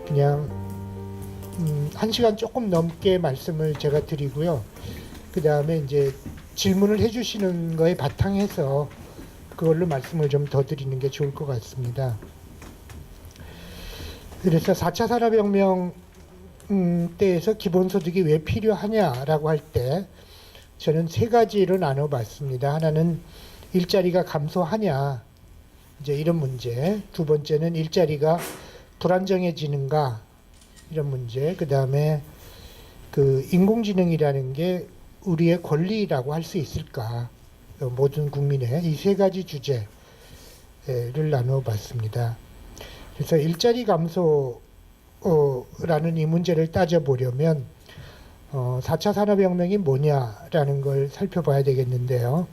그냥 1시간 조금 넘게 말씀을 제가 드리고요. 그 다음에 이제 질문을 해주시는 거에 바탕해서 그걸로 말씀을 좀 더 드리는 게 좋을 것 같습니다. 그래서 4차 산업혁명 때에서 기본소득이 왜 필요하냐라고 할 때 저는 세 가지로 나눠봤습니다. 하나는 일자리가 감소하냐, 이제 이런 문제. 두 번째는 일자리가 불안정해지는가, 이런 문제. 그 다음에 그 인공지능이라는 게 우리의 권리라고 할 수 있을까? 모든 국민의 이 세 가지 주제를 나눠봤습니다. 그래서 일자리 감소라는 이 문제를 따져보려면 4차 산업혁명이 뭐냐라는 걸 살펴봐야 되겠는데요.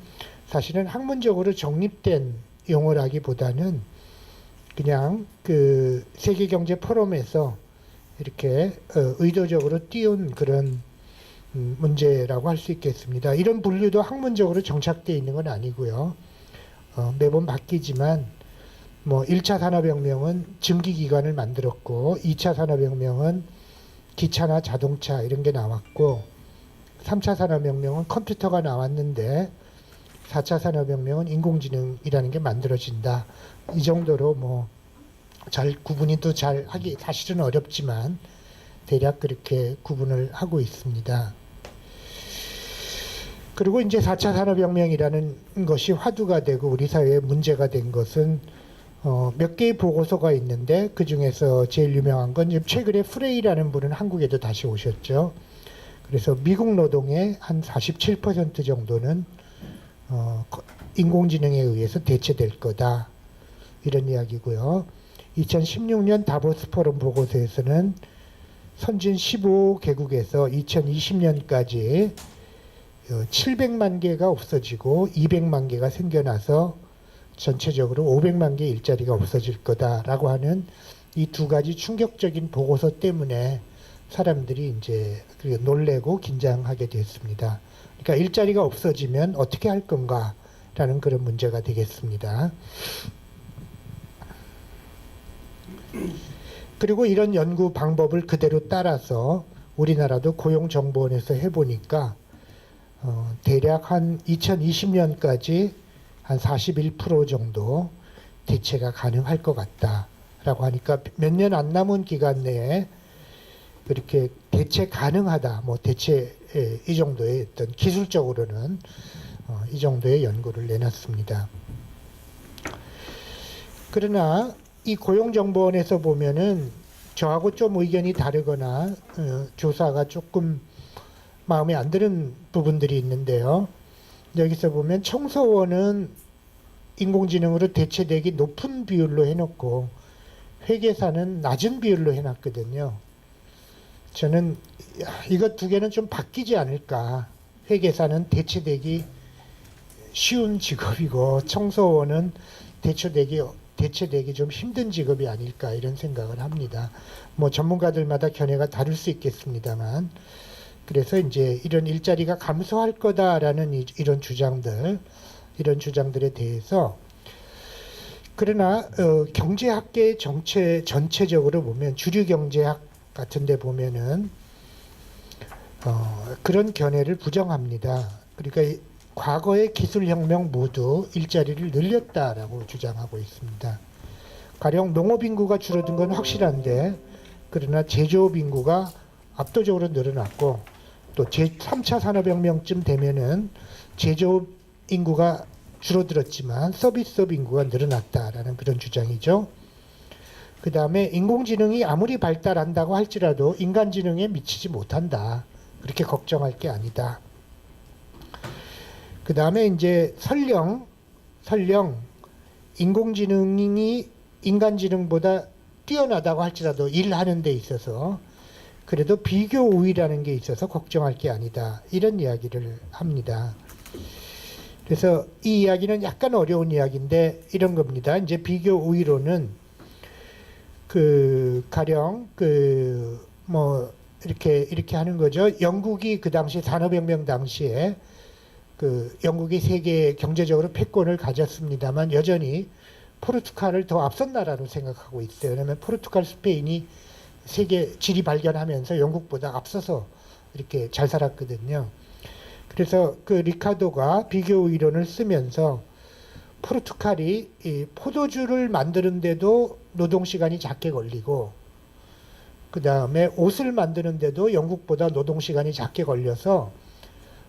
사실은 학문적으로 정립된 용어라기보다는 그냥 그 세계경제 포럼에서 이렇게 의도적으로 띄운 그런 문제라고 할 수 있겠습니다. 이런 분류도 학문적으로 정착되어 있는 건 아니고요. 매번 바뀌지만 뭐 1차 산업혁명은 증기기관을 만들었고 2차 산업혁명은 기차나 자동차 이런 게 나왔고 3차 산업혁명은 컴퓨터가 나왔는데 4차 산업혁명은 인공지능이라는 게 만들어진다. 이 정도로 뭐 잘 구분이 또 잘 하기 사실은 어렵지만 대략 그렇게 구분을 하고 있습니다. 그리고 이제 4차 산업혁명이라는 것이 화두가 되고 우리 사회에 문제가 된 것은 몇 개의 보고서가 있는데 그 중에서 제일 유명한 건 최근에 프레이라는 분은 한국에도 다시 오셨죠. 그래서 미국 노동의 한 47% 정도는 인공지능에 의해서 대체될 거다. 이런 이야기고요. 2016년 다보스 포럼 보고서에서는 선진 15개국에서 2020년까지 700만 개가 없어지고 200만 개가 생겨나서 전체적으로 500만 개 일자리가 없어질 거다라고 하는 이 두 가지 충격적인 보고서 때문에 사람들이 이제 놀래고 긴장하게 됐습니다. 그러니까 일자리가 없어지면 어떻게 할 건가라는 그런 문제가 되겠습니다. 그리고 이런 연구 방법을 그대로 따라서 우리나라도 고용정보원에서 해보니까 대략 한 2020년까지 한 41% 정도 대체가 가능할 것 같다라고 하니까 몇 년 안 남은 기간 내에 그렇게 대체 가능하다, 뭐 대체 이 정도의 어떤 기술적으로는 이 정도의 연구를 내놨습니다. 그러나 이 고용정보원에서 보면은 저하고 좀 의견이 다르거나 조사가 조금 마음에 안 드는 부분들이 있는데요. 여기서 보면 청소원은 인공지능으로 대체되기 높은 비율로 해놓고 회계사는 낮은 비율로 해놨거든요. 저는 이것 두 개는 좀 바뀌지 않을까. 회계사는 대체되기 쉬운 직업이고 청소원은 대체되기 좀 힘든 직업이 아닐까 이런 생각을 합니다. 뭐 전문가들마다 견해가 다를 수 있겠습니다만 그래서 이제 이런 일자리가 감소할 거다라는 이런 주장들에 대해서 그러나 경제학계 전체적으로 보면 주류 경제학 같은 데 보면은 그런 견해를 부정합니다. 그러니까 과거의 기술혁명 모두 일자리를 늘렸다라고 주장하고 있습니다. 가령 농업 인구가 줄어든 건 확실한데 그러나 제조업 인구가 압도적으로 늘어났고 또 제3차 산업혁명쯤 되면은 제조업 인구가 줄어들었지만 서비스업 인구가 늘어났다라는 그런 주장이죠. 그 다음에 인공지능이 아무리 발달한다고 할지라도 인간지능에 미치지 못한다. 그렇게 걱정할 게 아니다. 그 다음에 이제 설령 인공지능이 인간지능보다 뛰어나다고 할지라도 일하는 데 있어서 그래도 비교 우위라는 게 있어서 걱정할 게 아니다. 이런 이야기를 합니다. 그래서 이 이야기는 약간 어려운 이야기인데 이런 겁니다. 이제 비교 우위로는 가령 뭐 이렇게 하는 거죠. 영국이 그 당시 산업혁명 당시에 영국이 세계 경제적으로 패권을 가졌습니다만 여전히 포르투갈을 더 앞선 나라로 생각하고 있어요. 왜냐하면 포르투갈, 스페인이 세계 지리 발견하면서 영국보다 앞서서 이렇게 잘 살았거든요. 그래서 그 리카도가 비교 이론을 쓰면서 포르투갈이 이 포도주를 만드는데도 노동 시간이 작게 걸리고, 그 다음에 옷을 만드는데도 영국보다 노동 시간이 작게 걸려서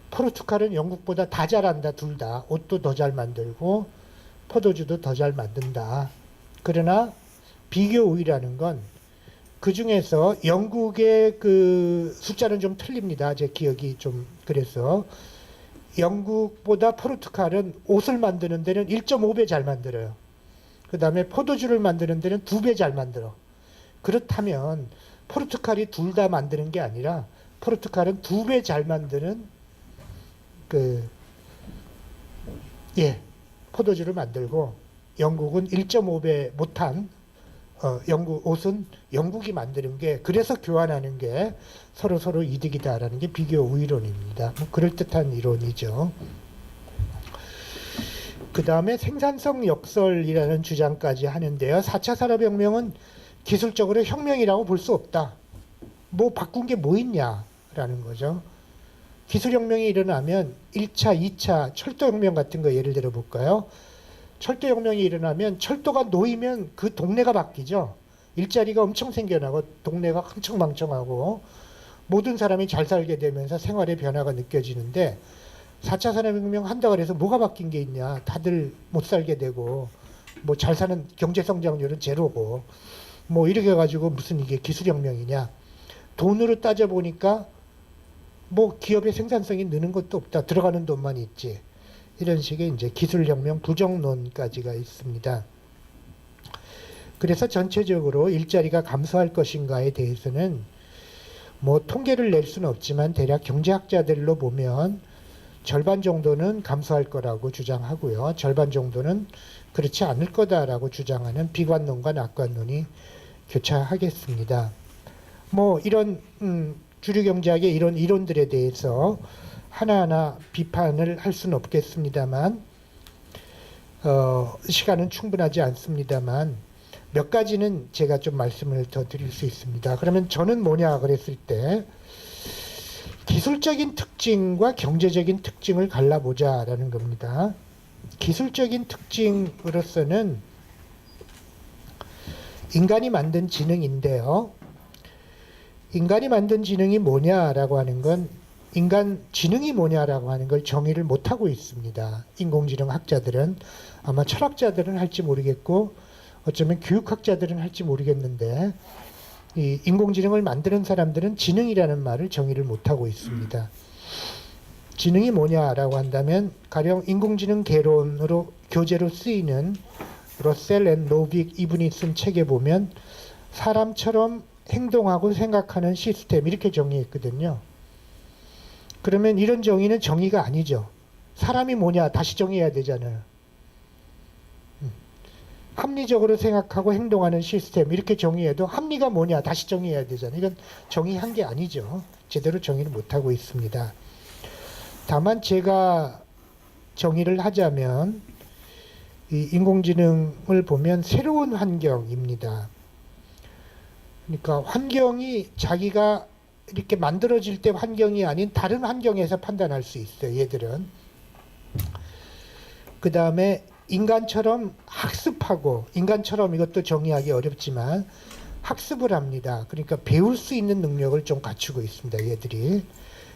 포르투갈은 영국보다 다 잘한다. 둘 다. 옷도 더 잘 만들고 포도주도 더 잘 만든다. 그러나 비교 우위라는 건 그 중에서 영국의 그 숫자는 좀 틀립니다. 제 기억이 좀 그래서 영국보다 포르투갈은 옷을 만드는 데는 1.5배 잘 만들어요. 그 다음에 포도주를 만드는 데는 2배 잘 만들어. 그렇다면 포르투갈이 둘 다 만드는 게 아니라 포르투갈은 2배 잘 만드는 포도주를 만들고, 영국은 1.5배 못한 영국 옷은 영국이 만드는 게, 그래서 교환하는 게 서로 이득이다라는 게 비교 우위론입니다. 뭐 그럴듯한 이론이죠. 그 다음에 생산성 역설이라는 주장까지 하는데요. 4차 산업혁명은 기술적으로 혁명이라고 볼 수 없다. 뭐 바꾼 게 뭐 있냐라는 거죠. 기술혁명이 일어나면 1차, 2차 철도혁명 같은 거 예를 들어 볼까요? 철도혁명이 일어나면 철도가 놓이면 그 동네가 바뀌죠. 일자리가 엄청 생겨나고 동네가 흥청망청하고 모든 사람이 잘 살게 되면서 생활의 변화가 느껴지는데, 4차 산업혁명 한다고 해서 뭐가 바뀐 게 있냐. 다들 못 살게 되고 뭐 잘 사는 경제성장률은 제로고 뭐 이렇게 가지고 무슨 이게 기술혁명이냐. 돈으로 따져보니까 뭐 기업의 생산성이 느는 것도 없다. 들어가는 돈만 있지. 이런 식의 이제 기술혁명 부정론까지가 있습니다. 그래서 전체적으로 일자리가 감소할 것인가에 대해서는 뭐 통계를 낼 수는 없지만 대략 경제학자들로 보면 절반 정도는 감소할 거라고 주장하고요. 절반 정도는 그렇지 않을 거다라고 주장하는 비관론과 낙관론이 교차하겠습니다. 뭐 이런 주류 경제학의 이런 이론들에 대해서 하나하나 비판을 할 수는 없겠습니다만, 시간은 충분하지 않습니다만 몇 가지는 제가 좀 말씀을 더 드릴 수 있습니다. 그러면 저는 뭐냐 그랬을 때, 기술적인 특징과 경제적인 특징을 갈라보자라는 겁니다. 기술적인 특징으로서는 인간이 만든 지능인데요. 인간이 만든 지능이 뭐냐라고 하는 건, 인간 지능이 뭐냐라고 하는 걸 정의를 못하고 있습니다. 인공지능 학자들은, 아마 철학자들은 할지 모르겠고 어쩌면 교육학자들은 할지 모르겠는데, 이 인공지능을 만드는 사람들은 지능이라는 말을 정의를 못하고 있습니다. 지능이 뭐냐라고 한다면, 가령 인공지능 개론으로 교재로 쓰이는 러셀 앤 노빅 이분이 쓴 책에 보면 사람처럼 행동하고 생각하는 시스템 이렇게 정의했거든요. 그러면 이런 정의는 정의가 아니죠. 사람이 뭐냐 다시 정의해야 되잖아요. 합리적으로 생각하고 행동하는 시스템 이렇게 정의해도 합리가 뭐냐 다시 정의해야 되잖아요. 이건 정의한 게 아니죠. 제대로 정의를 못하고 있습니다. 다만 제가 정의를 하자면, 이 인공지능을 보면 새로운 환경입니다. 그러니까 환경이 자기가 이렇게 만들어질 때 환경이 아닌 다른 환경에서 판단할 수 있어요. 얘들은. 그 다음에 인간처럼 학습하고, 인간처럼 이것도 정의하기 어렵지만 학습을 합니다. 그러니까 배울 수 있는 능력을 좀 갖추고 있습니다. 얘들이.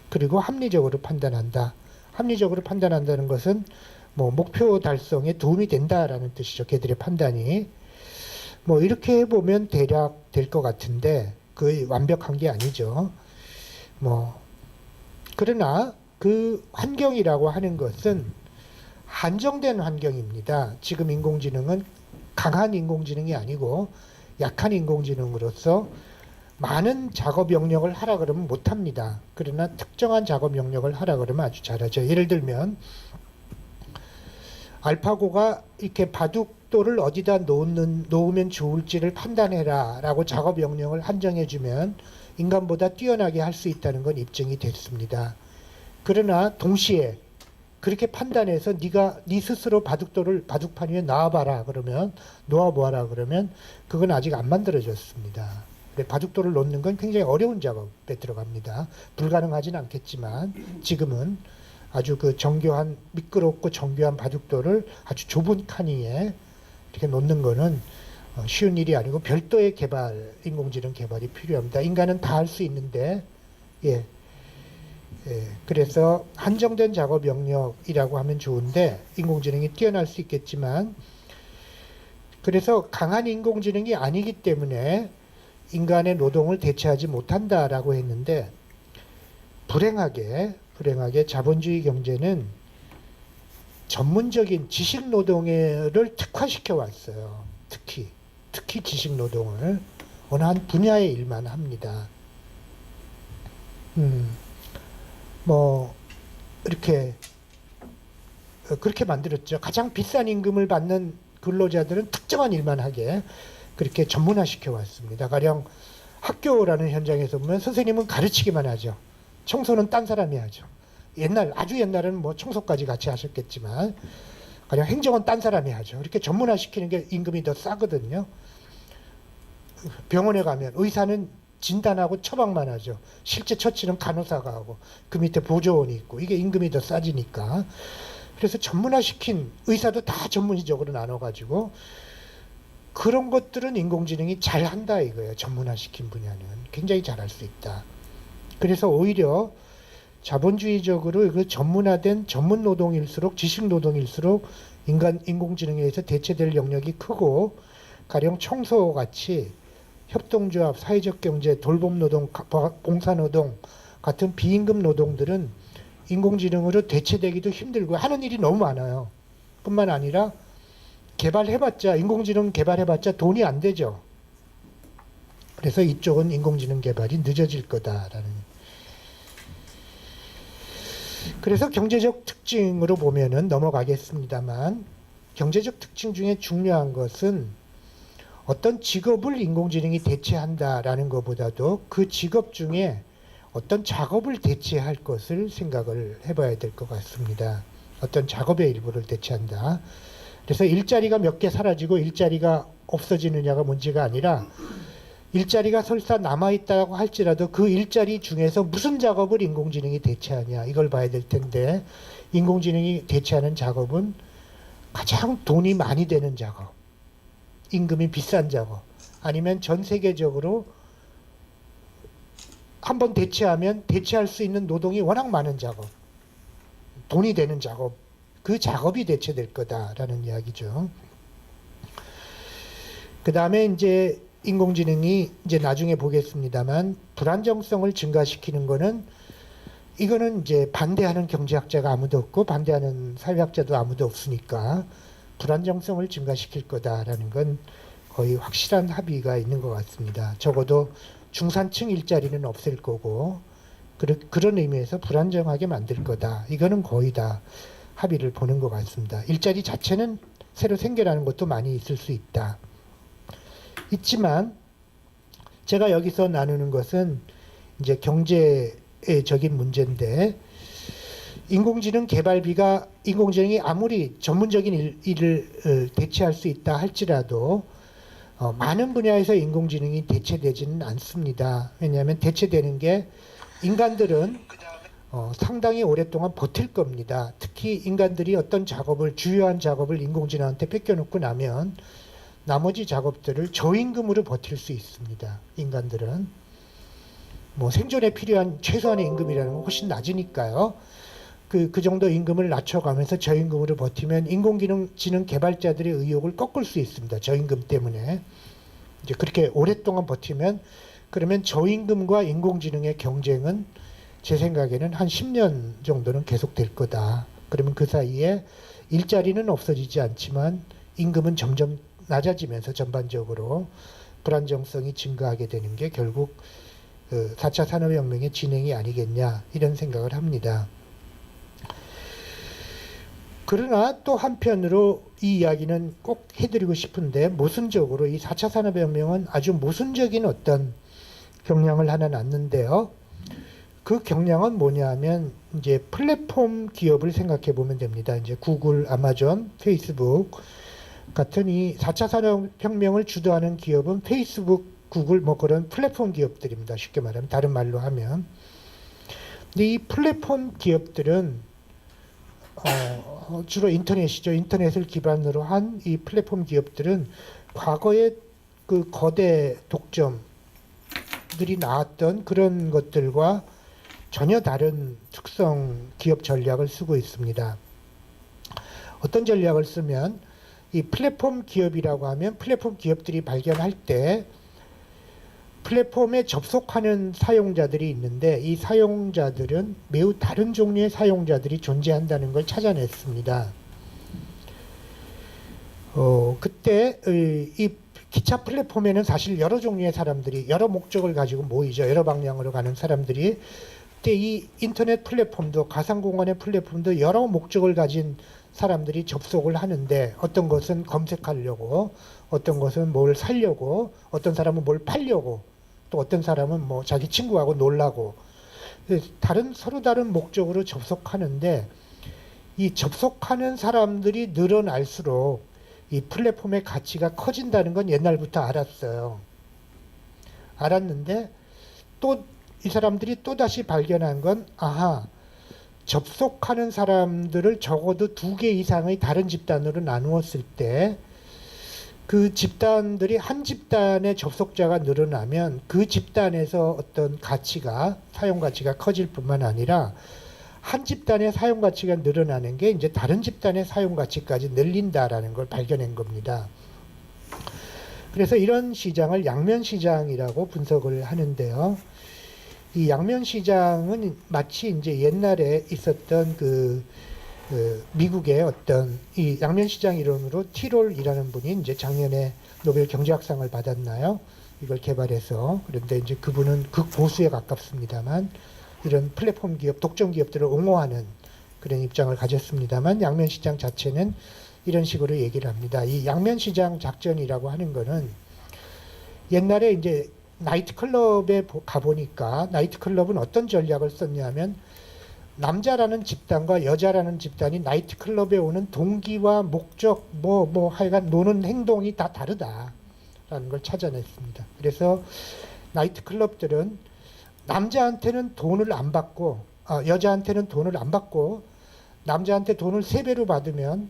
그리고 합리적으로 판단한다. 합리적으로 판단한다는 것은 뭐 목표 달성에 도움이 된다라는 뜻이죠. 걔들의 판단이. 뭐 이렇게 해보면 대략 될 것 같은데 거의 완벽한 게 아니죠. 뭐 그러나 그 환경이라고 하는 것은 한정된 환경입니다. 지금 인공지능은 강한 인공지능이 아니고 약한 인공지능으로서 많은 작업 영역을 하라 그러면 못합니다. 그러나 특정한 작업 영역을 하라 그러면 아주 잘하죠. 예를 들면 알파고가 이렇게 바둑돌을 어디다 놓으면 좋을지를 판단해라 라고 작업 영역을 한정해주면 인간보다 뛰어나게 할 수 있다는 건 입증이 됐습니다. 그러나 동시에 그렇게 판단해서 네 스스로 바둑돌을 바둑판 위에 놔봐라 그러면, 놓아보아라 그러면 그건 아직 안 만들어졌습니다. 바둑돌을 놓는 건 굉장히 어려운 작업에 들어갑니다. 불가능하진 않겠지만 지금은 아주 그 정교한 미끄럽고 정교한 바둑돌을 아주 좁은 칸 위에 이렇게 놓는 거는 쉬운 일이 아니고 별도의 개발, 인공지능 개발이 필요합니다. 인간은 다 할 수 있는데, 예, 그래서 한정된 작업 영역이라고 하면 좋은데 인공지능이 뛰어날 수 있겠지만, 그래서 강한 인공지능이 아니기 때문에 인간의 노동을 대체하지 못한다라고 했는데, 불행하게 자본주의 경제는 전문적인 지식 노동을 특화시켜 왔어요. 특히 지식 노동을 어느 한 분야의 일만 합니다. 뭐 이렇게 그렇게 만들었죠. 가장 비싼 임금을 받는 근로자들은 특정한 일만 하게 그렇게 전문화시켜 왔습니다. 가령 학교라는 현장에서 보면 선생님은 가르치기만 하죠. 청소는 딴 사람이 하죠. 아주 옛날에는 뭐 청소까지 같이 하셨겠지만, 가령 행정은 딴 사람이 하죠. 이렇게 전문화시키는 게 임금이 더 싸거든요. 병원에 가면 의사는 진단하고 처방만 하죠. 실제 처치는 간호사가 하고 그 밑에 보조원이 있고, 이게 임금이 더 싸지니까. 그래서 전문화시킨 의사도 다 전문적으로 나눠가지고 그런 것들은 인공지능이 잘한다 이거예요. 전문화시킨 분야는 굉장히 잘할 수 있다. 그래서 오히려 자본주의적으로 그 전문화된 전문 노동일수록, 지식 노동일수록 인공지능에 의해서 대체될 영역이 크고, 가령 청소 같이 협동조합, 사회적 경제, 돌봄 노동, 봉사 노동 같은 비임금 노동들은 인공지능으로 대체되기도 힘들고 하는 일이 너무 많아요. 뿐만 아니라 인공지능 개발해봤자 돈이 안 되죠. 그래서 이쪽은 인공지능 개발이 늦어질 거다라는. 그래서 경제적 특징으로 보면은 넘어가겠습니다만, 경제적 특징 중에 중요한 것은 어떤 직업을 인공지능이 대체한다라는 것보다도 그 직업 중에 어떤 작업을 대체할 것을 생각을 해봐야 될 것 같습니다. 어떤 작업의 일부를 대체한다. 그래서 일자리가 몇 개 사라지고 일자리가 없어지느냐가 문제가 아니라, 일자리가 설사 남아있다고 할지라도 그 일자리 중에서 무슨 작업을 인공지능이 대체하냐, 이걸 봐야 될 텐데, 인공지능이 대체하는 작업은 가장 돈이 많이 되는 작업, 임금이 비싼 작업, 아니면 전 세계적으로 한번 대체하면 대체할 수 있는 노동이 워낙 많은 작업, 돈이 되는 작업, 그 작업이 대체될 거다라는 이야기죠. 그 다음에 이제 인공지능이 이제 나중에 보겠습니다만, 불안정성을 증가시키는 거는, 이거는 이제 반대하는 경제학자가 아무도 없고 반대하는 사회학자도 아무도 없으니까 불안정성을 증가시킬 거다라는 건 거의 확실한 합의가 있는 것 같습니다. 적어도 중산층 일자리는 없앨 거고, 그런 의미에서 불안정하게 만들 거다. 이거는 거의 다 합의를 보는 것 같습니다. 일자리 자체는 새로 생겨나는 것도 많이 있을 수 있지만, 제가 여기서 나누는 것은 이제 경제적인 문제인데, 인공지능이 아무리 전문적인 일을 대체할 수 있다 할지라도 많은 분야에서 인공지능이 대체되지는 않습니다. 왜냐하면 대체되는 게, 인간들은 상당히 오랫동안 버틸 겁니다. 특히 인간들이 어떤 주요한 작업을 인공지능한테 뺏겨놓고 나면 나머지 작업들을 저임금으로 버틸 수 있습니다. 인간들은 뭐 생존에 필요한 최소한의 임금이라는 건 훨씬 낮으니까요. 그 정도 임금을 낮춰가면서 저임금으로 버티면 인공지능 개발자들의 의욕을 꺾을 수 있습니다. 저임금 때문에. 이제 그렇게 오랫동안 버티면, 그러면 저임금과 인공지능의 경쟁은 제 생각에는 한 10년 정도는 계속될 거다. 그러면 그 사이에 일자리는 없어지지 않지만 임금은 점점 낮아지면서 전반적으로 불안정성이 증가하게 되는 게 결국 4차 산업혁명의 진행이 아니겠냐, 이런 생각을 합니다. 그러나 또 한편으로 이 이야기는 꼭 해드리고 싶은데, 모순적으로 이 4차 산업혁명은 아주 모순적인 어떤 경향을 하나 낳는데요. 그 경향은 뭐냐 하면, 이제 플랫폼 기업을 생각해 보면 됩니다. 이제 구글, 아마존, 페이스북 같은 이 4차 산업혁명을 주도하는 기업은 페이스북, 구글 뭐 그런 플랫폼 기업들입니다. 쉽게 말하면 다른 말로 하면. 근데 이 플랫폼 기업들은 주로 인터넷이죠. 인터넷을 기반으로 한 이 플랫폼 기업들은 과거에 그 거대 독점들이 나왔던 그런 것들과 전혀 다른 특성 기업 전략을 쓰고 있습니다. 어떤 전략을 쓰면 이 플랫폼 기업이라고 하면 플랫폼 기업들이 발견할 때 플랫폼에 접속하는 사용자들이 있는데 이 사용자들은 매우 다른 종류의 사용자들이 존재한다는 걸 찾아냈습니다. 그때 이 기차 플랫폼에는 사실 여러 종류의 사람들이 여러 목적을 가지고 모이죠. 여러 방향으로 가는 사람들이. 그때 이 인터넷 플랫폼도 가상공간의 플랫폼도 여러 목적을 가진 사람들이 접속을 하는데 어떤 것은 검색하려고, 어떤 것은 뭘 사려고, 어떤 사람은 뭘 팔려고, 또 어떤 사람은 뭐 자기 친구하고 놀라고 서로 다른 목적으로 접속하는데 이 접속하는 사람들이 늘어날수록 이 플랫폼의 가치가 커진다는 건 옛날부터 알았어요. 알았는데 또 이 사람들이 또다시 발견한 건 아하, 접속하는 사람들을 적어도 2개 이상의 다른 집단으로 나누었을 때 그 집단들이 한 집단의 접속자가 늘어나면 그 집단에서 어떤 가치가, 사용 가치가 커질 뿐만 아니라 한 집단의 사용 가치가 늘어나는 게 이제 다른 집단의 사용 가치까지 늘린다라는 걸 발견한 겁니다. 그래서 이런 시장을 양면 시장이라고 분석을 하는데요. 이 양면 시장은 마치 이제 옛날에 있었던 미국의 어떤 이 양면 시장 이론으로 티롤이라는 분이 이제 작년에 노벨 경제학상을 받았나요? 이걸 개발해서. 그런데 이제 그분은 극보수에 가깝습니다만 이런 플랫폼 기업, 독점 기업들을 옹호하는 그런 입장을 가졌습니다만 양면 시장 자체는 이런 식으로 얘기를 합니다. 이 양면 시장 작전이라고 하는 거는 옛날에 이제 나이트클럽에 가보니까 나이트클럽은 어떤 전략을 썼냐면 남자라는 집단과 여자라는 집단이 나이트클럽에 오는 동기와 목적 하여간 노는 행동이 다 다르다라는 걸 찾아냈습니다. 그래서 나이트클럽들은 남자한테는 돈을 안 받고 여자한테는 돈을 안 받고 남자한테 돈을 3배로 받으면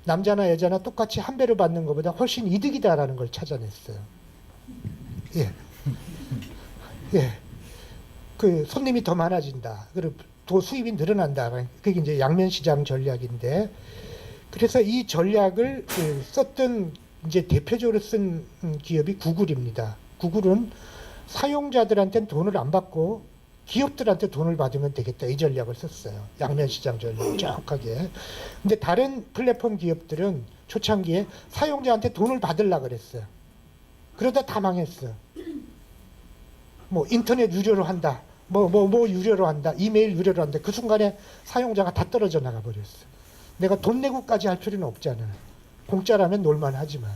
남자나 여자나 똑같이 1배로 받는 것보다 훨씬 이득이다라는 걸 찾아냈어요. 예. 예. 그 손님이 더 많아진다. 그리고 더 수입이 늘어난다. 그게 이제 양면시장 전략인데, 그래서 이 전략을 썼던 이제 대표적으로 쓴 기업이 구글입니다. 구글은 사용자들한테는 돈을 안 받고 기업들한테 돈을 받으면 되겠다. 이 전략을 썼어요. 양면시장 전략 정확하게. 근데 다른 플랫폼 기업들은 초창기에 사용자한테 돈을 받으려고 그랬어요. 그러다 다 망했어요. 뭐 인터넷 유료로 한다. 뭐 유료로 한다. 이메일 유료로 한다. 그 순간에 사용자가 다 떨어져 나가 버렸어요. 내가 돈 내고까지 할 필요는 없잖아요. 공짜라면 놀만 하지만.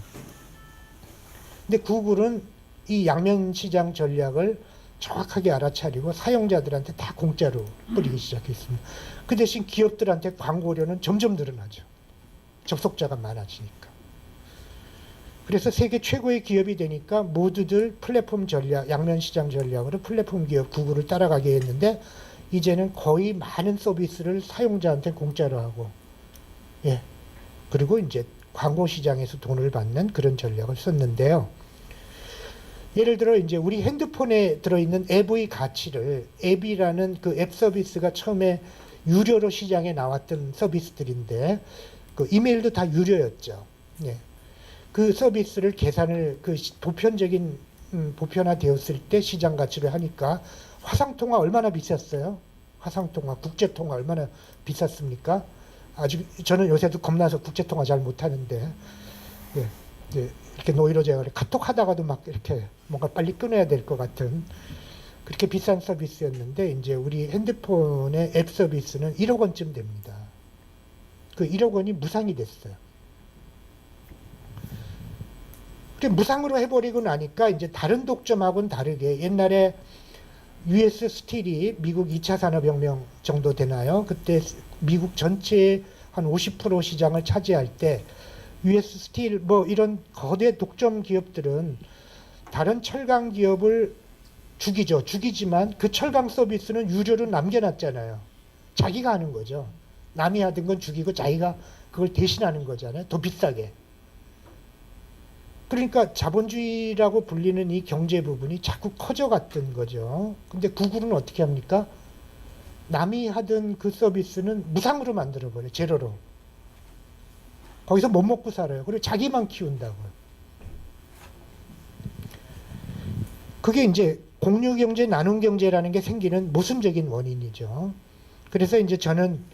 근데 구글은 이 양면 시장 전략을 정확하게 알아차리고 사용자들한테 다 공짜로 뿌리기 시작했습니다. 그 대신 기업들한테 광고료는 점점 늘어나죠. 접속자가 많아지니까. 그래서 세계 최고의 기업이 되니까 모두들 플랫폼 전략, 양면 시장 전략으로 플랫폼 기업 구글을 따라가게 했는데 이제는 거의 많은 서비스를 사용자한테 공짜로 하고, 예. 그리고 이제 광고 시장에서 돈을 받는 그런 전략을 썼는데요. 예를 들어 이제 우리 핸드폰에 들어있는 앱의 가치를, 앱이라는 그 앱 서비스가 처음에 유료로 시장에 나왔던 서비스들인데 그 이메일도 다 유료였죠. 예. 그 서비스를 계산을 보편적인 보편화되었을 때 시장 가치를 하니까 화상통화 얼마나 비쌌어요? 화상통화, 국제통화 얼마나 비쌌습니까? 아주 저는 요새도 겁나서 국제통화 잘 못하는데 예, 이렇게 노이로제가 카톡 하다가도 막 이렇게 뭔가 빨리 끊어야 될 것 같은 그렇게 비싼 서비스였는데 이제 우리 핸드폰의 앱 서비스는 1억 원쯤 됩니다. 그 1억 원이 무상이 됐어요. 무상으로 해버리고 나니까 이제 다른 독점하고는 다르게 옛날에 US 스틸이 미국 2차 산업혁명 정도 되나요? 그때 미국 전체의 한 50% 시장을 차지할 때 US 스틸 뭐 이런 거대 독점 기업들은 다른 철강 기업을 죽이죠. 죽이지만 그 철강 서비스는 유료로 남겨놨잖아요. 자기가 하는 거죠. 남이 하던 건 죽이고 자기가 그걸 대신하는 거잖아요. 더 비싸게. 그러니까 자본주의라고 불리는 이 경제 부분이 자꾸 커져갔던 거죠. 근데 구글은 어떻게 합니까? 남이 하던 그 서비스는 무상으로 만들어버려요. 제로로. 거기서 못 먹고 살아요. 그리고 자기만 키운다고요. 그게 이제 공유경제, 나눔경제라는 게 생기는 모순적인 원인이죠. 그래서 이제 저는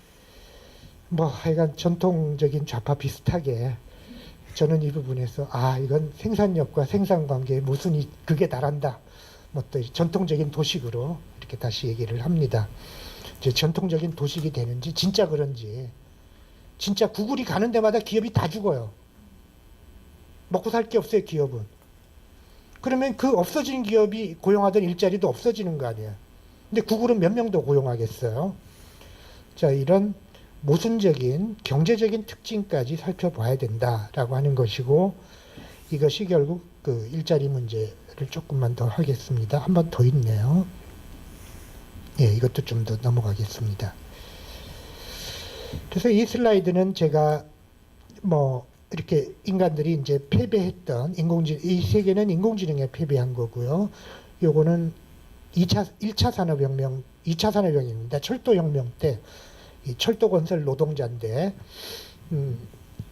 뭐 하여간 전통적인 좌파 비슷하게 저는 이 부분에서 이건 생산력과 생산관계의 모순이 그게 다란다. 뭐 또 전통적인 도식으로 이렇게 다시 얘기를 합니다. 이제 전통적인 도식이 되는지 진짜 그런지 진짜 구글이 가는 데마다 기업이 다 죽어요. 먹고 살 게 없어요, 기업은. 그러면 그 없어진 기업이 고용하던 일자리도 없어지는 거 아니에요. 근데 구글은 몇 명 더 고용하겠어요. 자, 이런 모순적인 경제적인 특징까지 살펴봐야 된다라고 하는 것이고, 이것이 결국 그 일자리 문제를 조금만 더 하겠습니다. 한 번 더 있네요. 예, 이것도 좀 더 넘어가겠습니다. 그래서 이 슬라이드는 제가 뭐 이렇게 인간들이 이제 패배했던 이 세계는 인공지능에 패배한 거고요. 요거는 1차 산업혁명, 2차 산업혁명입니다. 철도혁명 때 이 철도 건설 노동자인데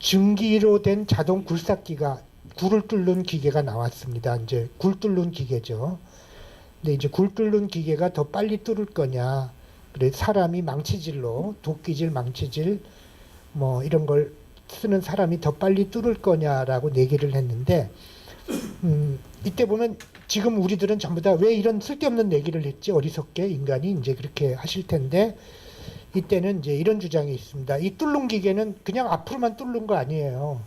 증기로 된 자동 굴삭기가 굴을 뚫는 기계가 나왔습니다. 이제 굴 뚫는 기계죠. 근데 이제 굴 뚫는 기계가 더 빨리 뚫을 거냐? 그래 사람이 망치질로 도끼질, 망치질 뭐 이런 걸 쓰는 사람이 더 빨리 뚫을 거냐라고 내기를 했는데 이때 보면 지금 우리들은 전부 다 왜 이런 쓸데없는 내기를 했지 어리석게 인간이 이제 그렇게 하실 텐데 이때는 이제 이런 주장이 있습니다. 이 뚫는 기계는 그냥 앞으로만 뚫는 거 아니에요.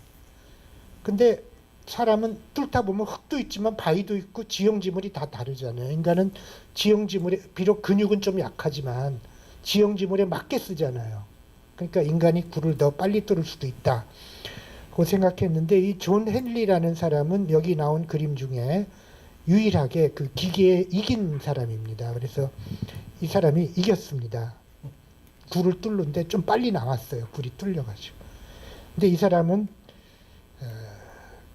근데 사람은 뚫다 보면 흙도 있지만 바위도 있고 지형지물이 다 다르잖아요. 인간은 지형지물에 비록 근육은 좀 약하지만 지형지물에 맞게 쓰잖아요. 그러니까 인간이 굴을 더 빨리 뚫을 수도 있다. 그 생각했는데 이 존 헨리라는 사람은 여기 나온 그림 중에 유일하게 그 기계에 이긴 사람입니다. 그래서 이 사람이 이겼습니다. 굴을 뚫는데 좀 빨리 나왔어요. 굴이 뚫려가지고. 근데 이 사람은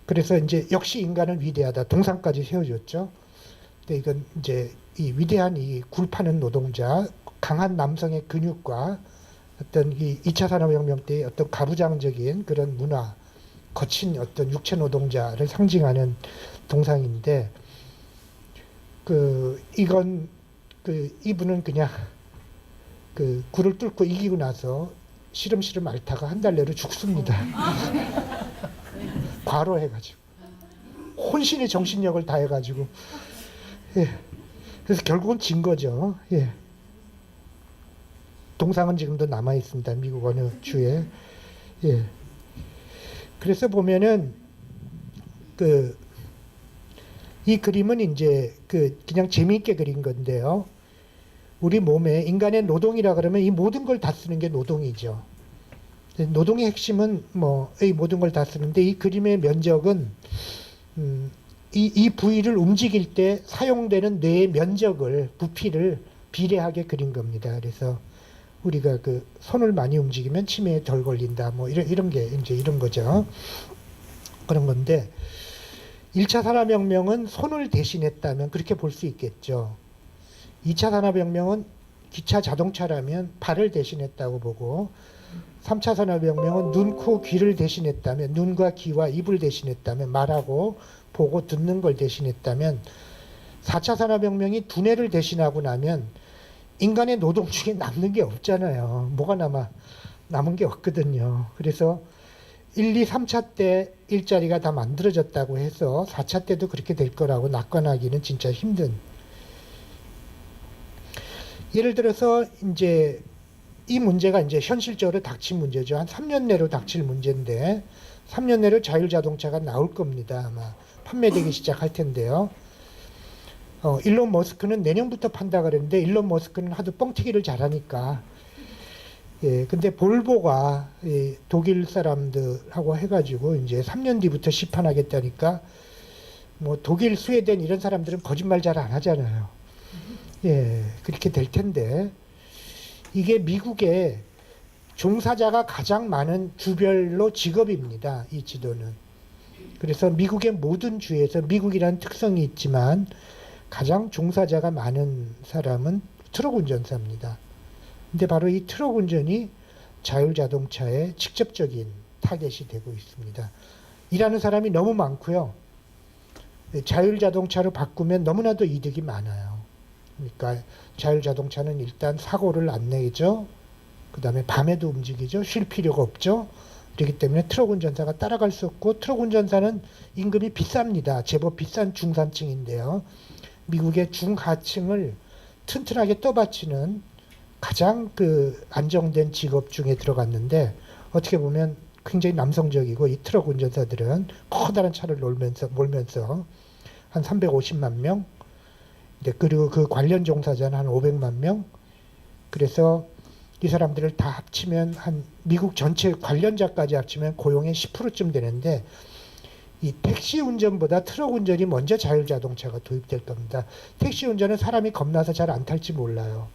그래서 이제 역시 인간은 위대하다. 동상까지 세워줬죠. 근데 이건 이제 이 위대한 이 굴 파는 노동자, 강한 남성의 근육과 어떤 이 2차 산업혁명 때의 어떤 가부장적인 그런 문화, 거친 어떤 육체 노동자를 상징하는 동상인데, 이분은 그냥 그 굴을 뚫고 이기고 나서 시름시름 앓다가 한 달 내로 죽습니다. 과로해가지고. 혼신의 정신력을 다해가지고. 예. 그래서 결국은 진 거죠. 예. 동상은 지금도 남아 있습니다. 미국 어느 주에. 예. 그래서 보면은 이 그림은 이제 그냥 재미있게 그린 건데요. 우리 몸에 인간의 노동이라 그러면 이 모든 걸 다 쓰는 게 노동이죠. 노동의 핵심은 뭐 이 모든 걸 다 쓰는데 이 그림의 면적은 이 부위를 움직일 때 사용되는 뇌의 면적을 부피를 비례하게 그린 겁니다. 그래서 우리가 그 손을 많이 움직이면 치매에 덜 걸린다. 뭐 이런 게 이제 이런 거죠. 그런 건데 1차 산업혁명은 손을 대신했다면 그렇게 볼 수 있겠죠. 2차 산업혁명은 기차 자동차라면 발을 대신했다고 보고 3차 산업혁명은 눈, 코, 귀를 대신했다면 눈과 귀와 입을 대신했다면 말하고 보고 듣는 걸 대신했다면 4차 산업혁명이 두뇌를 대신하고 나면 인간의 노동 중에 남는 게 없잖아요. 뭐가 남은 게 없거든요. 그래서 1, 2, 3차 때 일자리가 다 만들어졌다고 해서 4차 때도 그렇게 될 거라고 낙관하기는 진짜 힘든. 예를 들어서 이제 이 문제가 이제 현실적으로 닥친 문제죠. 한 3년 내로 닥칠 문제인데 3년 내로 자율자동차가 나올 겁니다. 아마 판매되기 시작할 텐데요. 일론 머스크는 내년부터 판다 그랬는데 일론 머스크는 하도 뻥튀기를 잘하니까 예, 근데 볼보가 독일 사람들하고 해가지고 이제 3년 뒤부터 시판하겠다니까 뭐 독일, 스웨덴 이런 사람들은 거짓말 잘 안 하잖아요. 예, 그렇게 될 텐데 이게 미국의 종사자가 가장 많은 주별로 직업입니다. 이 지도는. 그래서 미국의 모든 주에서 미국이라는 특성이 있지만 가장 종사자가 많은 사람은 트럭 운전사입니다. 근데 바로 이 트럭 운전이 자율자동차의 직접적인 타겟이 되고 있습니다. 일하는 사람이 너무 많고요. 자율자동차로 바꾸면 너무나도 이득이 많아요. 그러니까 자율자동차는 일단 사고를 안 내죠. 그 다음에 밤에도 움직이죠. 쉴 필요가 없죠. 그렇기 때문에 트럭 운전사가 따라갈 수 없고 트럭 운전사는 임금이 비쌉니다. 제법 비싼 중산층인데요. 미국의 중하층을 튼튼하게 떠받치는 가장 그 안정된 직업 중에 들어갔는데 어떻게 보면 굉장히 남성적이고 이 트럭 운전사들은 커다란 차를 몰면서 한 350만 명, 그리고 그 관련 종사자는 한 500만 명. 그래서 이 사람들을 다 합치면 한 미국 전체 관련자까지 합치면 고용의 10%쯤 되는데 이 택시 운전보다 트럭 운전이 먼저 자율자동차가 도입될 겁니다. 택시 운전은 사람이 겁나서 잘 안 탈지 몰라요.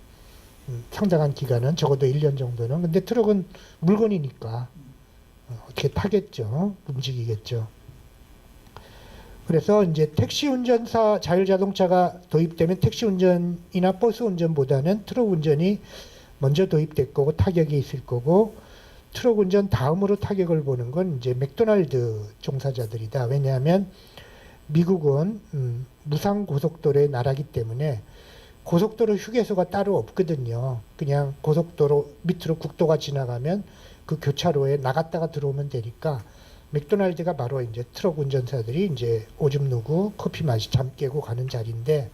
상당한 기간은 적어도 1년 정도는. 근데 트럭은 물건이니까 어떻게 타겠죠. 움직이겠죠. 그래서 이제 택시 운전사 자율자동차가 도입되면 택시 운전이나 버스 운전보다는 트럭 운전이 먼저 도입될 거고 타격이 있을 거고 트럭 운전 다음으로 타격을 보는 건 이제 맥도날드 종사자들이다. 왜냐하면 미국은 무상 고속도로의 나라기 때문에 고속도로 휴게소가 따로 없거든요. 그냥 고속도로 밑으로 국도가 지나가면 그 교차로에 나갔다가 들어오면 되니까 맥도날드가 바로 이제 트럭 운전사들이 이제 오줌 누고 커피 마시 잠 깨고 가는 자리인데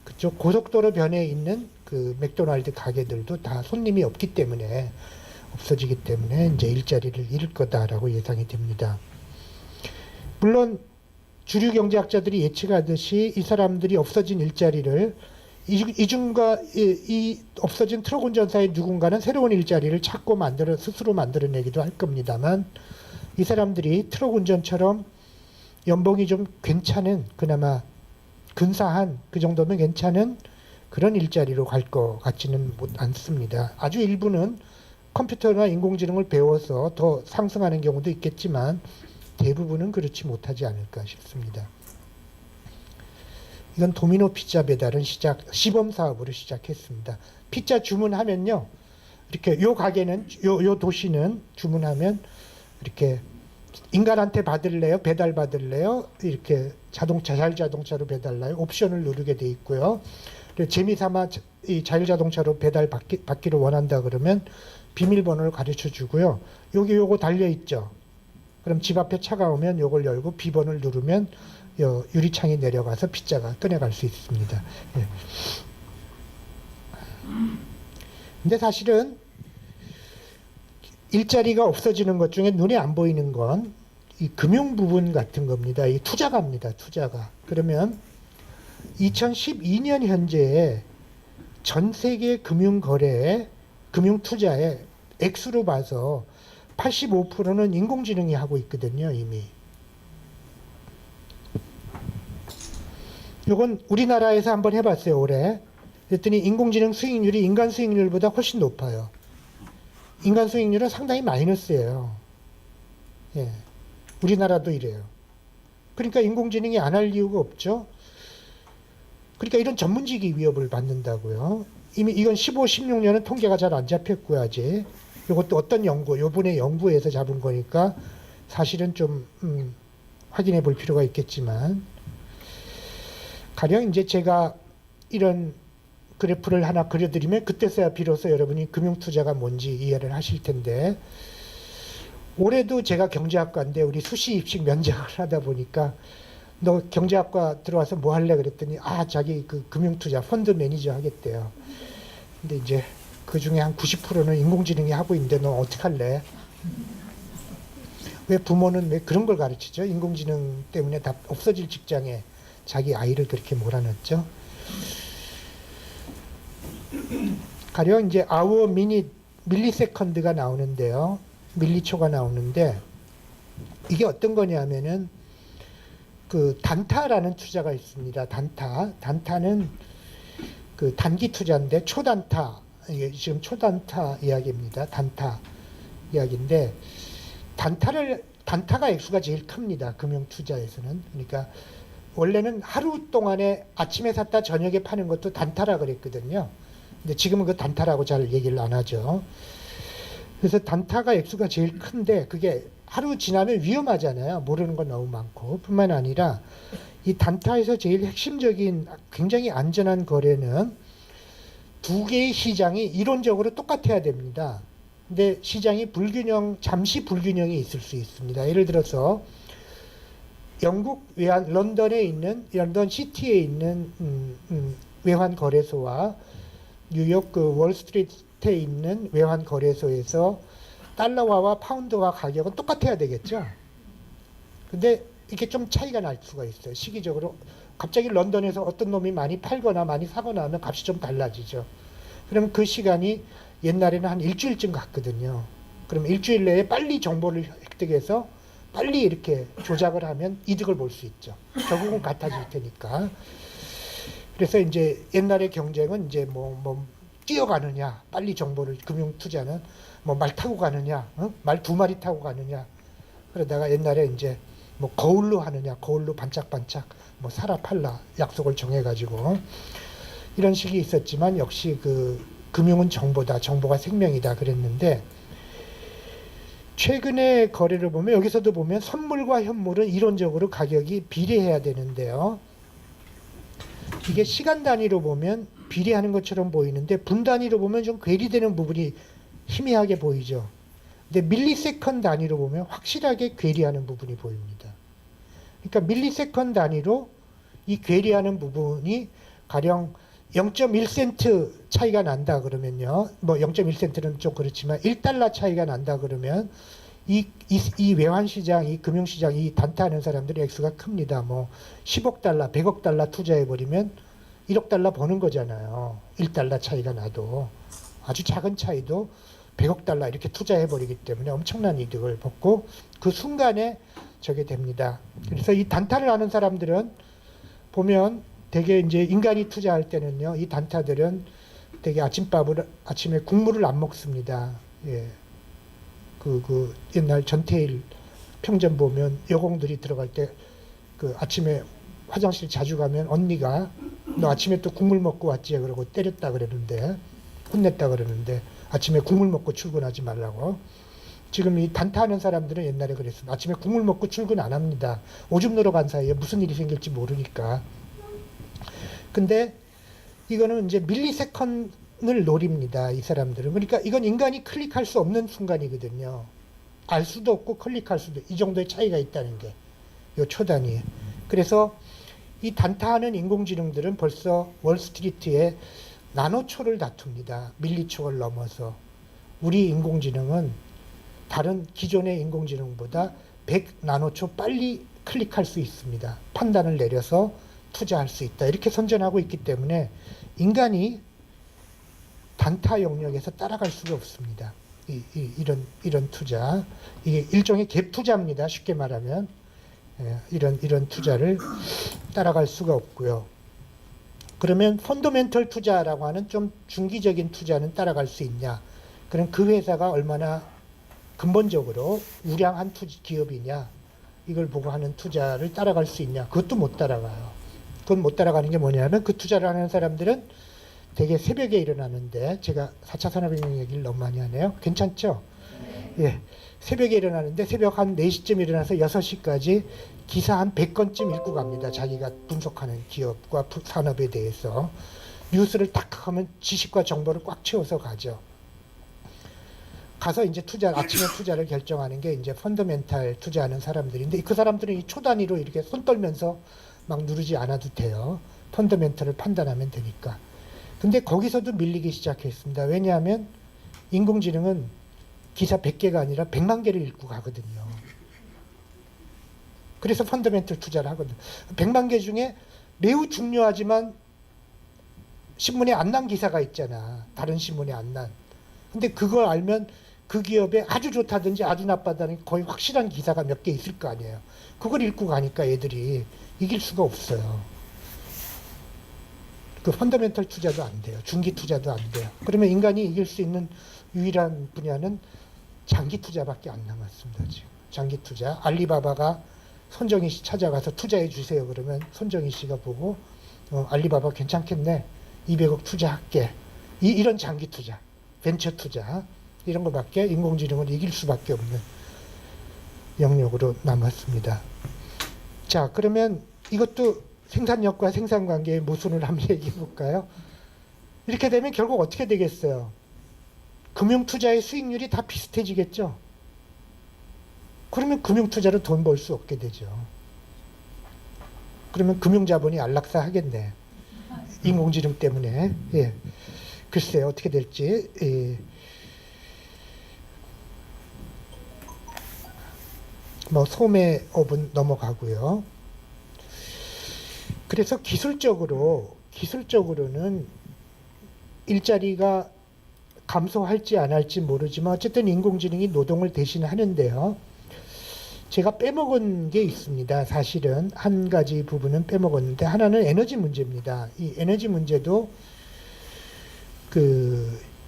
그쪽 고속도로 변에 있는 그 맥도날드 가게들도 다 손님이 없기 때문에 없어지기 때문에 이제 일자리를 잃을 거다라고 예상이 됩니다. 물론 주류 경제학자들이 예측하듯이 이 사람들이 없어진 일자리를 이중과 이 없어진 트럭 운전사의 누군가는 새로운 일자리를 찾고 스스로 만들어내기도 할 겁니다만 이 사람들이 트럭 운전처럼 연봉이 좀 괜찮은 그나마 근사한 그 정도면 괜찮은 그런 일자리로 갈 것 같지는 않습니다. 아주 일부는 컴퓨터나 인공지능을 배워서 더 상승하는 경우도 있겠지만 대부분은 그렇지 못하지 않을까 싶습니다. 이건 도미노 피자 배달은 시범 사업으로 시작했습니다. 피자 주문하면요. 이렇게 요 가게는 요 도시는 주문하면 이렇게 인간한테 받을래요? 배달 받을래요? 이렇게 자율자동차로 배달나요? 옵션을 누르게 돼 있고요. 재미삼아 이 자율자동차로 배달 받기를 원한다 그러면 비밀번호를 가르쳐 주고요. 여기 요거 달려 있죠. 그럼 집 앞에 차가 오면 요걸 열고 비번을 누르면 유리창이 내려가서 피자가 꺼내갈 수 있습니다. 예. 근데 사실은 일자리가 없어지는 것 중에 눈에 안 보이는 건 이 금융 부분 같은 겁니다. 이 투자가입니다. 투자가. 그러면 2012년 현재에 전 세계 금융 거래에 금융 투자에 액수로 봐서 85%는 인공지능이 하고 있거든요, 이미. 이건 우리나라에서 한번 해봤어요, 올해. 그랬더니 인공지능 수익률이 인간 수익률보다 훨씬 높아요. 인간 수익률은 상당히 마이너스예요. 예. 우리나라도 이래요. 그러니까 인공지능이 안 할 이유가 없죠. 그러니까 이런 전문직이 위협을 받는다고요. 이미 이건 15, 16년은 통계가 잘 안 잡혔고요, 아직. 이것도 어떤 요번에 연구에서 잡은 거니까 사실은 좀 확인해 볼 필요가 있겠지만 가령 이제 제가 이런 그래프를 하나 그려드리면 그때서야 비로소 여러분이 금융투자가 뭔지 이해를 하실 텐데 올해도 제가 경제학과인데 우리 수시 입식 면접을 하다 보니까 너 경제학과 들어와서 뭐 할래 그랬더니 자기 그 금융투자 펀드 매니저 하겠대요. 근데 이제 그 중에 한 90%는 인공지능이 하고 있는데 너 어떡할래? 왜 부모는 왜 그런 걸 가르치죠? 인공지능 때문에 다 없어질 직장에 자기 아이를 그렇게 몰아넣죠. 가령 이제 아워 밀리세컨드가 나오는데요. 밀리초가 나오는데 이게 어떤 거냐면은 그 단타라는 투자가 있습니다. 단타는 그 단기 투자인데 초단타, 이게 지금 초단타 이야기입니다. 단타 이야기인데 단타가 액수가 제일 큽니다. 금융 투자에서는. 그러니까 원래는 하루 동안에 아침에 샀다 저녁에 파는 것도 단타라 그랬거든요. 근데 지금은 그 단타라고 잘 얘기를 안 하죠. 그래서 단타가 액수가 제일 큰데 그게 하루 지나면 위험하잖아요. 모르는 건 너무 많고. 뿐만 아니라 이 단타에서 제일 핵심적인 굉장히 안전한 거래는 두 개의 시장이 이론적으로 똑같아야 됩니다. 근데 시장이 잠시 불균형이 있을 수 있습니다. 예를 들어서 영국 런던 시티에 있는 외환 거래소와 뉴욕 그 월스트리트에 있는 외환 거래소에서 달러화와 파운드화 가격은 똑같아야 되겠죠. 근데 이게 좀 차이가 날 수가 있어요. 시기적으로 갑자기 런던에서 어떤 놈이 많이 팔거나 많이 사거나 하면 값이 좀 달라지죠. 그럼 그 시간이 옛날에는 한 일주일쯤 갔거든요. 그럼 일주일 내에 빨리 정보를 획득해서 빨리 이렇게 조작을 하면 이득을 볼 수 있죠. 결국은 같아질 테니까. 그래서 이제 옛날의 경쟁은 이제 뭐 뛰어가느냐, 빨리 정보를 금융 투자는 뭐 말 타고 가느냐, 말 두 마리 타고 가느냐. 그러다가 옛날에 이제 뭐 거울로 하느냐, 거울로 반짝반짝 뭐 사라 팔라 약속을 정해가지고 이런 식이 있었지만 역시 그 금융은 정보다, 정보가 생명이다 그랬는데 최근의 거래를 보면 여기서도 보면 선물과 현물은 이론적으로 가격이 비례해야 되는데요. 이게 시간 단위로 보면 비례하는 것처럼 보이는데 분 단위로 보면 좀 괴리되는 부분이 희미하게 보이죠. 근데 밀리세컨 단위로 보면 확실하게 괴리하는 부분이 보입니다. 그러니까 밀리세컨 단위로 이 괴리하는 부분이 가령 0.1센트 차이가 난다 그러면요. 뭐 0.1센트는 좀 그렇지만 1달러 차이가 난다 그러면 이 외환시장, 이 금융시장, 이 단타하는 사람들의 액수가 큽니다. 뭐 10억 달러, 100억 달러 투자해버리면 1억 달러 버는 거잖아요. 1달러 차이가 나도. 아주 작은 차이도 100억 달러 이렇게 투자해버리기 때문에 엄청난 이득을 벗고 그 순간에 저게 됩니다. 그래서 이 단타를 하는 사람들은 보면 되게 이제 인간이 투자할 때는요, 이 단타들은 되게 아침에 국물을 안 먹습니다. 예. 그 옛날 전태일 평전 보면 여공들이 들어갈 때 그 아침에 화장실 자주 가면 언니가 너 아침에 또 국물 먹고 왔지? 그러고 때렸다 그러는데, 혼냈다 그러는데 아침에 국물 먹고 출근하지 말라고. 지금 이 단타하는 사람들은 옛날에 그랬습니다. 아침에 국물 먹고 출근 안 합니다. 오줌 누러 간 사이에 무슨 일이 생길지 모르니까. 근데 이거는 이제 밀리세컨을 노립니다. 이 사람들은. 그러니까 이건 인간이 클릭할 수 없는 순간이거든요. 알 수도 없고 클릭할 수도 이 정도의 차이가 있다는 게 요 초단위. 그래서 이 단타하는 인공지능들은 벌써 월스트리트에 나노초를 다툽니다. 밀리초를 넘어서. 우리 인공지능은 다른 기존의 인공지능보다 100나노초 빨리 클릭할 수 있습니다. 판단을 내려서 투자할 수 있다. 이렇게 선전하고 있기 때문에 인간이 단타 영역에서 따라갈 수가 없습니다. 이런 투자. 이게 일종의 갭 투자입니다. 쉽게 말하면. 이런 투자를 따라갈 수가 없고요. 그러면 펀더멘털 투자라고 하는 좀 중기적인 투자는 따라갈 수 있냐? 그럼 그 회사가 얼마나 근본적으로 우량한 기업이냐? 이걸 보고 하는 투자를 따라갈 수 있냐? 그것도 못 따라가요. 그건 못 따라가는 게 뭐냐면 그 투자를 하는 사람들은 되게 새벽에 일어나는데 제가 4차 산업혁명 얘기를 너무 많이 하네요. 괜찮죠? 예. 새벽에 일어나는데 새벽 한 4시쯤 일어나서 6시까지 기사 한 100건쯤 읽고 갑니다. 자기가 분석하는 기업과 산업에 대해서. 뉴스를 딱 하면 지식과 정보를 꽉 채워서 가죠. 가서 이제 아침에 투자를 결정하는 게 이제 펀더멘탈 투자하는 사람들인데 그 사람들은 이 초단위로 이렇게 손 떨면서 막 누르지 않아도 돼요. 펀더멘털을 판단하면 되니까. 근데 거기서도 밀리기 시작했습니다. 왜냐하면 인공지능은 기사 100개가 아니라 100만 개를 읽고 가거든요. 그래서 펀더멘털 투자를 하거든요. 100만 개 중에 매우 중요하지만 신문에 안 난 기사가 있잖아. 다른 신문에 안 난. 근데 그걸 알면 그 기업에 아주 좋다든지 아주 나빠다는 거의 확실한 기사가 몇 개 있을 거 아니에요. 그걸 읽고 가니까 애들이 이길 수가 없어요. 그 펀더멘털 투자도 안 돼요. 중기 투자도 안 돼요. 그러면 인간이 이길 수 있는 유일한 분야는 장기 투자밖에 안 남았습니다. 지금 장기 투자. 알리바바가 손정희 씨 찾아가서 투자해 주세요. 그러면 손정희 씨가 보고 알리바바 괜찮겠네. 200억 투자할게. 이런 장기 투자, 벤처 투자 이런 것밖에 인공지능을 이길 수밖에 없는 영역으로 남았습니다. 자, 그러면 이것도 생산력과 생산관계의 모순을 한번 얘기해 볼까요? 이렇게 되면 결국 어떻게 되겠어요? 금융투자의 수익률이 다 비슷해지겠죠? 그러면 금융투자로 돈 벌 수 없게 되죠. 그러면 금융자본이 안락사 하겠네. 인공지능 때문에. 예. 글쎄요, 어떻게 될지. 예. 뭐 소매업은 넘어가고요. 그래서 기술적으로는 일자리가 감소할지 안 할지 모르지만 어쨌든 인공지능이 노동을 대신하는데요. 제가 빼먹은 게 있습니다. 사실은 한 가지 부분은 빼먹었는데 하나는 에너지 문제입니다. 이 에너지 문제도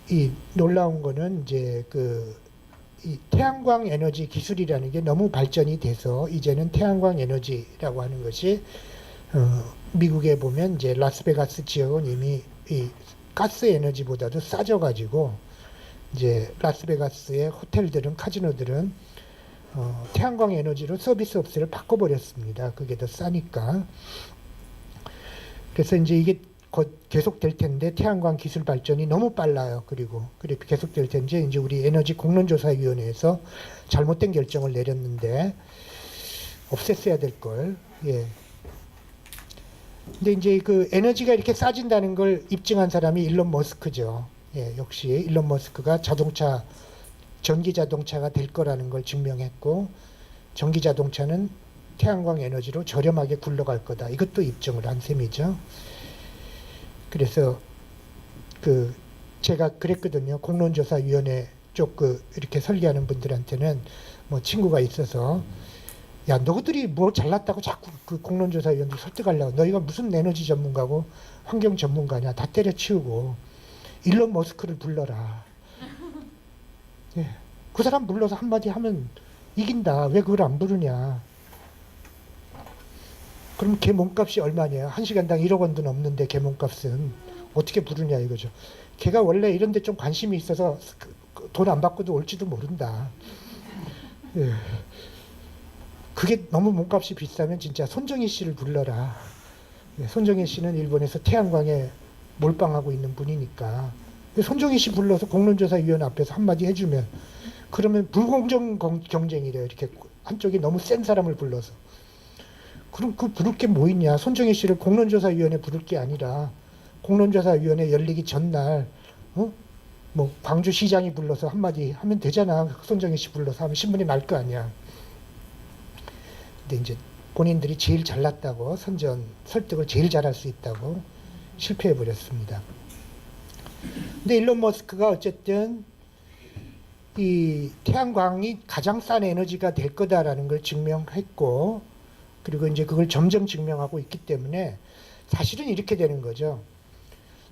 이 놀라운 거는 이제 이 태양광 에너지 기술이라는 게 너무 발전이 돼서 이제는 태양광 에너지라고 하는 것이 미국에 보면 이제 라스베가스 지역은 이미 이 가스 에너지보다도 싸져가지고 이제 라스베가스의 호텔들은 카지노들은 태양광 에너지로 서비스 업체를 바꿔버렸습니다. 그게 더 싸니까. 그래서 이제 이게 계속 될 텐데 태양광 기술 발전이 너무 빨라요. 그리고 계속 될 텐데 이제 우리 에너지 공론조사위원회에서 잘못된 결정을 내렸는데 없앴어야 될 걸. 예. 근데 이제 그 에너지가 이렇게 싸진다는 걸 입증한 사람이 일론 머스크죠. 예, 역시 일론 머스크가 전기 자동차가 될 거라는 걸 증명했고, 전기 자동차는 태양광 에너지로 저렴하게 굴러갈 거다. 이것도 입증을 한 셈이죠. 그래서 제가 그랬거든요. 공론조사위원회 쪽 이렇게 설계하는 분들한테는 뭐 친구가 있어서 야, 너희들이 뭐 잘났다고 자꾸 그 공론조사위원들 설득하려고. 너희가 무슨 에너지 전문가고 환경 전문가냐. 다 때려치우고 일론 머스크를 불러라. 예. 그 사람 불러서 한마디 하면 이긴다. 왜 그걸 안 부르냐. 그럼 걔 몸값이 얼마냐. 1시간당 1억 원도 넘는데 걔 몸값은 어떻게 부르냐 이거죠. 걔가 원래 이런 데 좀 관심이 있어서 돈 안 받고도 올지도 모른다. 예. 그게 너무 몸값이 비싸면 진짜 손정희 씨를 불러라. 예. 손정희 씨는 일본에서 태양광에 몰빵하고 있는 분이니까 손정희 씨 불러서 공론조사위원회 앞에서 한마디 해주면 그러면 불공정 경쟁이래요. 이렇게 한쪽이 너무 센 사람을 불러서. 그럼 부를 게 뭐 있냐. 손정희 씨를 공론조사위원회 부를 게 아니라 공론조사위원회 열리기 전날 뭐 광주시장이 불러서 한마디 하면 되잖아. 손정희 씨 불러서 하면 신문이 날 거 아니야. 근데 이제 본인들이 제일 잘났다고 설득을 제일 잘할 수 있다고 실패해 버렸습니다. 근데 일론 머스크가 어쨌든 이 태양광이 가장 싼 에너지가 될 거다라는 걸 증명했고, 그리고 이제 그걸 점점 증명하고 있기 때문에 사실은 이렇게 되는 거죠.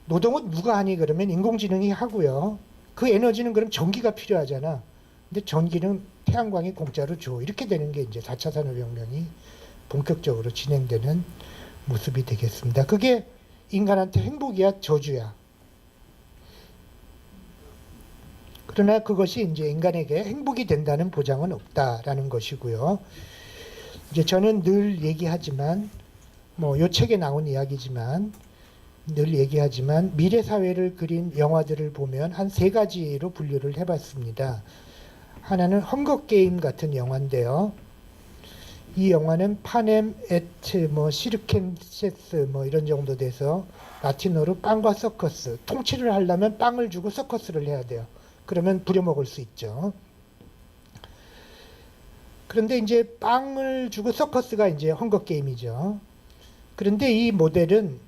노동은 누가 하니 그러면 인공지능이 하고요. 그 에너지는 그럼 전기가 필요하잖아. 근데 전기는 태양광이 공짜로 줘. 이렇게 되는 게 이제 4차 산업혁명이 본격적으로 진행되는 모습이 되겠습니다. 그게 인간한테 행복이야, 저주야. 그러나 그것이 이제 인간에게 행복이 된다는 보장은 없다라는 것이고요. 이제 저는 늘 얘기하지만, 뭐 요 책에 나온 이야기지만, 늘 얘기하지만 미래 사회를 그린 영화들을 보면 한 3가지로 분류를 해봤습니다. 하나는 헝거 게임 같은 영화인데요. 이 영화는 파넴 에트 시르켄세스 이런 정도 돼서 라틴어로 빵과 서커스. 통치를 하려면 빵을 주고 서커스를 해야 돼요. 그러면 부려먹을 수 있죠. 그런데 이제 빵을 주고 서커스가 이제 헝거 게임이죠. 그런데 이 모델은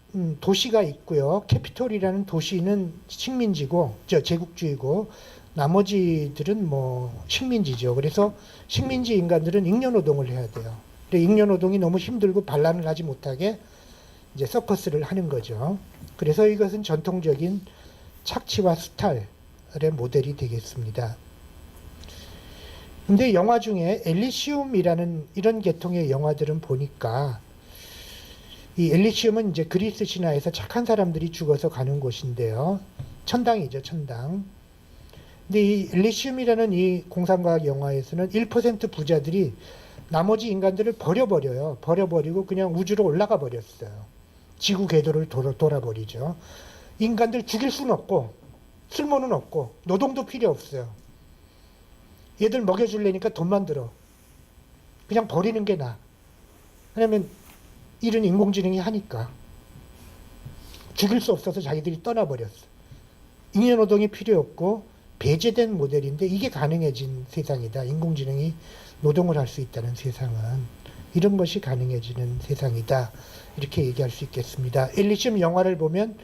도시가 있고요. 캐피톨이라는 도시는 식민지고 제국주의고 나머지들은 뭐 식민지죠. 그래서 식민지 인간들은 잉여노동을 해야 돼요. 근데 잉여노동이 너무 힘들고 반란을 하지 못하게 이제 서커스를 하는 거죠. 그래서 이것은 전통적인 착취와 수탈의 모델이 되겠습니다. 근데 영화 중에 엘리시움이라는 이런 계통의 영화들은 보니까 이 엘리시움은 이제 그리스 신화에서 착한 사람들이 죽어서 가는 곳인데요. 천당이죠, 천당. 근데 이 엘리시움이라는 이 공상과학 영화에서는 1% 부자들이 나머지 인간들을 버려버려요. 버려버리고 그냥 우주로 올라가 버렸어요. 지구 궤도를 돌아버리죠. 인간들 죽일 수는 없고 쓸모는 없고 노동도 필요 없어요. 얘들 먹여줄래니까 돈만 들어. 그냥 버리는 게 나아. 왜냐면 일은 인공지능이 하니까. 죽일 수 없어서 자기들이 떠나버렸어. 잉여노동이 필요 없고 배제된 모델인데 이게 가능해진 세상이다. 인공지능이 노동을 할 수 있다는 세상은 이런 것이 가능해지는 세상이다. 이렇게 얘기할 수 있겠습니다. 엘리시움 영화를 보면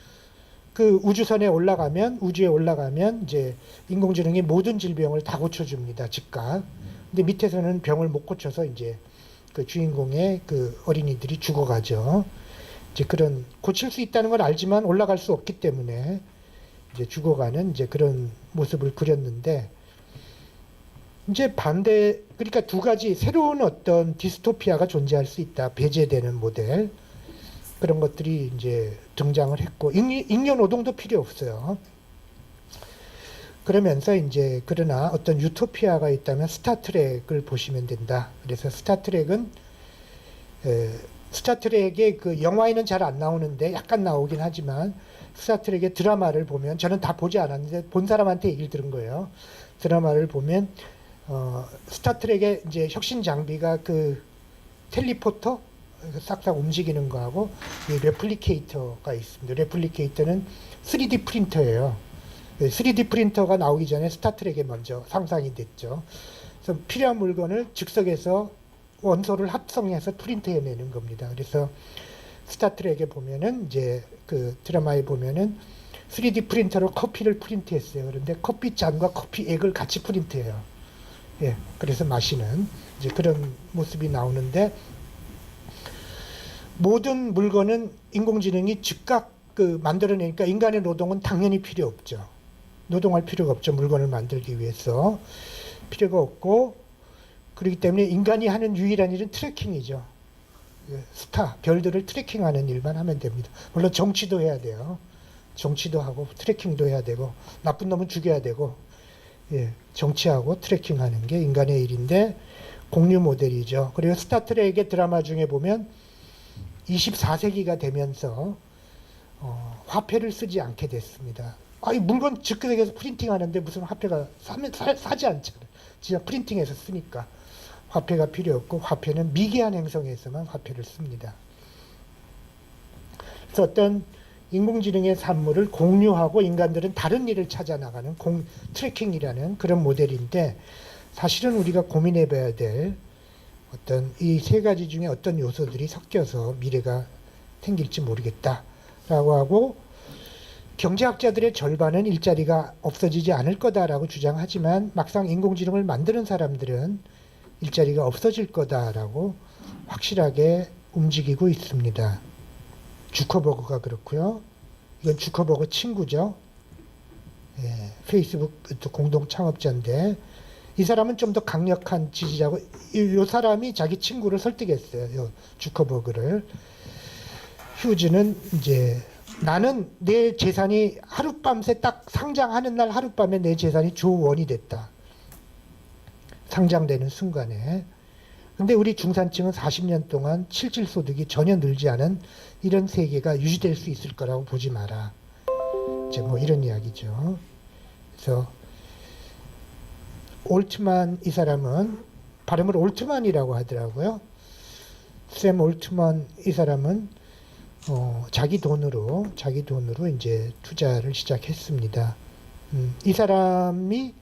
그 우주선에 올라가면 우주에 올라가면 이제 인공지능이 모든 질병을 다 고쳐줍니다. 즉각. 근데 밑에서는 병을 못 고쳐서 이제 그 주인공의 그 어린이들이 죽어가죠. 이제 그런 고칠 수 있다는 걸 알지만 올라갈 수 없기 때문에 이제 죽어가는 이제 그런 모습을 그렸는데 이제 반대 그러니까 두 가지 새로운 어떤 디스토피아가 존재할 수 있다. 배제되는 모델 그런 것들이 이제 등장을 했고 잉여 노동도 필요 없어요. 그러면서 이제 그러나 어떤 유토피아가 있다면 스타트랙을 보시면 된다. 그래서 스타트랙은 스타트랙의 그 영화에는 잘 안 나오는데 약간 나오긴 하지만 스타트랙의 드라마를 보면 저는 다 보지 않았는데 본 사람한테 얘기를 들은 거예요. 드라마를 보면 스타트랙의 이제 혁신 장비가 그 텔리포터 싹싹 움직이는 거하고 이 레플리케이터가 있습니다. 레플리케이터는 3D 프린터예요. 3D 프린터가 나오기 전에 스타트랙에 먼저 상상이 됐죠. 그래서 필요한 물건을 즉석에서 원소를 합성해서 프린트해내는 겁니다. 그래서 스타트랙에 보면은 이제 그 드라마에 보면은 3D 프린터로 커피를 프린트했어요. 그런데 커피 잔과 커피 액을 같이 프린트해요. 예, 그래서 마시는 이제 그런 모습이 나오는데 모든 물건은 인공지능이 즉각 그 만들어내니까 인간의 노동은 당연히 필요 없죠. 노동할 필요가 없죠. 물건을 만들기 위해서 필요가 없고 그렇기 때문에 인간이 하는 유일한 일은 트래킹이죠. 스타, 별들을 트래킹하는 일만 하면 됩니다. 물론 정치도 해야 돼요. 정치도 하고 트래킹도 해야 되고 나쁜 놈은 죽여야 되고 예, 정치하고 트래킹하는 게 인간의 일인데 공유 모델이죠. 그리고 스타트랙의 드라마 중에 보면 24세기가 되면서 화폐를 쓰지 않게 됐습니다. 아니 물건 즉석에서 프린팅하는데 무슨 화폐가 사지 않잖아요. 진짜 프린팅해서 쓰니까 화폐가 필요 없고 화폐는 미개한 행성에서만 화폐를 씁니다. 그래서 어떤 인공지능의 산물을 공유하고 인간들은 다른 일을 찾아 나가는 트래킹이라는 그런 모델인데 사실은 우리가 고민해 봐야 될 어떤 이 세 가지 중에 어떤 요소들이 섞여서 미래가 생길지 모르겠다라고 하고 경제학자들의 절반은 일자리가 없어지지 않을 거다라고 주장하지만 막상 인공지능을 만드는 사람들은 일자리가 없어질 거다라고 확실하게 움직이고 있습니다. 주커버그가 그렇고요. 이건 주커버그 친구죠. 예, 페이스북 공동 창업자인데 이 사람은 좀 더 강력한 지지자고 이 사람이 자기 친구를 설득했어요. 요 주커버그를. 휴즈는 이제 나는 내 재산이 하룻밤새 딱 상장하는 날 하룻밤에 내 재산이 조 원이 됐다. 상장되는 순간에. 근데 우리 중산층은 40년 동안 실질소득이 전혀 늘지 않은 이런 세계가 유지될 수 있을 거라고 보지 마라. 이제 뭐 이런 이야기죠. 그래서 올트만 이 사람은 발음을 올트만이라고 하더라고요. 샘 올트만 이 사람은 자기 돈으로 이제 투자를 시작했습니다. 이 사람이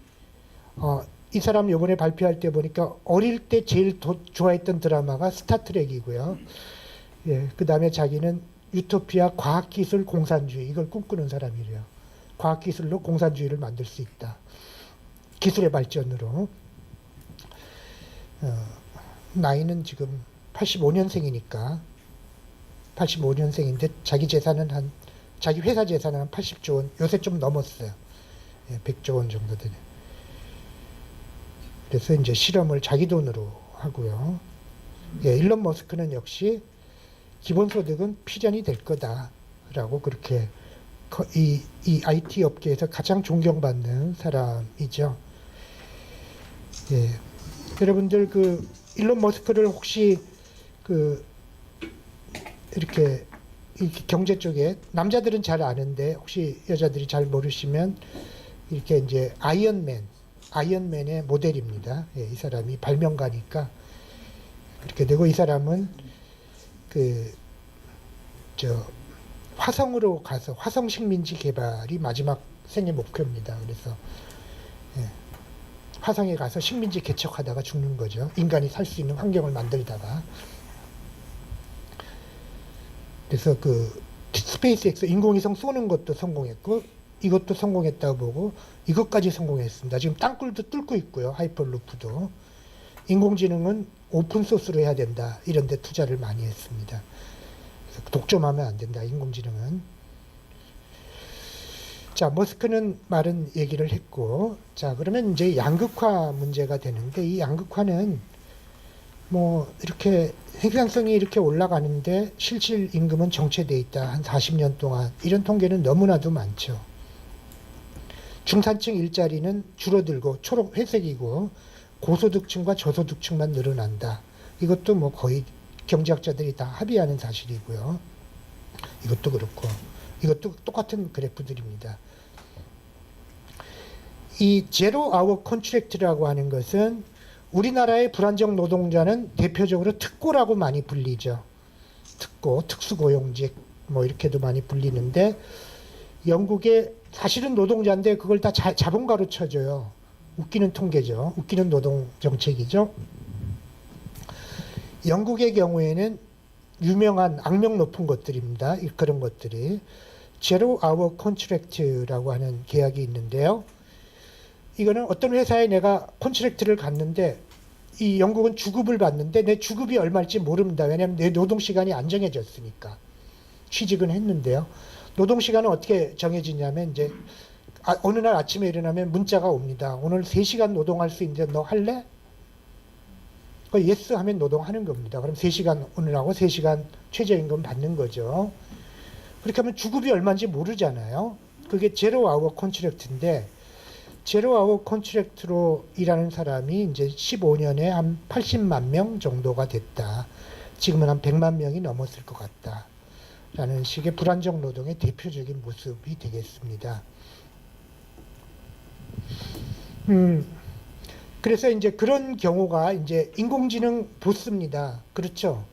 이 사람 요번에 발표할 때 보니까 어릴 때 제일 좋아했던 드라마가 스타트랙이고요. 예, 그 다음에 자기는 유토피아 과학기술 공산주의 이걸 꿈꾸는 사람이래요. 과학기술로 공산주의를 만들 수 있다. 기술의 발전으로. 나이는 지금 85년생이니까 85년생인데 자기 회사 재산은 한 80조 원, 요새 좀 넘었어요. 100조 원 정도 되네. 그래서 이제 실험을 자기 돈으로 하고요. 일론 머스크는 역시 기본소득은 필연이 될 거다라고 그렇게 이 IT 업계에서 가장 존경받는 사람이죠. 여러분들 그 일론 머스크를 혹시 그 이렇게 경제 쪽에 남자들은 잘 아는데 혹시 여자들이 잘 모르시면 이렇게 이제 아이언맨의 모델입니다. 이 사람이 발명가니까 그렇게 되고, 이 사람은 화성으로 가서 화성 식민지 개발이 마지막 생애 목표입니다. 그래서 화성에 가서 식민지 개척하다가 죽는 거죠. 인간이 살 수 있는 환경을 만들다가. 그래서 그 스페이스X 인공위성 쏘는 것도 성공했고 이것도 성공했다고 보고 이것까지 성공했습니다. 지금 땅굴도 뚫고 있고요. 하이퍼루프도. 인공지능은 오픈소스로 해야 된다. 이런 데 투자를 많이 했습니다. 그래서 독점하면 안 된다. 인공지능은. 자, 머스크는 많은 얘기를 했고, 자, 그러면 이제 양극화 문제가 되는데, 이 양극화는 뭐 이렇게 생산성이 이렇게 올라가는데 실질 임금은 정체돼 있다. 한 40년 동안. 이런 통계는 너무나도 많죠. 중산층 일자리는 줄어들고 회색이고 고소득층과 저소득층만 늘어난다. 이것도 뭐 거의 경제학자들이 다 합의하는 사실이고요. 이것도 그렇고 이것도 똑같은 그래프들입니다. 이 제로 아워 컨트랙트라고 하는 것은 우리나라의 불안정 노동자는 대표적으로 특고라고 많이 불리죠. 특고, 특수고용직 뭐 이렇게도 많이 불리는데, 영국의 사실은 노동자인데 그걸 다 자본가로 쳐줘요. 웃기는 통계죠. 웃기는 노동 정책이죠. 영국의 경우에는 유명한 악명 높은 것들입니다. 그런 것들이 제로 아워 컨트랙트라고 하는 계약이 있는데요. 이거는 어떤 회사에 내가 컨트랙트를 갔는데 이 영국은 주급을 받는데 내 주급이 얼마일지 모릅니다. 왜냐하면 내 노동시간이 안 정해졌으니까. 취직은 했는데요. 노동시간은 어떻게 정해지냐면 이제 어느 날 아침에 일어나면 문자가 옵니다. 오늘 3시간 노동할 수 있는데 너 할래? 예스 하면 노동하는 겁니다. 그럼 3시간 오늘 하고 3시간 최저임금 받는 거죠. 그렇게 하면 주급이 얼마인지 모르잖아요. 그게 제로 아워 컨트랙트인데, 제로 아워 컨트랙트로 일하는 사람이 이제 15년에 한 80만 명 정도가 됐다. 지금은 한 100만 명이 넘었을 것 같다. 라는 식의 불안정 노동의 대표적인 모습이 되겠습니다. 그래서 이제 그런 경우가 이제 인공지능 보스입니다. 그렇죠?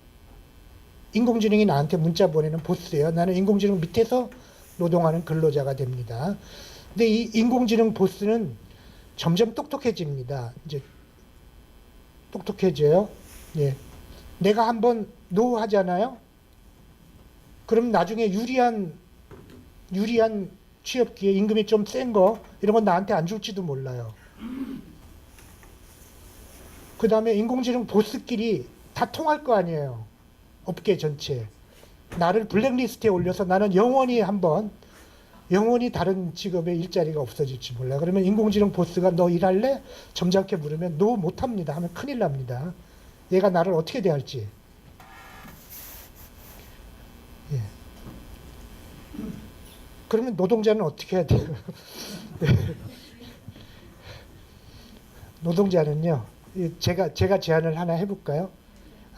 인공지능이 나한테 문자 보내는 보스예요. 나는 인공지능 밑에서 노동하는 근로자가 됩니다. 근데 이 인공지능 보스는 점점 똑똑해집니다. 이제 똑똑해져요. 예. 내가 한번 노 하잖아요. 그럼 나중에 유리한 취업 기회, 임금이 좀 센 거, 이런 건 나한테 안 줄지도 몰라요. 그 다음에 인공지능 보스끼리 다 통할 거 아니에요. 업계 전체. 나를 블랙리스트에 올려서 나는 영원히 다른 직업의 일자리가 없어질지 몰라. 그러면 인공지능 보스가 너 일할래? 점잖게 물으면 노 못합니다 하면 큰일 납니다. 얘가 나를 어떻게 대할지. 예. 그러면 노동자는 어떻게 해야 돼요? 노동자는요, 제가 제안을 하나 해볼까요?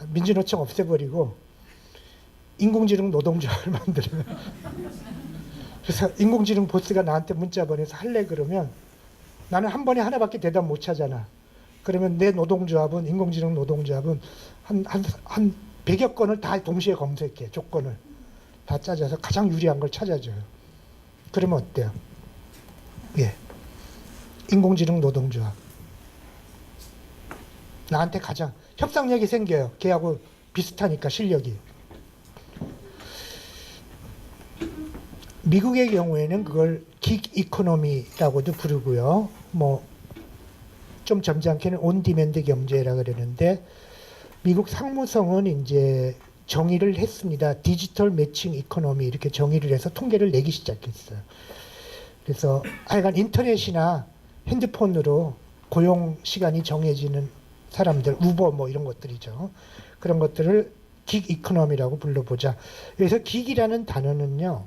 민주노총 없애버리고 인공지능 노동조합을 만들어요. 그래서 인공지능 보스가 나한테 문자 보내서 할래 그러면 나는 한 번에 하나밖에 대답 못 하잖아. 그러면 내 노동조합은, 인공지능 노동조합은 한 100여 건을 다 동시에 검색해. 조건을 다 짜져서 가장 유리한 걸 찾아줘요. 그러면 어때요? 예. 인공지능 노동조합. 나한테 가장 협상력이 생겨요. 걔하고 비슷하니까 실력이. 미국의 경우에는 그걸 긱 이코노미라고도 부르고요. 뭐 좀 점잖게는 온디맨드 경제라 그러는데 미국 상무성은 이제 정의를 했습니다. 디지털 매칭 이코노미 이렇게 정의를 해서 통계를 내기 시작했어요. 그래서 하여간 인터넷이나 핸드폰으로 고용 시간이 정해지는 사람들, 우버 뭐 이런 것들이죠. 그런 것들을 긱 이코노미라고 불러보자. 그래서 긱이라는 단어는요.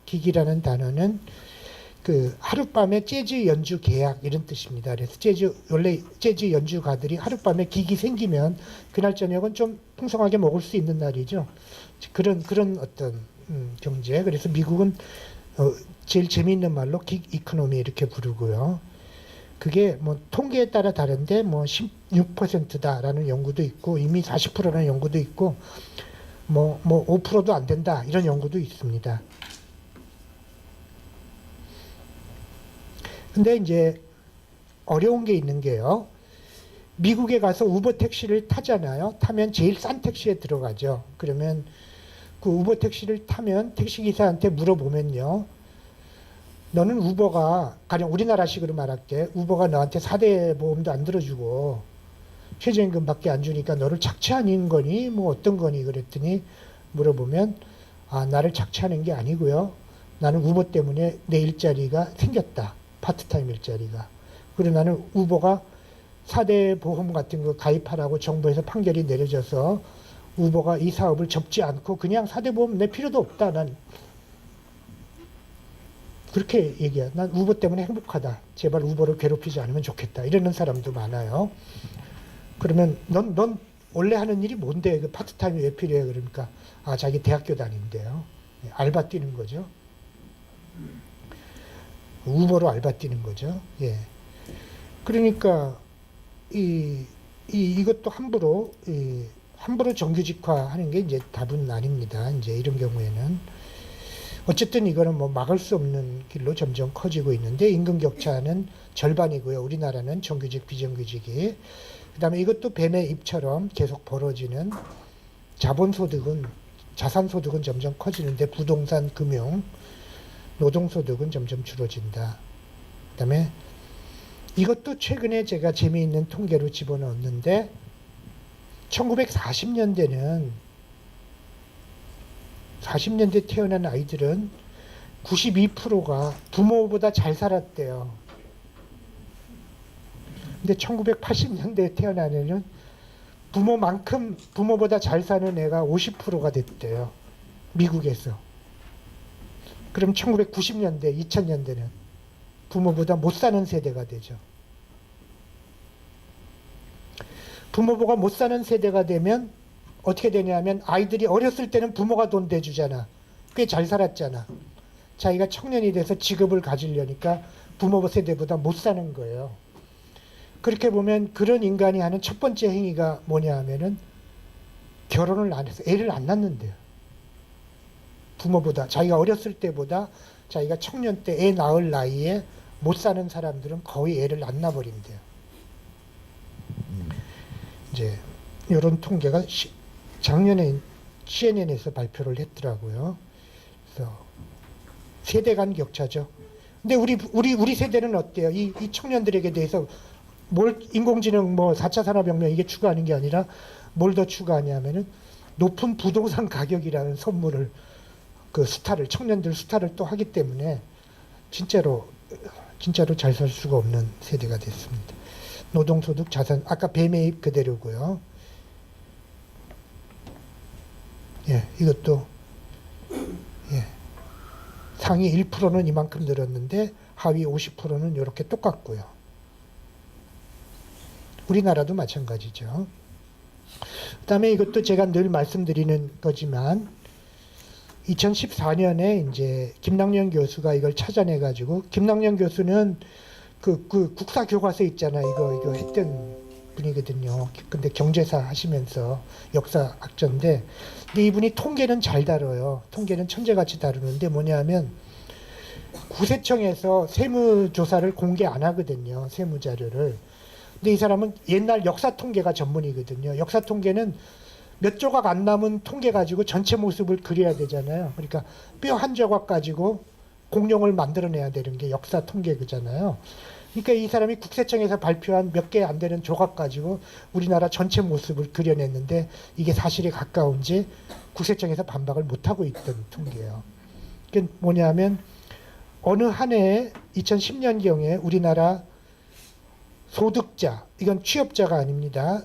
긱이라는 단어는 그 하룻밤에 재즈 연주 계약 이런 뜻입니다. 그래서 원래 재즈 연주가들이 하룻밤에 긱이 생기면 그날 저녁은 좀 풍성하게 먹을 수 있는 날이죠. 그런 어떤 경제. 그래서 미국은 제일 재미있는 말로 긱 이코노미 이렇게 부르고요. 그게 뭐 통계에 따라 다른데 뭐 16%다라는 연구도 있고 이미 40%라는 연구도 있고 뭐 5%도 안 된다 이런 연구도 있습니다. 근데 이제 어려운 게 있는 게요. 미국에 가서 우버 택시를 타잖아요. 타면 제일 싼 택시에 들어가죠. 그러면 그 우버 택시를 타면 택시기사한테 물어보면요. 너는 우버가, 가령 우리나라식으로 말할게. 우버가 너한테 4대 보험도 안 들어주고 최저임금밖에 안 주니까 너를 착취하는 거니? 뭐 어떤 거니? 그랬더니 물어보면 아, 나를 착취하는 게 아니고요. 나는 우버 때문에 내 일자리가 생겼다. 파트타임 일자리가. 그리고 나는 우버가 4대 보험 같은 거 가입하라고 정부에서 판결이 내려져서 우버가 이 사업을 접지 않고 그냥 4대 보험 내 필요도 없다. 난 그렇게 얘기해. 난 우버 때문에 행복하다. 제발 우버를 괴롭히지 않으면 좋겠다. 이러는 사람도 많아요. 그러면 넌 원래 하는 일이 뭔데? 그 파트타임이 왜 필요해? 그러니까 아, 자기 대학교 다닌대요. 알바 뛰는 거죠. 우버로 알바 뛰는 거죠. 예. 그러니까 이것도 함부로 정규직화 하는 게 이제 답은 아닙니다. 이제 이런 경우에는 어쨌든 이거는 뭐 막을 수 없는 길로 점점 커지고 있는데 임금 격차는 절반이고요. 우리나라는 정규직 비정규직이. 그다음에 이것도 뱀의 입처럼 계속 벌어지는 자본소득은 자산소득은 점점 커지는데 부동산, 금융, 노동소득은 점점 줄어진다. 그다음에 이것도 최근에 제가 재미있는 통계로 집어넣었는데 1940년대는 40년대 태어난 아이들은 92%가 부모보다 잘 살았대요. 근데 1980년대에 태어난 애는 부모보다 잘 사는 애가 50%가 됐대요. 미국에서. 그럼 1990년대, 2000년대는 부모보다 못 사는 세대가 되죠. 부모보다 못 사는 세대가 되면 어떻게 되냐면 아이들이 어렸을 때는 부모가 돈 대주잖아. 꽤 잘 살았잖아. 자기가 청년이 돼서 직업을 가지려니까 부모 세대보다 못 사는 거예요. 그렇게 보면 그런 인간이 하는 첫 번째 행위가 뭐냐 하면은 결혼을 안 해서 애를 안 낳는데요. 부모보다 자기가 어렸을 때보다 자기가 청년 때 애 낳을 나이에 못 사는 사람들은 거의 애를 안 낳아버린대요. 이제 이런 통계가 작년에 CNN에서 발표를 했더라고요. 그래서 세대 간 격차죠. 근데 우리 세대는 어때요? 이 청년들에게 대해서 뭘 인공지능 뭐 4차 산업혁명 이게 추구하는 게 아니라 뭘 더 추구하냐면은 높은 부동산 가격이라는 선물을 그 청년들 스타를 또 하기 때문에 진짜로 잘 살 수가 없는 세대가 됐습니다. 노동소득, 자산, 아까 배매입 그대로고요. 예, 이것도 예, 상위 1%는 이만큼 늘었는데 하위 50%는 이렇게 똑같고요. 우리나라도 마찬가지죠. 그다음에 이것도 제가 늘 말씀드리는 거지만 2014년에 이제 김남년 교수가 이걸 찾아내 가지고 김남년 교수는 그 국사 교과서 있잖아. 이거 했던 분이거든요. 근데 경제사 하시면서 역사학자인데 근데 이분이 통계는 잘 다뤄요. 통계는 천재같이 다루는데 뭐냐면 구세청에서 세무조사를 공개 안 하거든요. 세무자료를. 근데 이 사람은 옛날 역사 통계가 전문이거든요. 역사 통계는 몇 조각 안 남은 통계 가지고 전체 모습을 그려야 되잖아요. 그러니까 뼈 한 조각 가지고 공룡을 만들어내야 되는 게 역사 통계잖아요. 그러니까 이 사람이 국세청에서 발표한 몇 개 안 되는 조각 가지고 우리나라 전체 모습을 그려냈는데 이게 사실에 가까운지 국세청에서 반박을 못하고 있던 통계예요. 그게 뭐냐면 어느 한 해에 2010년경에 우리나라 소득자, 이건 취업자가 아닙니다.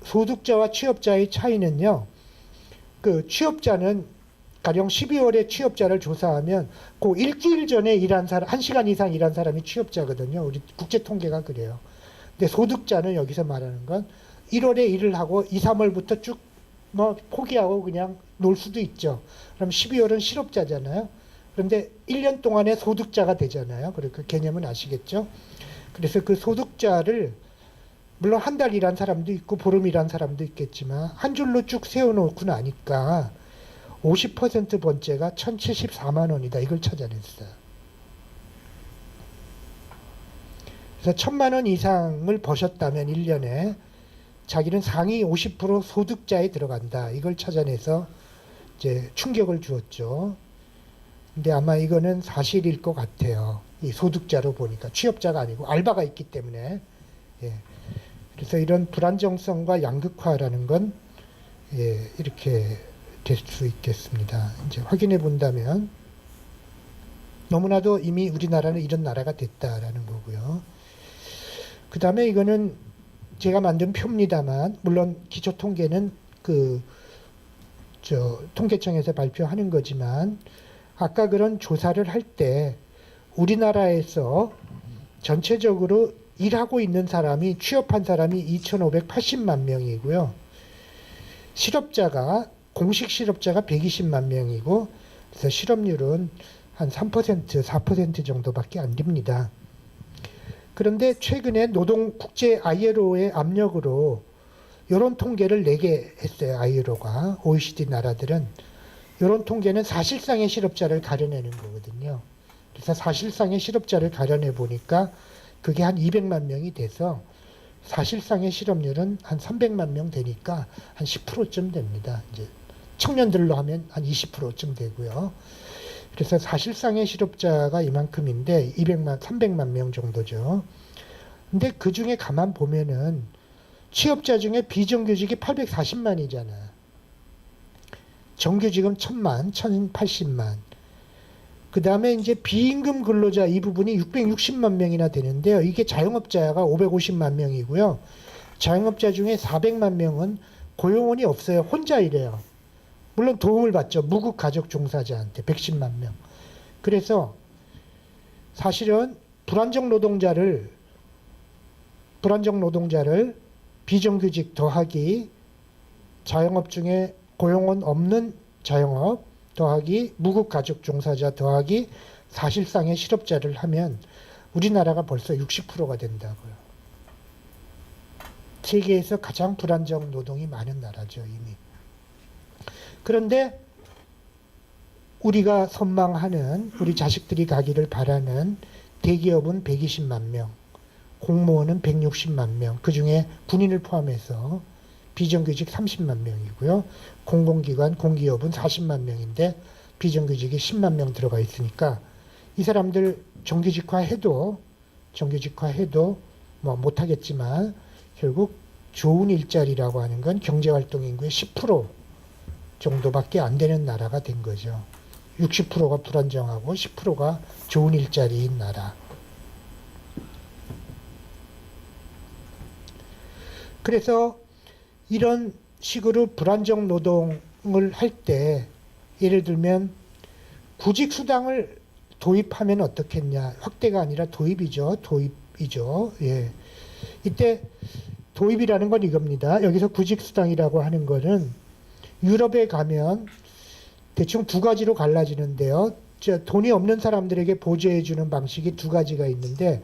소득자와 취업자의 차이는요. 그 취업자는 가령 12월에 취업자를 조사하면 그 일주일 전에 일한 사람, 1시간 이상 일한 사람이 취업자거든요. 우리 국제 통계가 그래요. 근데 소득자는 여기서 말하는 건 1월에 일을 하고 2, 3월부터 쭉 뭐 포기하고 그냥 놀 수도 있죠. 그럼 12월은 실업자잖아요. 그런데 1년 동안의 소득자가 되잖아요. 그 개념은 아시겠죠? 그래서 그 소득자를 물론 한 달 일한 사람도 있고 보름 일한 사람도 있겠지만 한 줄로 쭉 세워놓고 나니까 50% 번째가 1,074만 원이다. 이걸 찾아냈어요. 그래서 1,000만 원 이상을 버셨다면 1년에 자기는 상위 50% 소득자에 들어간다. 이걸 찾아내서 이제 충격을 주었죠. 근데 아마 이거는 사실일 것 같아요. 이 소득자로 보니까 취업자가 아니고 알바가 있기 때문에. 예. 그래서 이런 불안정성과 양극화라는 건 이렇게 될 수 있겠습니다. 이제 확인해 본다면 너무나도 이미 우리나라는 이런 나라가 됐다라는 거고요. 그 다음에 이거는 제가 만든 표입니다만 물론 기초 통계는 통계청에서 발표하는 거지만 아까 그런 조사를 할 때 우리나라에서 전체적으로 일하고 있는 사람이 취업한 사람이 2,580만 명이고요. 실업자가 공식 실업자가 120만 명이고 그래서 실업률은 한 3%, 4% 정도밖에 안 됩니다. 그런데 최근에 국제 ILO의 압력으로 이런 통계를 내게 했어요. ILO가 OECD 나라들은 이런 통계는 사실상의 실업자를 가려내는 거거든요. 그래서 사실상의 실업자를 가려내 보니까 그게 한 200만 명이 돼서 사실상의 실업률은 한 300만 명 되니까 한 10%쯤 됩니다. 이제 청년들로 하면 한 20%쯤 되고요. 그래서 사실상의 실업자가 이만큼인데 300만 명 정도죠. 근데 그 중에 가만 보면은 취업자 중에 비정규직이 840만이잖아요. 정규직은 1,000만, 1,080만. 그 다음에 이제 비임금 근로자 이 부분이 660만 명이나 되는데요. 이게 자영업자가 550만 명이고요. 자영업자 중에 400만 명은 고용원이 없어요. 혼자 일해요. 물론 도움을 받죠. 무급 가족 종사자한테 110만 명. 그래서 사실은 불안정 노동자를 비정규직 더하기 자영업 중에 고용원 없는 자영업 더하기 무급 가족 종사자 더하기 사실상의 실업자를 하면 우리나라가 벌써 60%가 된다고요. 세계에서 가장 불안정 노동이 많은 나라죠, 이미. 그런데 우리가 선망하는 우리 자식들이 가기를 바라는 대기업은 120만 명, 공무원은 160만 명, 그중에 군인을 포함해서 비정규직 30만 명이고요. 공공기관, 공기업은 40만 명인데 비정규직이 10만 명 들어가 있으니까 이 사람들 정규직화해도 뭐 못하겠지만 결국 좋은 일자리라고 하는 건 경제활동 인구의 10% 정도밖에 안 되는 나라가 된 거죠. 60%가 불안정하고 10%가 좋은 일자리인 나라. 그래서 이런 식으로 불안정 노동을 할 때 예를 들면 구직수당을 도입하면 어떻겠냐. 확대가 아니라 도입이죠. 예. 이때 도입이라는 건 이겁니다. 여기서 구직수당이라고 하는 거는 유럽에 가면 대충 두 가지로 갈라지는데요. 돈이 없는 사람들에게 보조해주는 방식이 두 가지가 있는데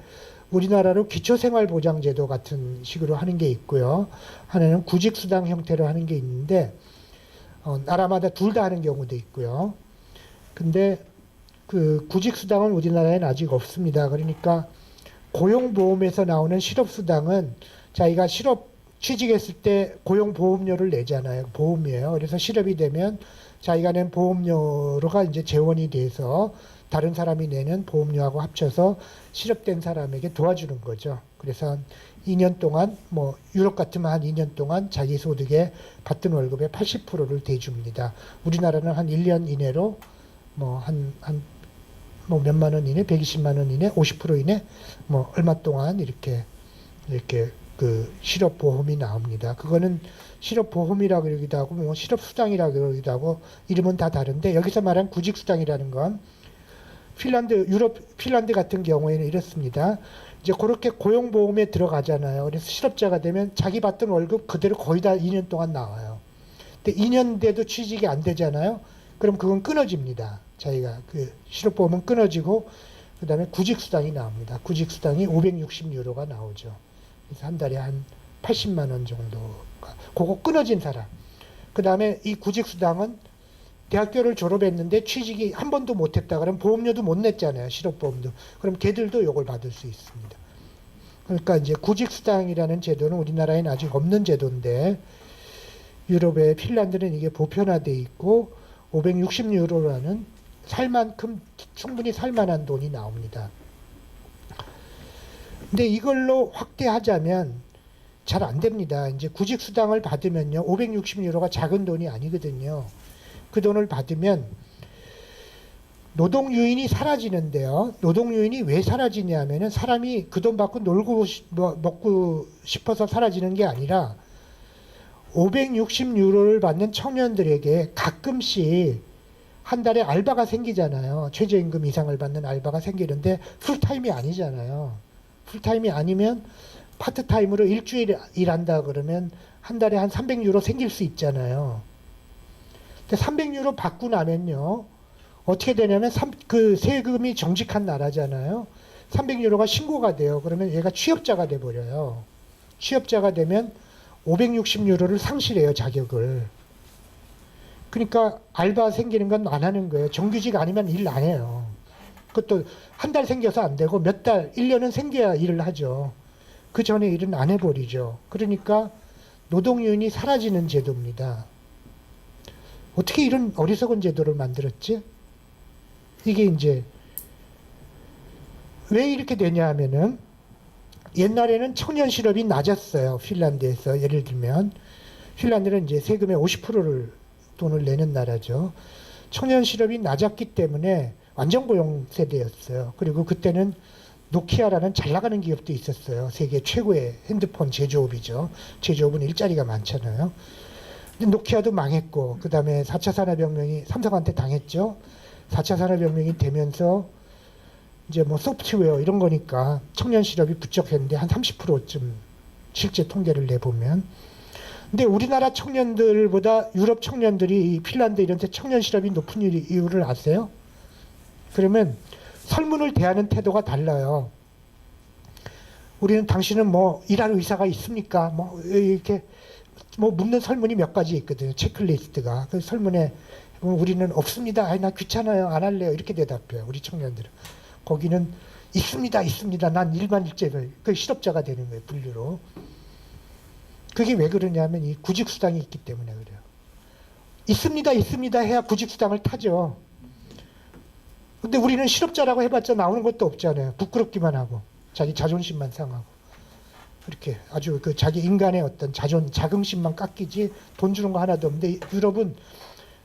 우리나라로 기초생활보장제도 같은 식으로 하는 게 있고요. 하나는 구직수당 형태로 하는 게 있는데 나라마다 둘 다 하는 경우도 있고요. 근데 그 구직수당은 우리나라에는 아직 없습니다. 그러니까 고용보험에서 나오는 실업수당은 자기가 취직했을 때 고용보험료를 내잖아요. 보험이에요. 그래서 실업이 되면 자기가 낸 보험료가 이제 재원이 돼서 다른 사람이 내는 보험료하고 합쳐서 실업된 사람에게 도와주는 거죠. 그래서 한 2년 동안 뭐 유럽 같으면 한 2년 동안 자기 소득에 받던 월급의 80%를 대줍니다. 우리나라는 한 1년 이내로 뭐 뭐 몇만 원 이내, 120만 원 이내, 50% 이내, 뭐 얼마 동안 이렇게 그 실업보험이 나옵니다. 그거는 실업보험이라 그러기도 하고 뭐 실업수당이라 그러기도 하고 이름은 다 다른데 여기서 말한 구직수당이라는 건 핀란드 같은 경우에는 이렇습니다. 이제 그렇게 고용보험에 들어가잖아요. 그래서 실업자가 되면 자기 받던 월급 그대로 거의 다 2년 동안 나와요. 근데 2년 돼도 취직이 안 되잖아요. 그럼 그건 끊어집니다. 자기가 그 실업보험은 끊어지고 그 다음에 구직수당이 나옵니다. 구직수당이 560유로가 나오죠. 그래서 한 달에 한 80만 원 정도가 그거 끊어진 사람. 그 다음에 이 구직수당은 대학교를 졸업했는데 취직이 한 번도 못했다 그러면 보험료도 못 냈잖아요. 실업보험도. 그럼 걔들도 이걸 받을 수 있습니다. 그러니까 이제 구직수당이라는 제도는 우리나라에는 아직 없는 제도인데 유럽의 핀란드는 이게 보편화돼 있고 560유로라는 살만큼 충분히 살만한 돈이 나옵니다. 근데 이걸로 확대하자면 잘 안 됩니다. 이제 구직수당을 받으면요, 560유로가 작은 돈이 아니거든요. 그 돈을 받으면 노동요인이 사라지는데요. 노동요인이 왜 사라지냐면은 사람이 그 돈 받고 놀고 먹고 싶어서 사라지는 게 아니라 560유로를 받는 청년들에게 가끔씩 한 달에 알바가 생기잖아요. 최저임금 이상을 받는 알바가 생기는데 풀타임이 아니잖아요. 풀타임이 아니면 파트타임으로 일주일 일한다 그러면 한 달에 한 300유로 생길 수 있잖아요. 근데 300유로 받고 나면요. 어떻게 되냐면 그 세금이 정직한 나라잖아요. 300유로가 신고가 돼요. 그러면 얘가 취업자가 돼 버려요. 취업자가 되면 560유로를 상실해요, 자격을. 그러니까 알바 생기는 건 안 하는 거예요. 정규직 아니면 일 안 해요. 그것도 한 달 생겨서 안 되고 몇 달, 1년은 생겨야 일을 하죠. 그 전에 일은 안 해버리죠. 그러니까 노동요인이 사라지는 제도입니다. 어떻게 이런 어리석은 제도를 만들었지? 이게 이제 왜 이렇게 되냐 하면은 옛날에는 청년 실업이 낮았어요. 핀란드에서 예를 들면 핀란드는 이제 세금의 50%를 돈을 내는 나라죠. 청년 실업이 낮았기 때문에 완전 고용 세대였어요. 그리고 그때는 노키아라는 잘 나가는 기업도 있었어요. 세계 최고의 핸드폰 제조업이죠. 제조업은 일자리가 많잖아요. 근데 노키아도 망했고 그 다음에 4차 산업혁명이 삼성한테 당했죠. 4차 산업혁명이 되면서 이제 뭐 소프트웨어 이런 거니까 청년 실업이 부쩍했는데 한 30%쯤 실제 통계를 내보면. 근데 우리나라 청년들보다 유럽 청년들이 핀란드 이런 데 청년 실업이 높은 이유를 아세요? 그러면 설문을 대하는 태도가 달라요. 우리는 당신은 뭐 일할 의사가 있습니까? 뭐 이렇게 뭐 묻는 설문이 몇 가지 있거든요. 체크리스트가. 그 설문에 우리는 없습니다. 아니 나 귀찮아요. 안 할래요. 이렇게 대답해요. 우리 청년들은. 거기는 있습니다. 있습니다. 난 일반 일제를 그 실업자가 되는 거예요. 분류로. 그게 왜 그러냐면 이 구직수당이 있기 때문에 그래요. 있습니다. 있습니다. 해야 구직수당을 타죠. 근데 우리는 실업자라고 해봤자 나오는 것도 없잖아요. 부끄럽기만 하고 자기 자존심만 상하고 그렇게 아주 그 자기 인간의 어떤 자긍심만 깎이지 돈 주는 거 하나도 없는데 유럽은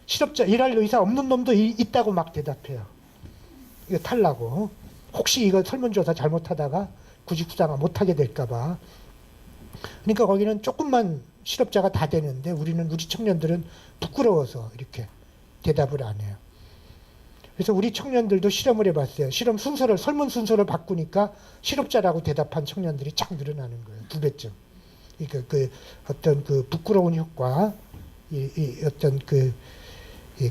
실업자 일할 의사 없는 놈도 있다고 막 대답해요. 이거 탈라고. 혹시 이거 설문조사 잘못하다가 구직수당 못하게 될까봐. 그러니까 거기는 조금만 실업자가 다 되는데 우리 청년들은 부끄러워서 이렇게 대답을 안 해요. 그래서 우리 청년들도 실험을 해봤어요. 설문 순서를 바꾸니까 실업자라고 대답한 청년들이 쫙 늘어나는 거예요. 2배쯤. 그러니까 그 어떤 그 부끄러운 효과, 어떤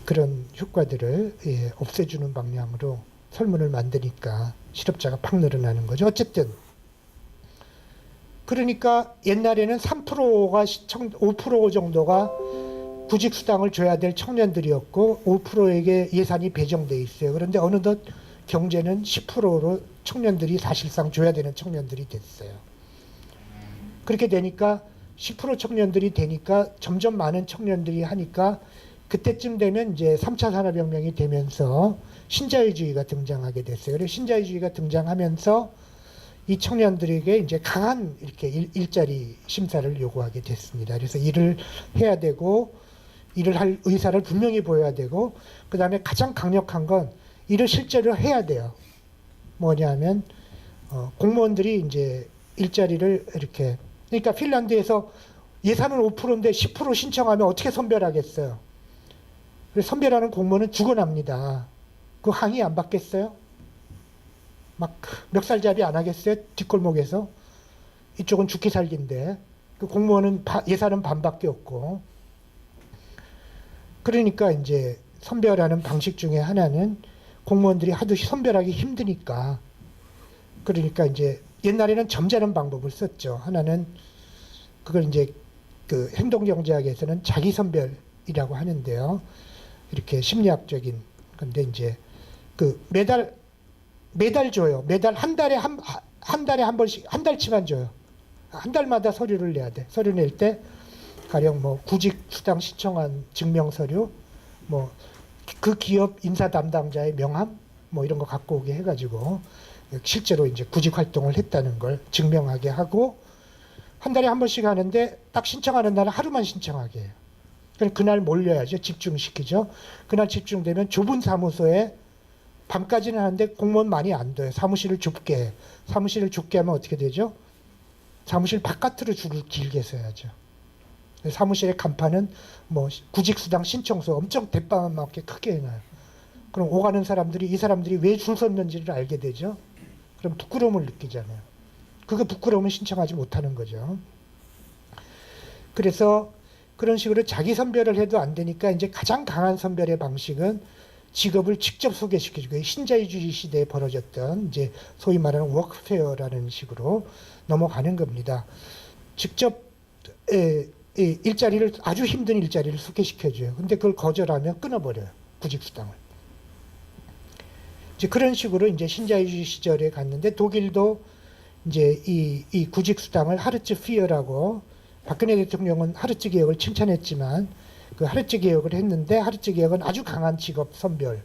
그런 효과들을 없애주는 방향으로 설문을 만드니까 실업자가 팍 늘어나는 거죠. 어쨌든. 그러니까 옛날에는 3%가 5% 정도가 구직수당을 줘야 될 청년들이었고 5%에게 예산이 배정돼 있어요. 그런데 어느덧 경제는 10%로 청년들이 사실상 줘야 되는 청년들이 됐어요. 그렇게 되니까 10% 청년들이 되니까 점점 많은 청년들이 하니까 그때쯤 되면 이제 3차 산업혁명이 되면서 신자유주의가 등장하게 됐어요. 그래서 신자유주의가 등장하면서 이 청년들에게 이제 강한 이렇게 일자리 심사를 요구하게 됐습니다. 그래서 일을 해야 되고 일을 할 의사를 분명히 보여야 되고 그다음에 가장 강력한 건 일을 실제로 해야 돼요. 뭐냐면 공무원들이 이제 일자리를 이렇게 그러니까 핀란드에서 예산은 5%인데 10% 신청하면 어떻게 선별하겠어요? 그래서 선별하는 공무원은 죽어납니다. 그 항의 안 받겠어요? 막 멱살잡이 안 하겠어요? 뒷골목에서 이쪽은 죽기 살기인데 그 공무원은 예산은 반밖에 없고 그러니까 이제 선별하는 방식 중에 하나는 공무원들이 하도 선별하기 힘드니까 그러니까 이제 옛날에는 점잖은 방법을 썼죠. 하나는 그걸 이제 그 행동경제학에서는 자기선별이라고 하는데요. 이렇게 심리학적인 건데 이제 그 매달 줘요. 매달 한 달에 한 번씩 한 달치만 줘요. 한 달마다 서류를 내야 돼. 서류 낼 때 가령 뭐 구직 수당 신청한 증명 서류, 뭐 그 기업 인사 담당자의 명함, 뭐 이런 거 갖고 오게 해가지고 실제로 이제 구직 활동을 했다는 걸 증명하게 하고 한 달에 한 번씩 하는데 딱 신청하는 날은 하루만 신청하게 해요. 그날 몰려야죠. 집중시키죠. 그날 집중되면 좁은 사무소에 밤까지는 하는데 공무원 많이 안 둬요. 사무실을 좁게 해. 사무실을 좁게 하면 어떻게 되죠? 사무실 바깥으로 줄을 길게 서야죠. 사무실의 간판은 뭐 구직수당 신청서 엄청 대빵하게 크게 해놔요. 그럼 오가는 사람들이 이 사람들이 왜 줄 섰는지를 알게 되죠. 그럼 부끄러움을 느끼잖아요. 그거 부끄러우면 신청하지 못하는 거죠. 그래서 그런 식으로 자기 선별을 해도 안 되니까 이제 가장 강한 선별의 방식은 직업을 직접 소개시켜주고 신자유주의 시대에 벌어졌던 이제 소위 말하는 워크페어라는 식으로 넘어가는 겁니다. 직접 일자리를 아주 힘든 일자리를 소개시켜줘요. 근데 그걸 거절하면 끊어버려요. 구직수당을. 이제 그런 식으로 이제 신자유주의 시절에 갔는데 독일도 이제 이 구직수당을 하르츠 피어라고 박근혜 대통령은 하르츠 개혁을 칭찬했지만 그 하르츠 개혁을 했는데 하르츠 개혁은 아주 강한 직업 선별을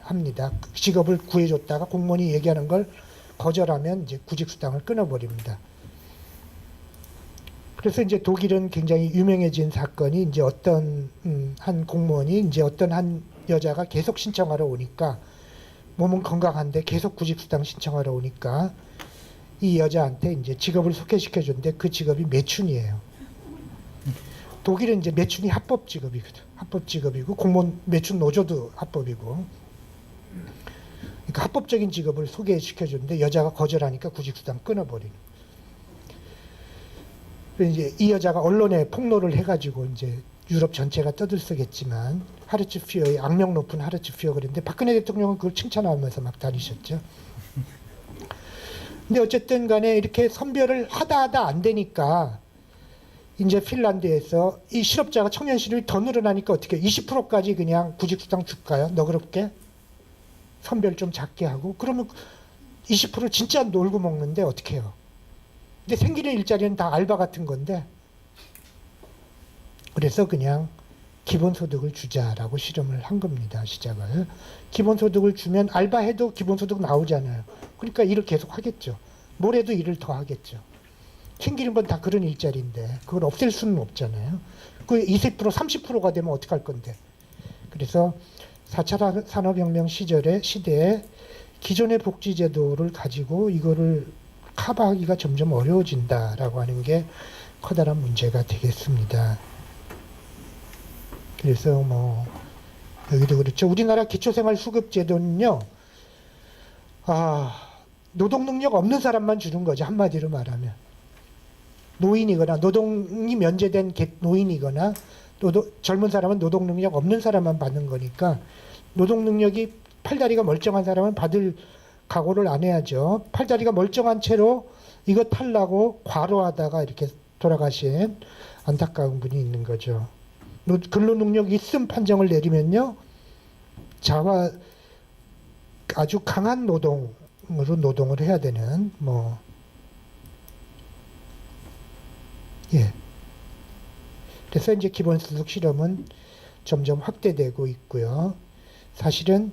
합니다. 직업을 구해줬다가 공무원이 얘기하는 걸 거절하면 이제 구직수당을 끊어버립니다. 그래서 이제 독일은 굉장히 유명해진 사건이 이제 어떤 한 공무원이 이제 어떤 한 여자가 계속 신청하러 오니까 몸은 건강한데 계속 구직수당 신청하러 오니까 이 여자한테 이제 직업을 소개시켜 줬는데 그 직업이 매춘이에요. 독일은 이제 매춘이 합법 직업이거든. 합법 직업이고 공무원 매춘 노조도 합법이고. 그러니까 합법적인 직업을 소개시켜 줬는데 여자가 거절하니까 구직수당 끊어버리는. 이제 이 여자가 언론에 폭로를 해가지고 이제 유럽 전체가 떠들썩했지만 하르츠 피어의 악명 높은 하르츠 피어 그랬는데 박근혜 대통령은 그걸 칭찬하면서 막 다니셨죠. 근데 어쨌든 간에 이렇게 선별을 하다 안 되니까 이제 핀란드에서 이 실업자가 청년 실업이 더 늘어나니까 어떻게 20%까지 그냥 구직수당 줄까요? 너그럽게 선별 좀 작게 하고 그러면 20% 진짜 놀고 먹는데 어떻게 해요? 근데 생기는 일자리는 다 알바 같은 건데 그래서 그냥 기본소득을 주자라고 실험을 한 겁니다. 시작을. 기본소득을 주면 알바해도 기본소득 나오잖아요. 그러니까 일을 계속 하겠죠. 뭘 해도 일을 더 하겠죠. 생기는 건 다 그런 일자리인데 그걸 없앨 수는 없잖아요. 그 20% 30%가 되면 어떡할 건데. 그래서 4차 산업혁명 시대에 기존의 복지제도를 가지고 이거를 커버하기가 점점 어려워진다라고 하는 게 커다란 문제가 되겠습니다. 그래서 뭐 여기도 그렇죠. 우리나라 기초생활수급제도는요. 노동능력 없는 사람만 주는 거죠. 한마디로 말하면. 노인이거나 노동이 면제된 노인이거나 젊은 사람은 노동능력 없는 사람만 받는 거니까 노동능력이 팔다리가 멀쩡한 사람은 받을 각오를 안 해야죠. 팔다리가 멀쩡한 채로 이거 탈라고 과로하다가 이렇게 돌아가신 안타까운 분이 있는 거죠. 근로능력 있음 판정을 내리면요. 아주 강한 노동으로 노동을 해야 되는 예. 그래서 이제 기본소득 실험은 점점 확대되고 있고요. 사실은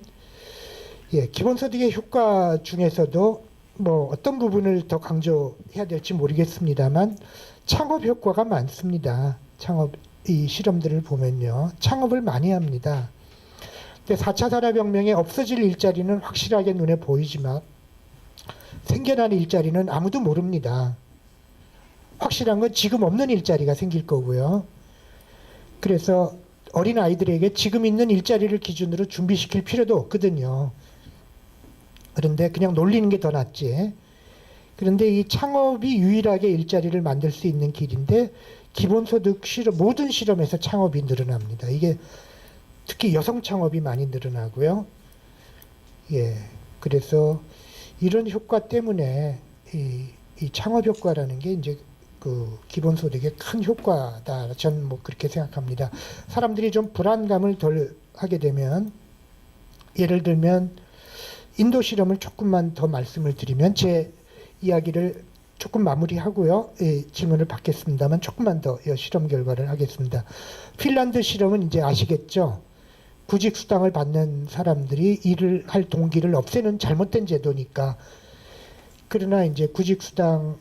기본소득의 효과 중에서도 뭐 어떤 부분을 더 강조해야 될지 모르겠습니다만 창업 효과가 많습니다. 창업 이 실험들을 보면요. 창업을 많이 합니다. 근데 4차 산업혁명에 없어질 일자리는 확실하게 눈에 보이지만 생겨날 일자리는 아무도 모릅니다. 확실한 건 지금 없는 일자리가 생길 거고요. 그래서 어린 아이들에게 지금 있는 일자리를 기준으로 준비시킬 필요도 없거든요. 그런데 그냥 놀리는 게 더 낫지. 그런데 이 창업이 유일하게 일자리를 만들 수 있는 길인데 기본소득 실험, 모든 실험에서 창업이 늘어납니다. 이게 특히 여성 창업이 많이 늘어나고요. 그래서 이런 효과 때문에 이 창업 효과라는 게 이제 그 기본소득의 큰 효과다. 저는 뭐 그렇게 생각합니다. 사람들이 좀 불안감을 덜 하게 되면, 예를 들면 인도 실험을 조금만 더 말씀을 드리면, 제 이야기를 조금 마무리하고요. 질문을 받겠습니다만 조금만 더 실험 결과를 하겠습니다. 핀란드 실험은 이제 아시겠죠? 구직 수당을 받는 사람들이 일을 할 동기를 없애는 잘못된 제도니까. 그러나 이제 구직 수당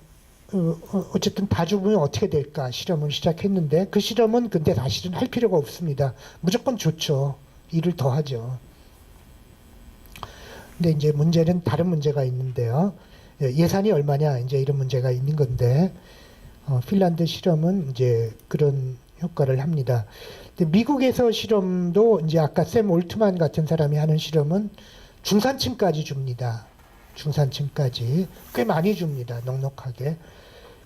어쨌든 다 죽으면 어떻게 될까 실험을 시작했는데, 그 실험은 근데 사실은 할 필요가 없습니다. 무조건 좋죠. 일을 더 하죠. 근데 이제 문제는 다른 문제가 있는데요. 예산이 얼마냐 이제 이런 문제가 있는 건데, 핀란드 실험은 이제 그런 효과를 합니다. 근데 미국에서 실험도 이제 아까 샘 올트만 같은 사람이 하는 실험은 중산층까지 줍니다. 중산층까지 꽤 많이 줍니다. 넉넉하게.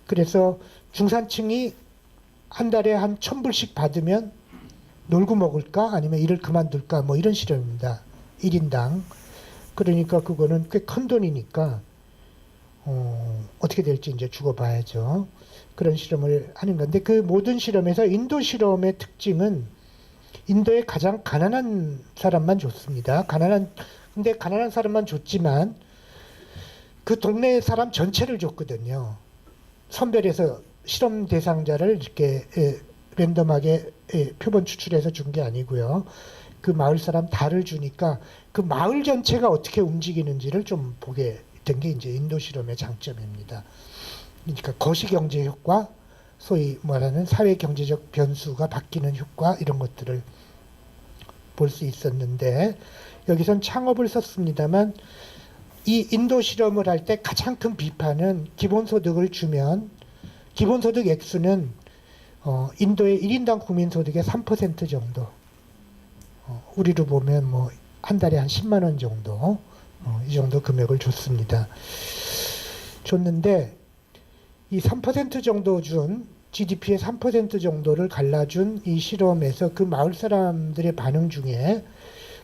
그래서 중산층이 한 달에 한 1,000불씩 받으면 놀고 먹을까 아니면 일을 그만둘까 뭐 이런 실험입니다. 1인당. 그러니까 그거는 꽤 큰 돈이니까 어떻게 될지 이제 주고봐야죠. 그런 실험을 하는 건데, 그 모든 실험에서 인도 실험의 특징은 인도의 가장 가난한 사람만 줬습니다. 근데 가난한 사람만 줬지만 그 동네 사람 전체를 줬거든요. 선별해서 실험 대상자를 이렇게 랜덤하게 표본 추출해서 준 게 아니고요. 그 마을 사람 다를 주니까 그 마을 전체가 어떻게 움직이는지를 좀 보게 된 게 이제 인도 실험의 장점입니다. 그러니까 거시경제 효과, 소위 말하는 사회 경제적 변수가 바뀌는 효과, 이런 것들을 볼 수 있었는데, 여기선 창업을 썼습니다만 이 인도 실험을 할 때 가장 큰 비판은 기본소득을 주면 기본소득 액수는 인도의 1인당 국민소득의 3% 정도, 우리로 보면 뭐 한 달에 한 10만 원 정도, 이 정도 금액을 줬는데 이 3% 정도 준 GDP의 3% 정도를 갈라준 이 실험에서 그 마을 사람들의 반응 중에,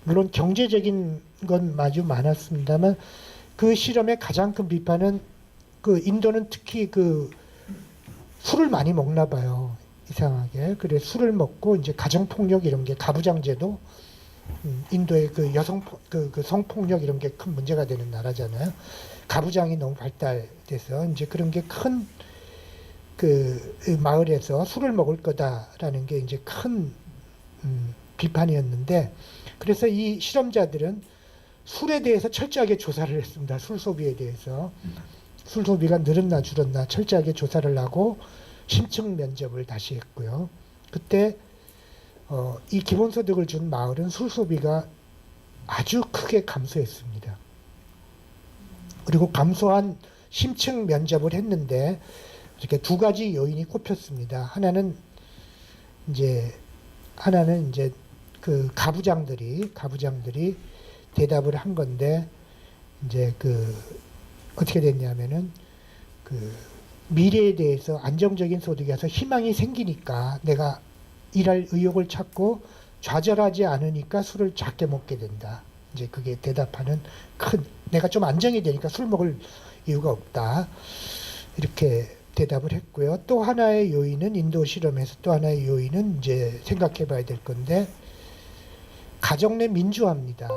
물론 경제적인 건 아주 많았습니다만, 그 실험의 가장 큰 비판은 그 인도는 특히 그 술을 많이 먹나 봐요. 이상하게. 그래 술을 먹고 이제 가정폭력 이런 게, 가부장제도, 인도의 그 그 성폭력 이런 게 큰 문제가 되는 나라잖아요. 가부장이 너무 발달돼서 이제 그런 게 큰 그 마을에서 술을 먹을 거다라는 게 이제 큰 비판이었는데, 그래서 이 실험자들은 술에 대해서 철저하게 조사를 했습니다. 술 소비에 대해서. 술 소비가 늘었나 줄었나 철저하게 조사를 하고 심층 면접을 다시 했고요. 그때 이 기본소득을 준 마을은 술 소비가 아주 크게 감소했습니다. 그리고 감소한 심층 면접을 했는데 이렇게 두 가지 요인이 꼽혔습니다. 하나는 이제 그 가부장들이 대답을 한 건데, 이제 그 어떻게 됐냐면은 그 미래에 대해서 안정적인 소득에서 희망이 생기니까 내가 일할 의욕을 찾고 좌절하지 않으니까 술을 작게 먹게 된다. 이제 그게 대답하는 내가 좀 안정이 되니까 술 먹을 이유가 없다. 이렇게 대답을 했고요. 또 하나의 요인은, 인도 실험에서 또 하나의 요인은 이제 생각해 봐야 될 건데, 가정 내 민주화입니다.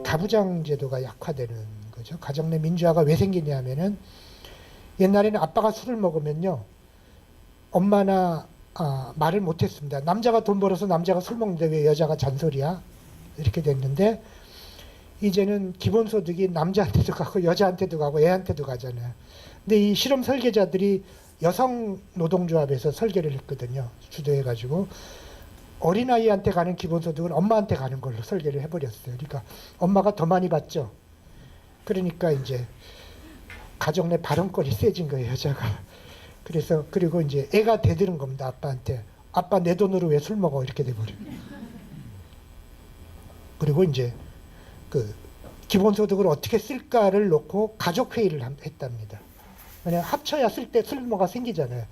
가부장 제도가 약화되는 거죠. 가정 내 민주화가 왜 생기냐면은, 옛날에는 아빠가 술을 먹으면요, 엄마나 말을 못했습니다. 남자가 돈 벌어서 남자가 술 먹는데 왜 여자가 잔소리야? 이렇게 됐는데 이제는 기본소득이 남자한테도 가고 여자한테도 가고 애한테도 가잖아요. 근데 이 실험 설계자들이 여성 노동조합에서 설계를 했거든요. 주도해가지고 어린아이한테 가는 기본소득은 엄마한테 가는 걸로 설계를 해버렸어요. 그러니까 엄마가 더 많이 받죠. 그러니까 이제 가정 내 발언권이 세진 거예요, 여자가. 그래서 그리고 이제 애가 대드는 겁니다, 아빠한테. 아빠 내 돈으로 왜 술 먹어? 이렇게 돼버려요. 그리고 이제 그 기본소득을 어떻게 쓸까를 놓고 가족회의를 했답니다. 왜냐하면 합쳐야 쓸 때 쓸모가 생기잖아요.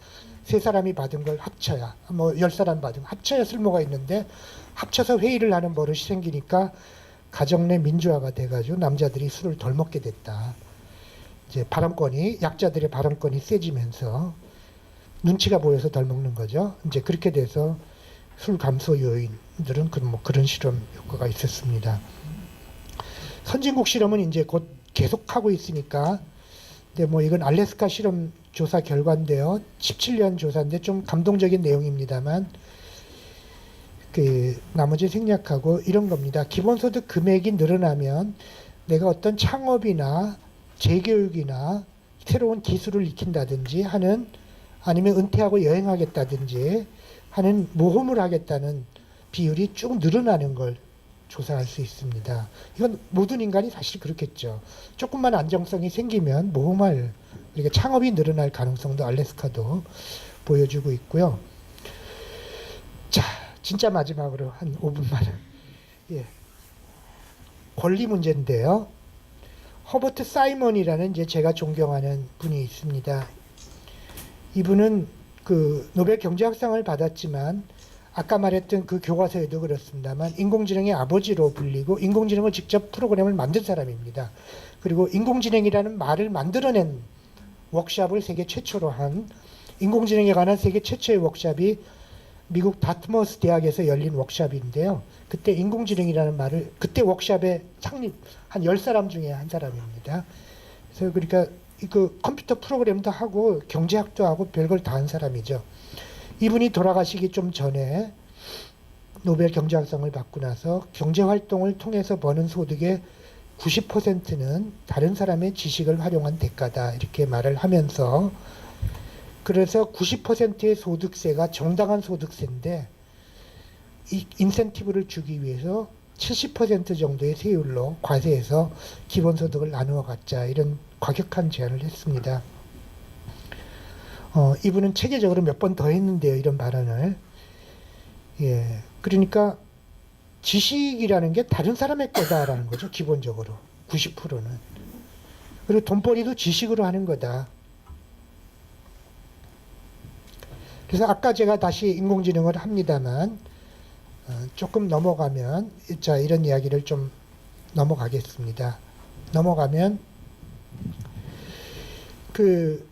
세 사람이 받은 걸 합쳐야, 뭐 10사람 받은 걸 합쳐야 쓸모가 있는데 합쳐서 회의를 하는 버릇이 생기니까 가정 내 민주화가 돼가지고 남자들이 술을 덜 먹게 됐다. 이제 발언권이, 약자들의 발언권이 세지면서 눈치가 보여서 덜 먹는 거죠. 이제 그렇게 돼서 술 감소 요인들은 그런 실험 효과가 있었습니다. 선진국 실험은 이제 곧 계속하고 있으니까, 근데 뭐 이건 알래스카 실험 조사 결과인데요. 17년 조사인데 좀 감동적인 내용입니다만, 그 나머지 생략하고 이런 겁니다. 기본소득 금액이 늘어나면 내가 어떤 창업이나 재교육이나 새로운 기술을 익힌다든지 하는, 아니면 은퇴하고 여행하겠다든지 하는 모험을 하겠다는 비율이 쭉 늘어나는 걸 조사할 수 있습니다. 이건 모든 인간이 사실 그렇겠죠. 조금만 안정성이 생기면 모험할, 그러니까 창업이 늘어날 가능성도 알래스카도 보여주고 있고요. 자, 진짜 마지막으로 한 5분만. 예. 권리 문제인데요. 허버트 사이먼이라는 이제 제가 존경하는 분이 있습니다. 이분은 그 노벨 경제학상을 받았지만 아까 말했던 그 교과서에도 그렇습니다만 인공지능의 아버지로 불리고 인공지능을 직접 프로그램을 만든 사람입니다. 그리고 인공지능이라는 말을 만들어낸 워크샵을 세계 최초로 한, 인공지능에 관한 세계 최초의 워크샵이 미국 다트머스 대학에서 열린 워크샵인데요. 그때 인공지능이라는 말을, 그때 워크샵의 창립 한 10사람 중에 한 사람입니다. 그래서 그러니까 그 컴퓨터 프로그램도 하고 경제학도 하고 별걸 다 한 사람이죠. 이분이 돌아가시기 좀 전에 노벨 경제학상을 받고 나서 경제활동을 통해서 버는 소득의 90%는 다른 사람의 지식을 활용한 대가다, 이렇게 말을 하면서, 그래서 90%의 소득세가 정당한 소득세인데 이 인센티브를 주기 위해서 70% 정도의 세율로 과세해서 기본소득을 나누어 갖자, 이런 과격한 제안을 했습니다. 이분은 체계적으로 몇 번 더 했는데요, 이런 발언을. 예, 그러니까 지식이라는 게 다른 사람의 거다라는 거죠, 기본적으로 90%는. 그리고 돈벌이도 지식으로 하는 거다. 그래서 아까 제가 다시 인공지능을 합니다만 조금 넘어가면, 자, 이런 이야기를 좀 넘어가겠습니다. 넘어가면 그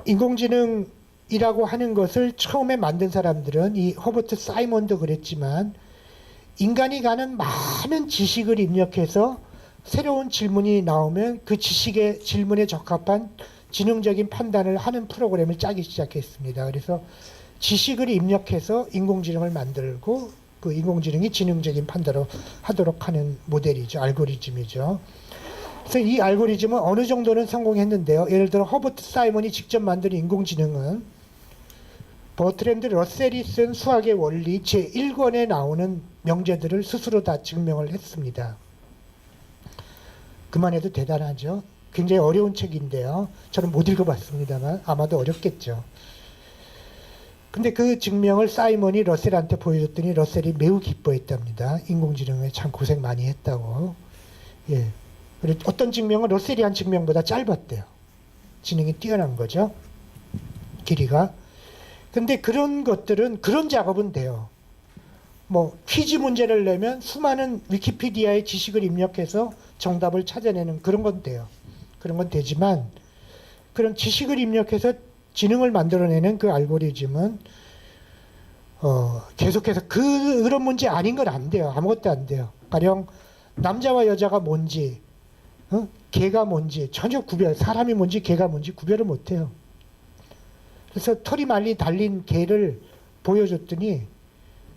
인공지능이라고 하는 것을 처음에 만든 사람들은, 이 허버트 사이먼도 그랬지만, 인간이 가는 많은 지식을 입력해서 새로운 질문이 나오면 그 지식의 질문에 적합한 지능적인 판단을 하는 프로그램을 짜기 시작했습니다. 그래서 지식을 입력해서 인공지능을 만들고 그 인공지능이 지능적인 판단을 하도록 하는 모델이죠. 알고리즘이죠. 그래서 이 알고리즘은 어느 정도는 성공했는데요. 예를 들어 허버트 사이먼이 직접 만든 인공지능은 버트랜드 러셀이 쓴 수학의 원리 제1권에 나오는 명제들을 스스로 다 증명을 했습니다. 그만해도 대단하죠. 굉장히 어려운 책인데요. 저는 못 읽어봤습니다만 아마도 어렵겠죠. 근데 그 증명을 사이먼이 러셀한테 보여줬더니 러셀이 매우 기뻐했답니다. 인공지능에 참 고생 많이 했다고. 예. 그리고 어떤 증명은 러셀이 한 증명보다 짧았대요. 지능이 뛰어난 거죠. 길이가. 근데 그런 것들은, 그런 작업은 돼요. 뭐 퀴즈 문제를 내면 수많은 위키피디아의 지식을 입력해서 정답을 찾아내는 그런 건 돼요. 그런 건 되지만 그런 지식을 입력해서 지능을 만들어내는 그 알고리즘은 계속해서 그런 문제 아닌 건 안 돼요. 아무것도 안 돼요. 가령 남자와 여자가 뭔지, 개가 뭔지 전혀 구별, 사람이 뭔지 개가 뭔지 구별을 못 해요. 그래서 털이 많이 달린 개를 보여줬더니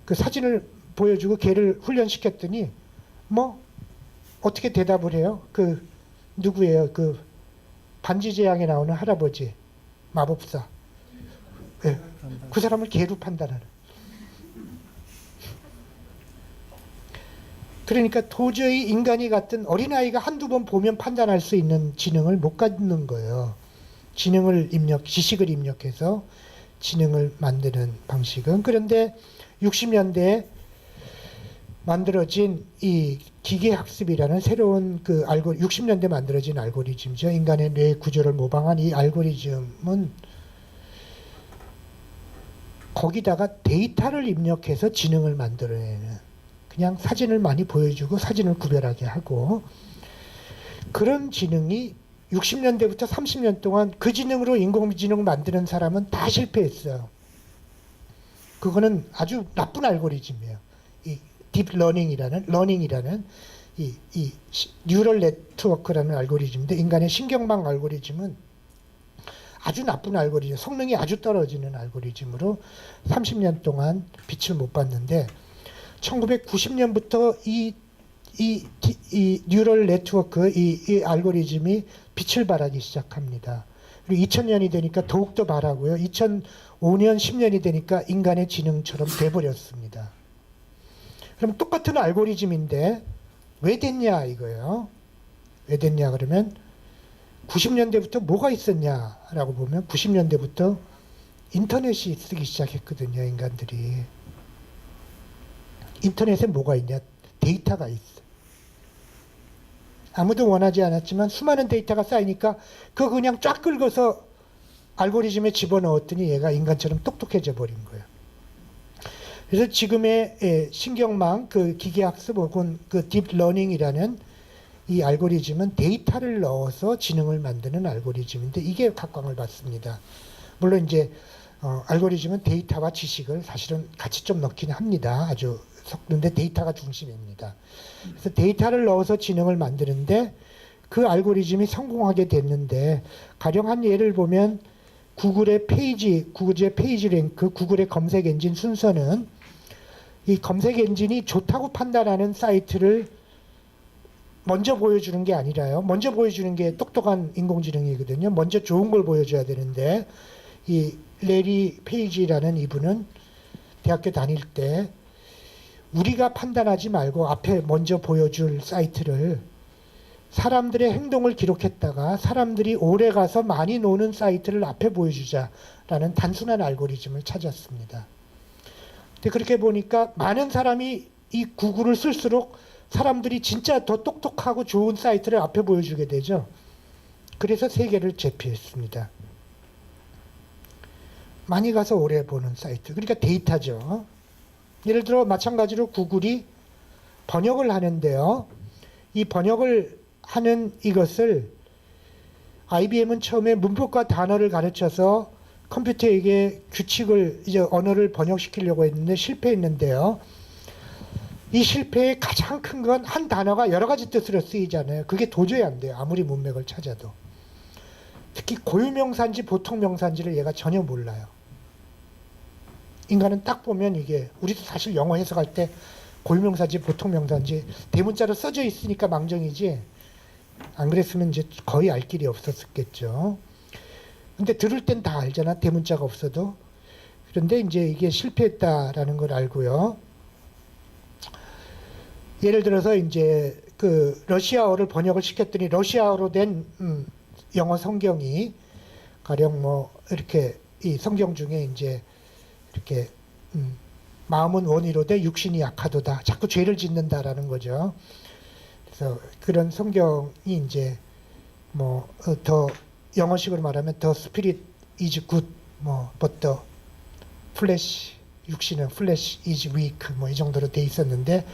그 사진을 보여주고 개를 훈련시켰더니 뭐 어떻게 대답을 해요? 그 누구예요? 그 반지제왕에 나오는 할아버지 마법사. 네. 그 사람을 개로 판단하는. 그러니까 도저히 인간이 같은 어린아이가 한두 번 보면 판단할 수 있는 지능을 못 갖는 거예요. 지식을 입력해서 지능을 만드는 방식은. 그런데 60년대에 만들어진 이 기계학습이라는 새로운 60년대 만들어진 알고리즘이죠. 인간의 뇌 구조를 모방한 이 알고리즘은 거기다가 데이터를 입력해서 지능을 만들어내는, 그냥 사진을 많이 보여주고 사진을 구별하게 하고, 그런 지능이 60년대부터 30년 동안 그 지능으로 인공지능을 만드는 사람은 다 실패했어요. 그거는 아주 나쁜 알고리즘이에요. 이 딥러닝이라는 이 뉴럴 네트워크라는 알고리즘인데, 인간의 신경망 알고리즘은 아주 나쁜 알고리즘, 성능이 아주 떨어지는 알고리즘으로 30년 동안 빛을 못 봤는데, 1990년부터 이 뉴럴 네트워크, 이 알고리즘이 빛을 발하기 시작합니다. 그리고 2000년이 되니까 더욱더 발하고요. 2005년, 10년이 되니까 인간의 지능처럼 돼버렸습니다. 그럼 똑같은 알고리즘인데 왜 됐냐 이거예요. 왜 됐냐 그러면 90년대부터 뭐가 있었냐라고 보면 90년대부터 인터넷이 쓰기 시작했거든요. 인간들이. 인터넷에 뭐가 있냐? 데이터가 있어. 아무도 원하지 않았지만 수많은 데이터가 쌓이니까 그거 그냥 쫙 긁어서 알고리즘에 집어넣었더니 얘가 인간처럼 똑똑해져 버린 거예요. 그래서 지금의 신경망, 그 기계학습 혹은 그 딥러닝이라는 이 알고리즘은 데이터를 넣어서 지능을 만드는 알고리즘인데, 이게 각광을 받습니다. 물론 이제 알고리즘은 데이터와 지식을 사실은 같이 좀 넣긴 합니다. 아주 섞는데 데이터가 중심입니다. 그래서 데이터를 넣어서 지능을 만드는데 그 알고리즘이 성공하게 됐는데, 가령 한 예를 보면 구글의 페이지 랭크, 구글의 검색 엔진 순서는 이 검색 엔진이 좋다고 판단하는 사이트를 먼저 보여주는 게 아니라요. 먼저 보여주는 게 똑똑한 인공지능이거든요. 먼저 좋은 걸 보여줘야 되는데, 이 레리 페이지라는 이분은 대학교 다닐 때 우리가 판단하지 말고 앞에 먼저 보여줄 사이트를 사람들의 행동을 기록했다가 사람들이 오래 가서 많이 노는 사이트를 앞에 보여주자라는 단순한 알고리즘을 찾았습니다. 근데 그렇게 보니까 많은 사람이 이 구글을 쓸수록 사람들이 진짜 더 똑똑하고 좋은 사이트를 앞에 보여주게 되죠. 그래서 세 개를 제피했습니다. 많이 가서 오래 보는 사이트, 그러니까 데이터죠. 예를 들어 마찬가지로 구글이 번역을 하는데요. 이 번역을 하는 이것을 IBM은 처음에 문법과 단어를 가르쳐서 컴퓨터에게 규칙을, 이제 언어를 번역시키려고 했는데 실패했는데요. 이 실패의 가장 큰 건 한 단어가 여러 가지 뜻으로 쓰이잖아요. 그게 도저히 안 돼요. 아무리 문맥을 찾아도. 특히 고유명사인지 보통명사인지를 얘가 전혀 몰라요. 인간은 딱 보면 이게, 우리도 사실 영어 해석할 때 고유명사인지 보통명사인지 대문자로 써져 있으니까 망정이지, 안 그랬으면 이제 거의 알 길이 없었겠죠. 근데 들을 땐 다 알잖아, 대문자가 없어도. 그런데 이제 이게 실패했다라는 걸 알고요. 예를 들어서 이제 그 러시아어를 번역을 시켰더니 러시아어로 된 영어 성경이 가령 뭐 이렇게 이 성경 중에 이제 이렇게 마음은 원이로되 육신이 약하도다, 자꾸 죄를 짓는다라는 거죠. 그래서 그런 성경이 이제 뭐 더 영어식으로 말하면 the spirit is good, 뭐 but the flesh, 육신은 flesh is weak, 뭐 이 정도로 돼 있었는데,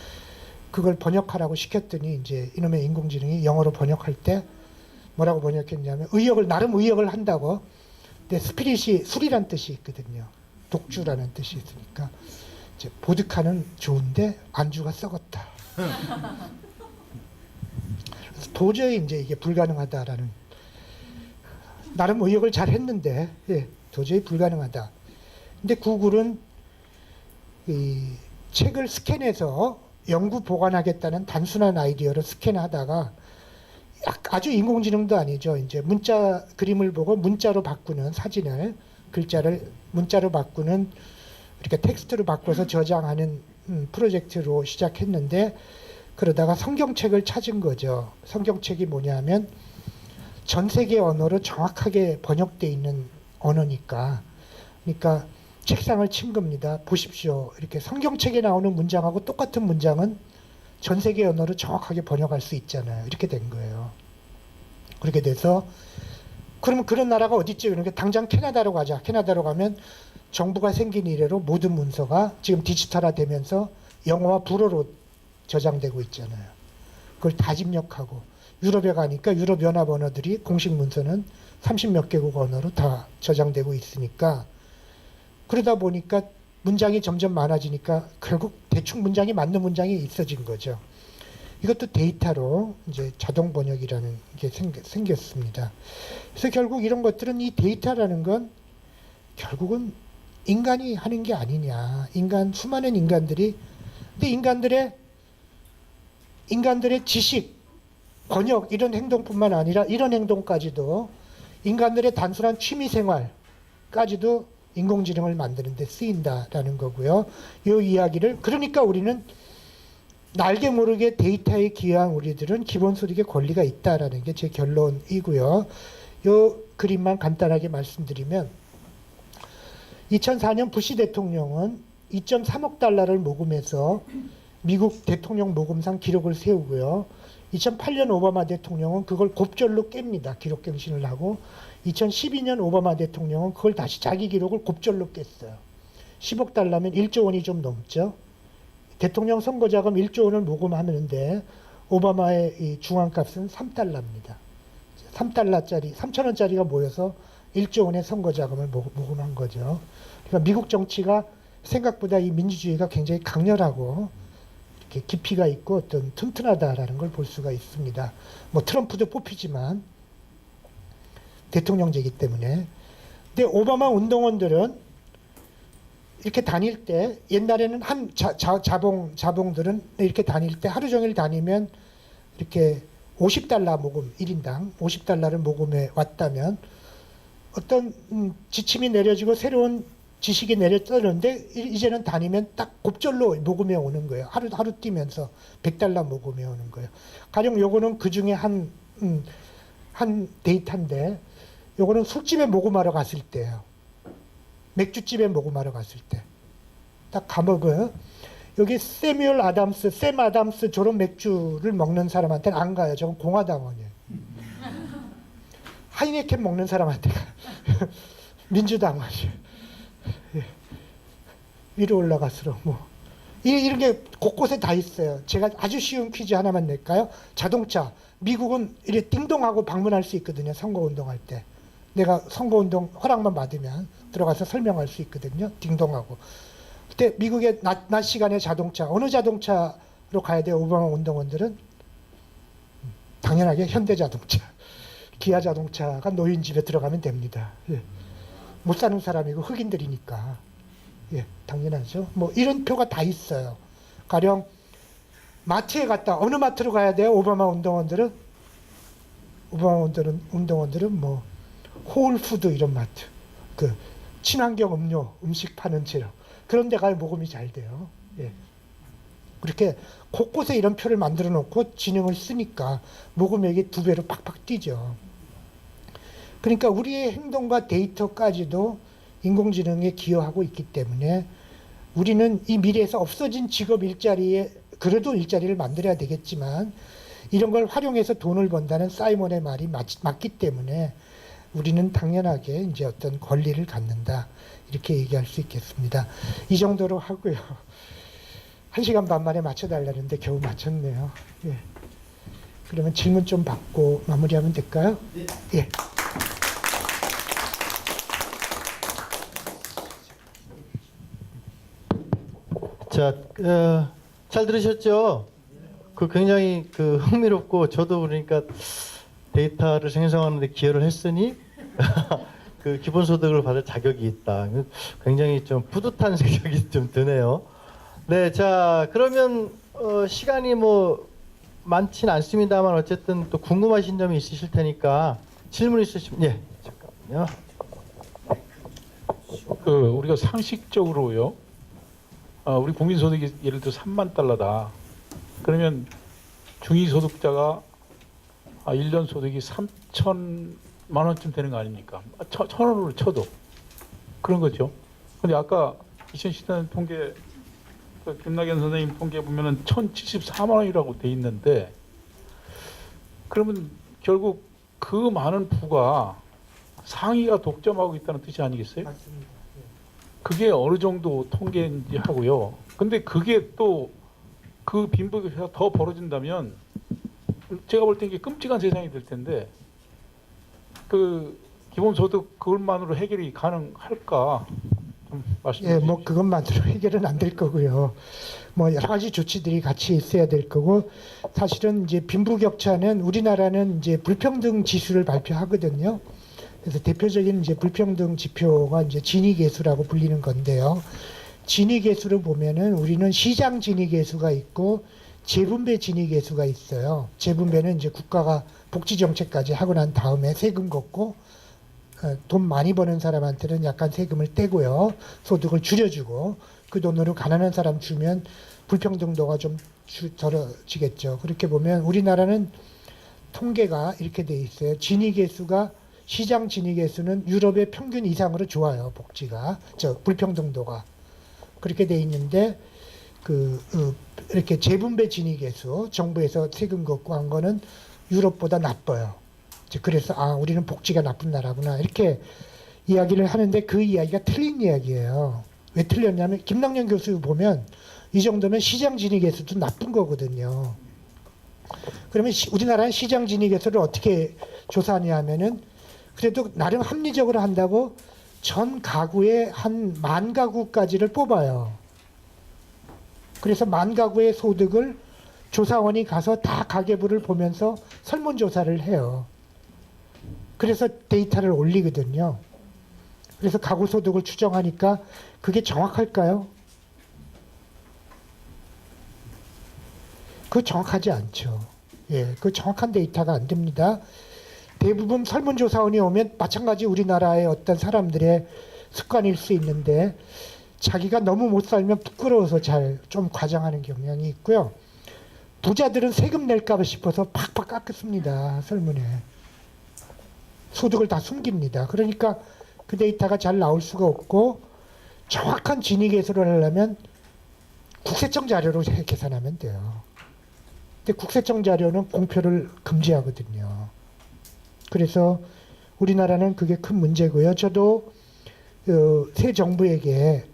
그걸 번역하라고 시켰더니 이제 이놈의 인공지능이 영어로 번역할 때 뭐라고 번역했냐면, 나름 의역을 한다고. 근데 스피릿이 술이란 뜻이 있거든요. 독주라는 뜻이 있으니까 이제 보드카는 좋은데 안주가 썩었다. 그래서 도저히 이제 이게 불가능하다라는, 나름 의역을 잘 했는데, 예, 도저히 불가능하다. 근데 구글은 이 책을 스캔해서 영구 보관하겠다는 단순한 아이디어로 스캔하다가 아주 인공지능도 아니죠. 이제 문자 그림을 보고 문자로 바꾸는 사진을 글자를 문자로 바꾸는 이렇게 텍스트로 바꿔서 저장하는 프로젝트로 시작했는데 그러다가 성경책을 찾은 거죠. 성경책이 뭐냐면 전 세계 언어로 정확하게 번역되어 있는 언어니까 그러니까 책상을 친 겁니다. 보십시오. 이렇게 성경책에 나오는 문장하고 똑같은 문장은 전 세계 언어로 정확하게 번역할 수 있잖아요. 이렇게 된 거예요. 그렇게 돼서 그러면 그런 나라가 어디 있지? 그러니까 당장 캐나다로 가자. 캐나다로 가면 정부가 생긴 이래로 모든 문서가 지금 디지털화 되면서 영어와 불어로 저장되고 있잖아요. 그걸 다 집력하고 유럽에 가니까 유럽 연합 언어들이 공식 문서는 30몇 개국 언어로 다 저장되고 있으니까 그러다 보니까 문장이 점점 많아지니까 결국 대충 문장이 맞는 문장이 있어진 거죠. 이것도 데이터로 이제 자동 번역이라는 게 생겼습니다. 그래서 결국 이런 것들은 이 데이터라는 건 결국은 인간이 하는 게 아니냐. 수많은 인간들이 근데 인간들의 지식, 번역 이런 행동뿐만 아니라 이런 행동까지도 인간들의 단순한 취미 생활까지도 인공지능을 만드는 데 쓰인다라는 거고요. 이 이야기를 그러니까 우리는 날개 모르게 데이터에 기여한 우리들은 기본소득의 권리가 있다라는 게 제 결론이고요. 이 그림만 간단하게 말씀드리면 2004년 부시 대통령은 2.3억 달러를 모금해서 미국 대통령 모금상 기록을 세우고요. 2008년 오바마 대통령은 그걸 곱절로 깹니다. 기록갱신을 하고 2012년 오바마 대통령은 그걸 다시 자기 기록을 곱절로 깼어요. 10억 달러면 1조 원이 좀 넘죠. 대통령 선거자금 1조 원을 모금하는데 오바마의 이 중앙값은 3달러입니다. 3달러짜리, 3,000원짜리가 모여서 1조 원의 선거자금을 모금한 거죠. 그러니까 미국 정치가 생각보다 이 민주주의가 굉장히 강렬하고 이렇게 깊이가 있고 어떤 튼튼하다라는 걸 볼 수가 있습니다. 뭐 트럼프도 뽑히지만 대통령제이기 때문에. 근데 오바마 운동원들은 이렇게 다닐 때 옛날에는 한 자봉들은 이렇게 다닐 때 하루 종일 다니면 이렇게 50달러 모금 1인당 50달러를 모금해 왔다면 어떤 지침이 내려지고 새로운 지식이 내려졌는데 이제는 다니면 딱 곱절로 모금해 오는 거예요. 하루 뛰면서 100달러 모금해 오는 거예요. 가령 요거는 그 중에 한 데이터인데 요거는 술집에 모금하러 갔을 때예요. 맥주집에 모금하러 갔을 때. 딱 가먹어요. 여기 샘 아담스 저런 맥주를 먹는 사람한테는 안 가요. 저건 공화당원이에요. 하이네켄 먹는 사람한테 가요. 민주당원이에요. 예. 위로 올라갈수록 뭐. 이런 게 곳곳에 다 있어요. 제가 아주 쉬운 퀴즈 하나만 낼까요? 자동차. 미국은 이렇게 띵동하고 방문할 수 있거든요. 선거운동할 때. 내가 선거운동 허락만 받으면 들어가서 설명할 수 있거든요. 딩동하고. 그때 미국의 낮 시간에 자동차, 어느 자동차로 가야 돼요? 오바마 운동원들은? 당연하게 현대자동차, 기아자동차가 노인 집에 들어가면 됩니다. 예. 못 사는 사람이고 흑인들이니까. 예, 당연하죠. 뭐 이런 표가 다 있어요. 가령 마트에 갔다 어느 마트로 가야 돼요? 오바마 운동원들은 뭐 홀푸드 이런 마트, 그 친환경 음료, 음식 파는 채로 그런 데 가야 모금이 잘 돼요. 예. 그렇게 곳곳에 이런 표를 만들어 놓고 지능을 쓰니까 모금액이 2배로 팍팍 뛰죠. 그러니까 우리의 행동과 데이터까지도 인공지능에 기여하고 있기 때문에 우리는 이 미래에서 없어진 직업 일자리에 그래도 일자리를 만들어야 되겠지만 이런 걸 활용해서 돈을 번다는 사이먼의 말이 맞기 때문에 우리는 당연하게 이제 어떤 권리를 갖는다 이렇게 얘기할 수 있겠습니다. 이 정도로 하고요. 1시간 반 만에 맞춰달라는데 겨우 맞췄네요. 예. 그러면 질문 좀 받고 마무리하면 될까요? 네. 예. 자, 잘 들으셨죠? 그 굉장히 그 흥미롭고 저도 그러니까 데이터를 생성하는 데 기여를 했으니 그 기본소득을 받을 자격이 있다. 굉장히 좀 뿌듯한 생각이 좀 드네요. 네, 자 그러면 시간이 뭐 많진 않습니다만 어쨌든 또 궁금하신 점이 있으실 테니까 질문 있으시면 예 잠깐만요. 우리가 상식적으로요. 우리 국민소득이 예를 들어 3만 달러다. 그러면 중위소득자가 1년 소득이 3천만 원쯤 되는 거 아닙니까? 1,000원으로 쳐도 그런 거죠. 근데 아까 2014년 통계 김낙연 선생님 통계 보면은 1,074만 원이라고 돼 있는데 그러면 결국 그 많은 부가 상위가 독점하고 있다는 뜻이 아니겠어요? 맞습니다. 그게 어느 정도 통계인지 하고요. 근데 그게 또 그 빈부격차가 더 벌어진다면 제가 볼 때 이게 끔찍한 세상이 될 텐데 그 기본소득 그것만으로 해결이 가능할까? 좀 말씀해 예, 주십시오. 뭐 그것만으로 해결은 안 될 거고요. 뭐 여러 가지 조치들이 같이 있어야 될 거고 사실은 이제 빈부격차는 우리나라는 이제 불평등 지수를 발표하거든요. 그래서 대표적인 이제 불평등 지표가 이제 지니계수라고 불리는 건데요. 지니계수를 보면은 우리는 시장 지니계수가 있고 재분배 지니계수가 있어요. 재분배는 이제 국가가 복지 정책까지 하고 난 다음에 세금 걷고 돈 많이 버는 사람한테는 약간 세금을 떼고요. 소득을 줄여주고 그 돈으로 가난한 사람 주면 불평등도가 좀 덜어지겠죠. 그렇게 보면 우리나라는 통계가 이렇게 돼 있어요. 지니계수가 시장 지니계수는 유럽의 평균 이상으로 좋아요. 복지가 불평등도가 그렇게 돼 있는데 이렇게 재분배 지니계수 정부에서 세금 걷고 한 거는 유럽보다 나빠요. 그래서 우리는 복지가 나쁜 나라구나 이렇게 이야기를 하는데 그 이야기가 틀린 이야기예요. 왜 틀렸냐면 김낙연 교수 보면 이 정도면 시장 지니계수도 나쁜 거거든요. 그러면 우리나라는 시장 지니계수를 어떻게 조사하냐 하면은 그래도 나름 합리적으로 한다고 전 가구의 한 10,000가구까지를 뽑아요. 그래서 10,000가구의 소득을 조사원이 가서 다 가계부를 보면서 설문조사를 해요. 그래서 데이터를 올리거든요. 그래서 가구 소득을 추정하니까 그게 정확할까요? 그거 정확하지 않죠. 예, 그 정확한 데이터가 안 됩니다. 대부분 설문조사원이 오면 마찬가지 우리나라의 어떤 사람들의 습관일 수 있는데 자기가 너무 못 살면 부끄러워서 잘 좀 과장하는 경향이 있고요. 부자들은 세금 낼까 싶어서 팍팍 깎습니다. 설문에. 소득을 다 숨깁니다. 그러니까 그 데이터가 잘 나올 수가 없고 정확한 진위계수를 하려면 국세청 자료로 계산하면 돼요. 근데 국세청 자료는 공표를 금지하거든요. 그래서 우리나라는 그게 큰 문제고요. 저도 새 정부에게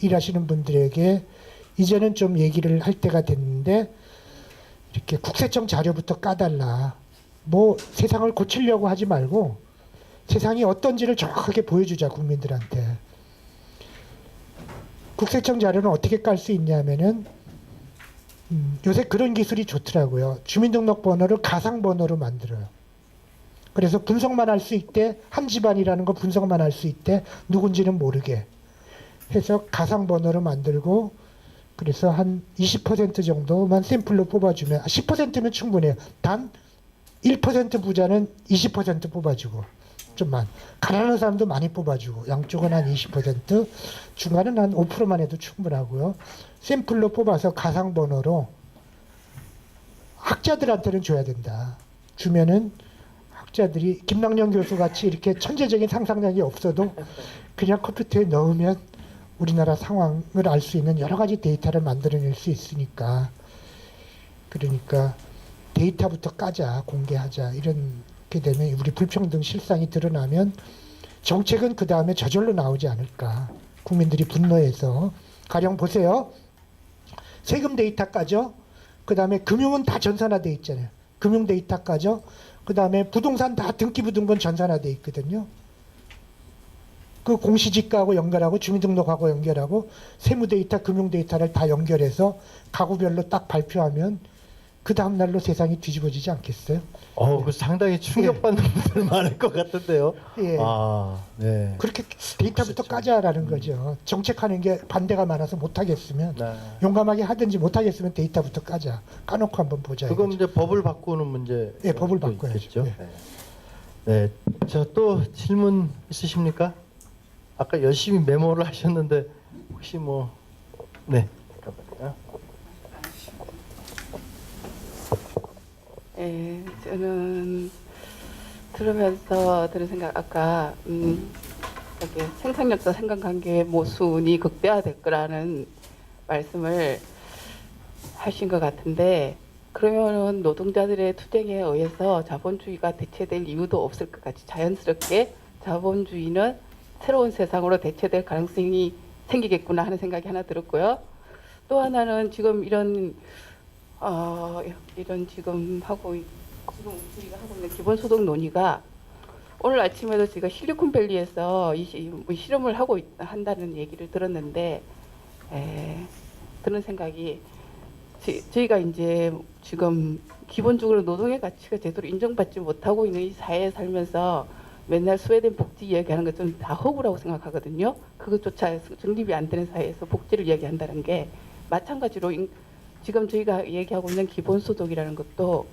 일하시는 분들에게 이제는 좀 얘기를 할 때가 됐는데 이렇게 국세청 자료부터 까달라. 뭐 세상을 고치려고 하지 말고 세상이 어떤지를 정확하게 보여주자 국민들한테. 국세청 자료는 어떻게 깔 수 있냐면은 요새 그런 기술이 좋더라고요. 주민등록번호를 가상번호로 만들어요. 그래서 분석만 할 수 있대. 한 집안이라는 거 분석만 할 수 있대. 누군지는 모르게 해서 가상번호로 만들고 그래서 한 20% 정도만 샘플로 뽑아주면 10%면 충분해요. 단 1% 부자는 20% 뽑아주고 좀만 가난한 사람도 많이 뽑아주고 양쪽은 한 20% 중간은 한 5%만 해도 충분하고요. 샘플로 뽑아서 가상번호로 학자들한테는 줘야 된다. 주면은 학자들이 김낙연 교수 같이 이렇게 천재적인 상상력이 없어도 그냥 컴퓨터에 넣으면 우리나라 상황을 알 수 있는 여러 가지 데이터를 만들어낼 수 있으니까 그러니까 데이터부터 까자 공개하자 이렇게 되면 우리 불평등 실상이 드러나면 정책은 그 다음에 저절로 나오지 않을까. 국민들이 분노해서 가령 보세요. 세금 데이터 까죠. 그 다음에 금융은 다 전산화돼 있잖아요. 금융 데이터 까죠. 그 다음에 부동산 다 등기부등본 전산화돼 있거든요. 그 공시지가하고 연결하고 주민등록하고 연결하고 세무 데이터, 금융 데이터를 다 연결해서 가구별로 딱 발표하면 그 다음 날로 세상이 뒤집어지지 않겠어요? 그 상당히 충격받는 분들 많을 것 같은데요. 예. 네. 그렇게 데이터부터 그렇죠. 까자라는 거죠. 정책하는 게 반대가 많아서 못하겠으면 네. 용감하게 하든지 못하겠으면 데이터부터 까자. 까놓고 한번 보자. 그건 이거죠. 이제 법을 바꾸는 문제. 예, 법을 바꿔야죠. 있겠죠. 예. 네. 자, 또 질문 있으십니까? 아까 열심히 메모를 하셨는데 혹시 뭐 네. 잠깐만요. 예, 저는 들으면서 들은 생각 아까 이렇게 생산력과 생산관계의 모순이 극대화될 거라는 말씀을 하신 것 같은데 그러면은 노동자들의 투쟁에 의해서 자본주의가 대체될 이유도 없을 것 같이 자연스럽게 자본주의는 새로운 세상으로 대체될 가능성이 생기겠구나 하는 생각이 하나 들었고요. 또 하나는 지금 이런 지금 우리가 하고 있는 기본소득 논의가 오늘 아침에도 제가 실리콘밸리에서 실험을 한다는 얘기를 들었는데 드는 생각이 저희가 이제 지금 기본적으로 노동의 가치가 제대로 인정받지 못하고 있는 이 사회에 살면서 맨날 스웨덴 복지 이야기하는 것 좀 다 허구라고 생각하거든요. 그것조차 정립이 안 되는 사회에서 복지를 이야기한다는 게 마찬가지로 지금 저희가 얘기하고 있는 기본소득이라는 것도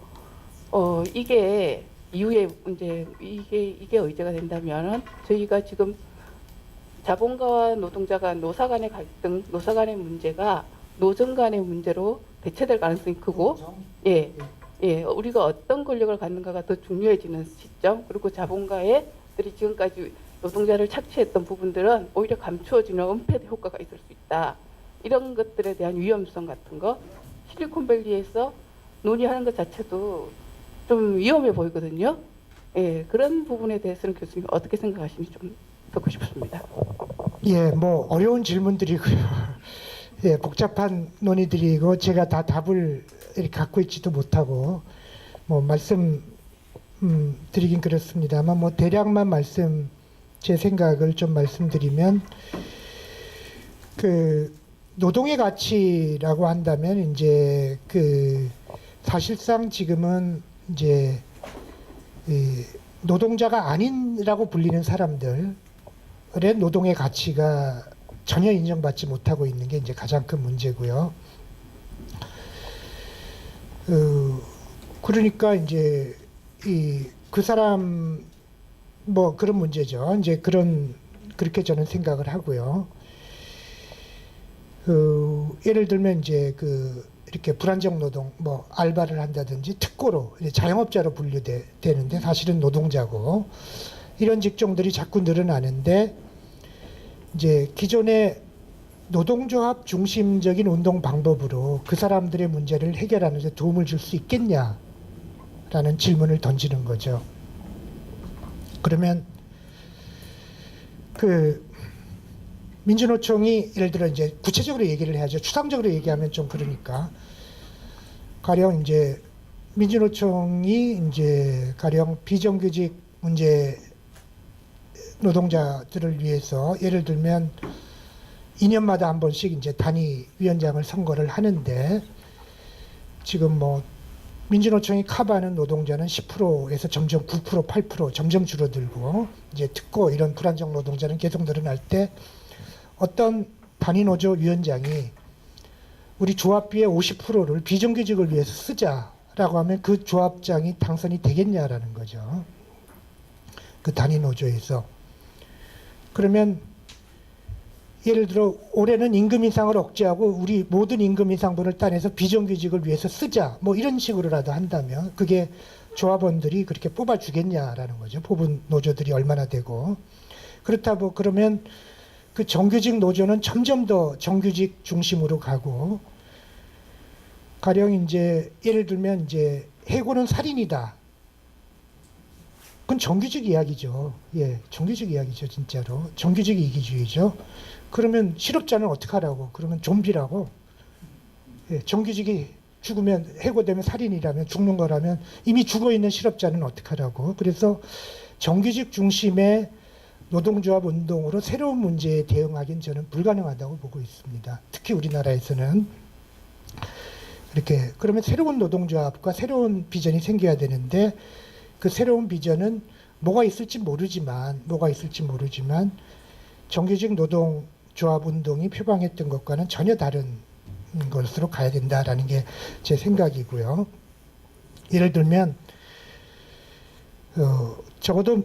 이게 이후에 이제 이게 의제가 된다면은 저희가 지금 자본가와 노동자가 노사 간의 갈등, 노사 간의 문제가 노정 간의 문제로 대체될 가능성이 크고 예, 우리가 어떤 권력을 갖는가가 더 중요해지는 시점 그리고 자본가들이 지금까지 노동자를 착취했던 부분들은 오히려 감추어지는 은폐 효과가 있을 수 있다. 이런 것들에 대한 위험성 같은 거 실리콘밸리에서 논의하는 것 자체도 좀 위험해 보이거든요. 예, 그런 부분에 대해서는 교수님 어떻게 생각하시는지 좀 듣고 싶습니다. 예, 뭐 어려운 질문들이고요. 예, 복잡한 논의들이고 제가 다 답을 이렇게 갖고 있지도 못하고 뭐 말씀 드리긴 그렇습니다만 뭐 대략만 제 생각을 좀 말씀드리면 그 노동의 가치라고 한다면 이제 그 사실상 지금은 이제 이 노동자가 아닌이라고 불리는 사람들의 노동의 가치가 전혀 인정받지 못하고 있는 게 이제 가장 큰 문제고요. 그러니까 이제 그 사람 뭐 그런 문제죠. 이제 그렇게 저는 생각을 하고요. 예를 들면 이제 이렇게 불안정 노동, 뭐 알바를 한다든지 특고로 자영업자로 분류되는데 사실은 노동자고 이런 직종들이 자꾸 늘어나는데 이제 기존의 노동조합 중심적인 운동 방법으로 그 사람들의 문제를 해결하는 데 도움을 줄 수 있겠냐라는 질문을 던지는 거죠. 그러면 민주노총이 예를 들어 이제 구체적으로 얘기를 해야죠. 추상적으로 얘기하면 좀 그러니까 가령 이제 민주노총이 이제 가령 비정규직 문제 노동자들을 위해서 예를 들면 2년마다 한 번씩 이제 단위 위원장을 선거를 하는데 지금 뭐 민주노총이 커버하는 노동자는 10%에서 점점 9%, 8% 점점 줄어들고 이제 특고 이런 불안정 노동자는 계속 늘어날 때 어떤 단위노조 위원장이 우리 조합비의 50%를 비정규직을 위해서 쓰자라고 하면 그 조합장이 당선이 되겠냐라는 거죠. 그 단위노조에서. 그러면 예를 들어 올해는 임금 인상을 억제하고 우리 모든 임금 인상분을 따내서 비정규직을 위해서 쓰자 뭐 이런 식으로라도 한다면 그게 조합원들이 그렇게 뽑아주겠냐라는 거죠. 뽑은 노조들이 얼마나 되고 그렇다고 그러면 그 정규직 노조는 점점 더 정규직 중심으로 가고 가령 이제 예를 들면 이제 해고는 살인이다. 그건 정규직 이야기죠. 예, 정규직 이야기죠, 진짜로. 정규직 이기주의죠. 그러면 실업자는 어떻게 하라고? 그러면 좀비라고. 예, 정규직이 죽으면 해고되면 살인이라면 죽는 거라면 이미 죽어 있는 실업자는 어떻게 하라고? 그래서 정규직 중심의 노동조합 운동으로 새로운 문제에 대응하기는 저는 불가능하다고 보고 있습니다. 특히 우리나라에서는. 이렇게 그러면 새로운 노동조합과 새로운 비전이 생겨야 되는데 그 새로운 비전은 뭐가 있을지 모르지만 정규직 노동조합 운동이 표방했던 것과는 전혀 다른 것으로 가야 된다라는 게 제 생각이고요. 예를 들면 적어도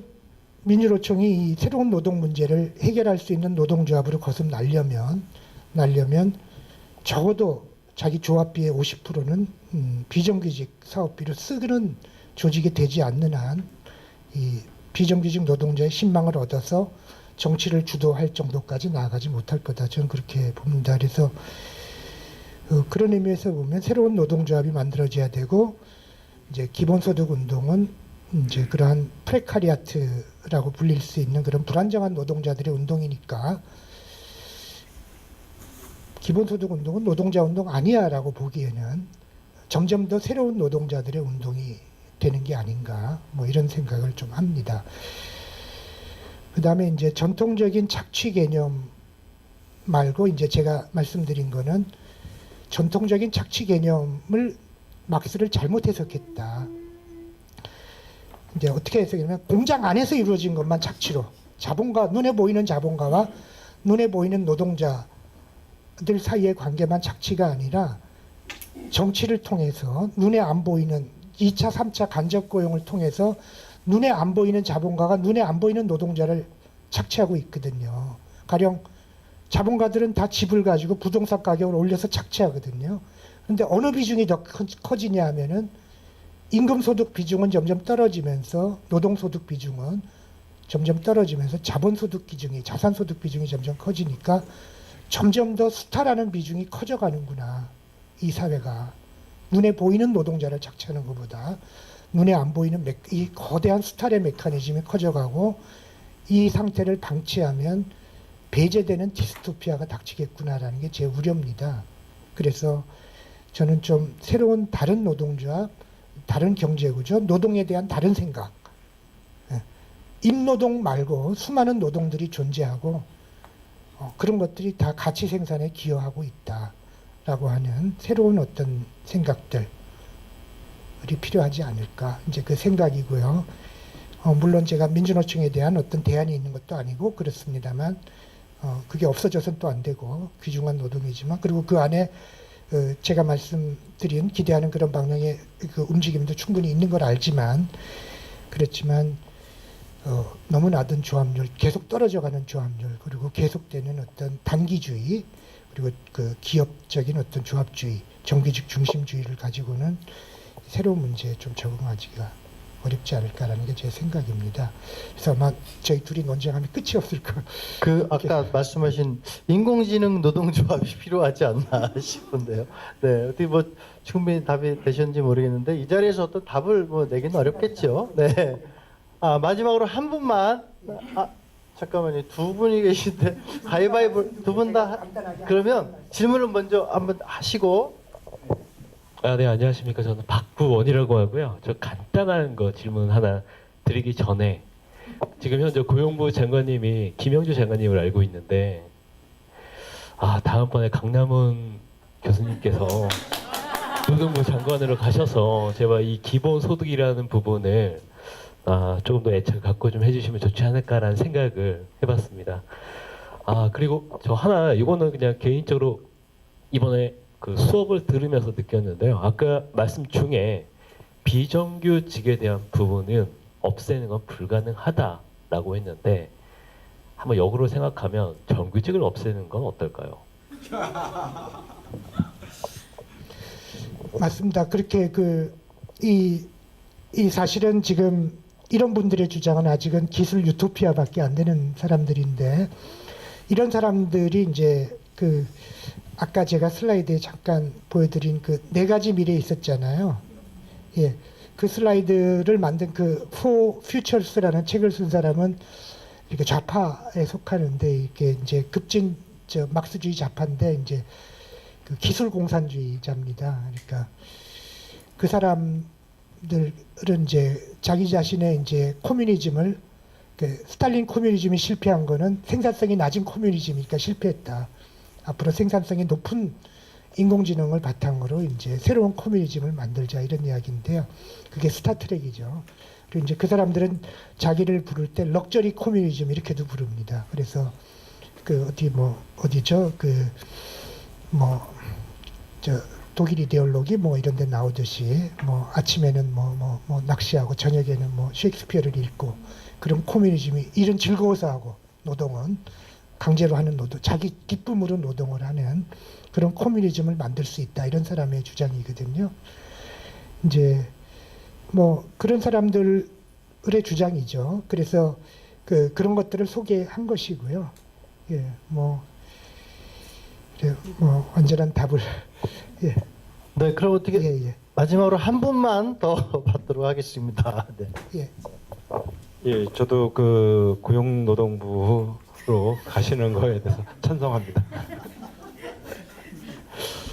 민주노총이 이 새로운 노동 문제를 해결할 수 있는 노동조합으로 거듭나려면 적어도 자기 조합비의 50%는 비정규직 사업비로 쓰는 조직이 되지 않는 한 이 비정규직 노동자의 신망을 얻어서 정치를 주도할 정도까지 나아가지 못할 거다. 저는 그렇게 봅니다. 그래서 그런 의미에서 보면 새로운 노동조합이 만들어져야 되고 이제 기본소득 운동은 이제 그러한 프레카리아트라고 불릴 수 있는 그런 불안정한 노동자들의 운동이니까 기본소득 운동은 노동자 운동 아니야라고 보기에는 점점 더 새로운 노동자들의 운동이 되는 게 아닌가 뭐 이런 생각을 좀 합니다. 그 다음에 이제 전통적인 착취 개념 말고 이제 제가 말씀드린 거는 전통적인 착취 개념을 막스를 잘못 해석했다. 이제 어떻게 해석하냐면 공장 안에서 이루어진 것만 착취로 자본가 눈에 보이는 자본가와 눈에 보이는 노동자들 사이의 관계만 착취가 아니라 정치를 통해서 눈에 안 보이는 2차, 3차 간접 고용을 통해서 눈에 안 보이는 자본가가 눈에 안 보이는 노동자를 착취하고 있거든요. 가령 자본가들은 다 집을 가지고 부동산 가격을 올려서 착취하거든요. 그런데 어느 비중이 더 커지냐 하면은 임금소득 비중은 점점 떨어지면서 노동소득 비중은 점점 떨어지면서 자본소득 비중이 자산소득 비중이 점점 커지니까 점점 더 수탈하는 비중이 커져가는구나. 이 사회가 눈에 보이는 노동자를 착취하는 것보다 눈에 안 보이는 이 거대한 수탈의 메커니즘이 커져가고 이 상태를 방치하면 배제되는 디스토피아가 닥치겠구나라는 게 제 우려입니다. 그래서 저는 좀 새로운 다른 노동조합, 다른 경제구조, 노동에 대한 다른 생각, 임노동 말고 수많은 노동들이 존재하고 그런 것들이 다 가치 생산에 기여하고 있다라고 하는 새로운 어떤 생각들이 필요하지 않을까 이제 그 생각이고요. 물론 제가 민주노총에 대한 어떤 대안이 있는 것도 아니고 그렇습니다만 그게 없어져서는 또 안 되고 귀중한 노동이지만 그리고 그 안에 제가 말씀드린 기대하는 그런 방향의 그 움직임도 충분히 있는 걸 알지만 그렇지만 너무 낮은 조합률, 계속 떨어져가는 조합률 그리고 계속되는 어떤 단기주의 그리고 그 기업적인 어떤 조합주의, 정규직 중심주의를 가지고는 새로운 문제에 좀 적응하기가 어렵지 않을까라는 게 제 생각입니다. 그래서 아마 저희 둘이 논쟁하면 끝이 없을 거. 그 아까 말씀하신 인공지능 노동조합이 필요하지 않나 싶은데요. 네, 어떻게 뭐 충분히 답이 되셨는지 모르겠는데 이 자리에서 어떤 답을 뭐 내기는 어렵겠죠. 네. 마지막으로 한 분만. 잠깐만요. 두 분이 계신데 가위바위보 두 분 다 그러면 질문을 먼저 한번 하시고. 네, 안녕하십니까. 저는 박구원이라고 하고요. 저 간단한 거 질문 하나 드리기 전에 지금 현재 고용부 장관님이 김영주 장관님을 알고 있는데 다음번에 강남훈 교수님께서 노동부 장관으로 가셔서 제가 이 기본소득이라는 부분을 조금 더 애착을 갖고 좀 해주시면 좋지 않을까라는 생각을 해봤습니다. 그리고 저 하나 이거는 그냥 개인적으로 이번에 그 수업을 들으면서 느꼈는데요. 아까 말씀 중에 비정규직에 대한 부분은 없애는 건 불가능하다라고 했는데 한번 역으로 생각하면 정규직을 없애는 건 어떨까요? 맞습니다. 그렇게 이 사실은 지금 이런 분들의 주장은 아직은 기술 유토피아밖에 안 되는 사람들인데 이런 사람들이 이제 아까 제가 슬라이드에 잠깐 보여드린 그 4가지 미래 있었잖아요. 예, 그 슬라이드를 만든 그 For Futures라는 책을 쓴 사람은 이렇게 좌파에 속하는데 이게 이제 막스주의 좌파인데 이제 그 기술 공산주의자입니다. 그러니까 그 사람들은 이제 자기 자신의 이제 코뮤니즘을 스탈린 코뮤니즘이 실패한 거는 생산성이 낮은 코뮤니즘이니까 실패했다. 앞으로 생산성이 높은 인공지능을 바탕으로 이제 새로운 커뮤니즘을 만들자 이런 이야기인데요. 그게 스타트랙이죠. 그리고 이제 그 사람들은 자기를 부를 때 럭셔리 커뮤니즘 이렇게도 부릅니다. 그래서 그 어디죠? 그 뭐 저 독일 이데올로기 뭐 이런 데 나오듯이 뭐 아침에는 뭐 낚시하고 저녁에는 뭐 셰익스피어를 읽고 그런 커뮤니즘이 일은 즐거워서 하고 노동은 강제로 하는 노동, 자기 기쁨으로 노동을 하는 그런 커뮤니즘을 만들 수 있다 이런 사람의 주장이거든요. 이제 뭐 그런 사람들의 주장이죠. 그래서 그런 것들을 소개한 것이고요. 예, 뭐 완전한 답을 예, 네, 그럼 어떻게 예. 마지막으로 한 분만 더 받도록 하겠습니다. 네. 예. 예, 저도 그 고용노동부로 가시는 거에 대해서 찬성합니다.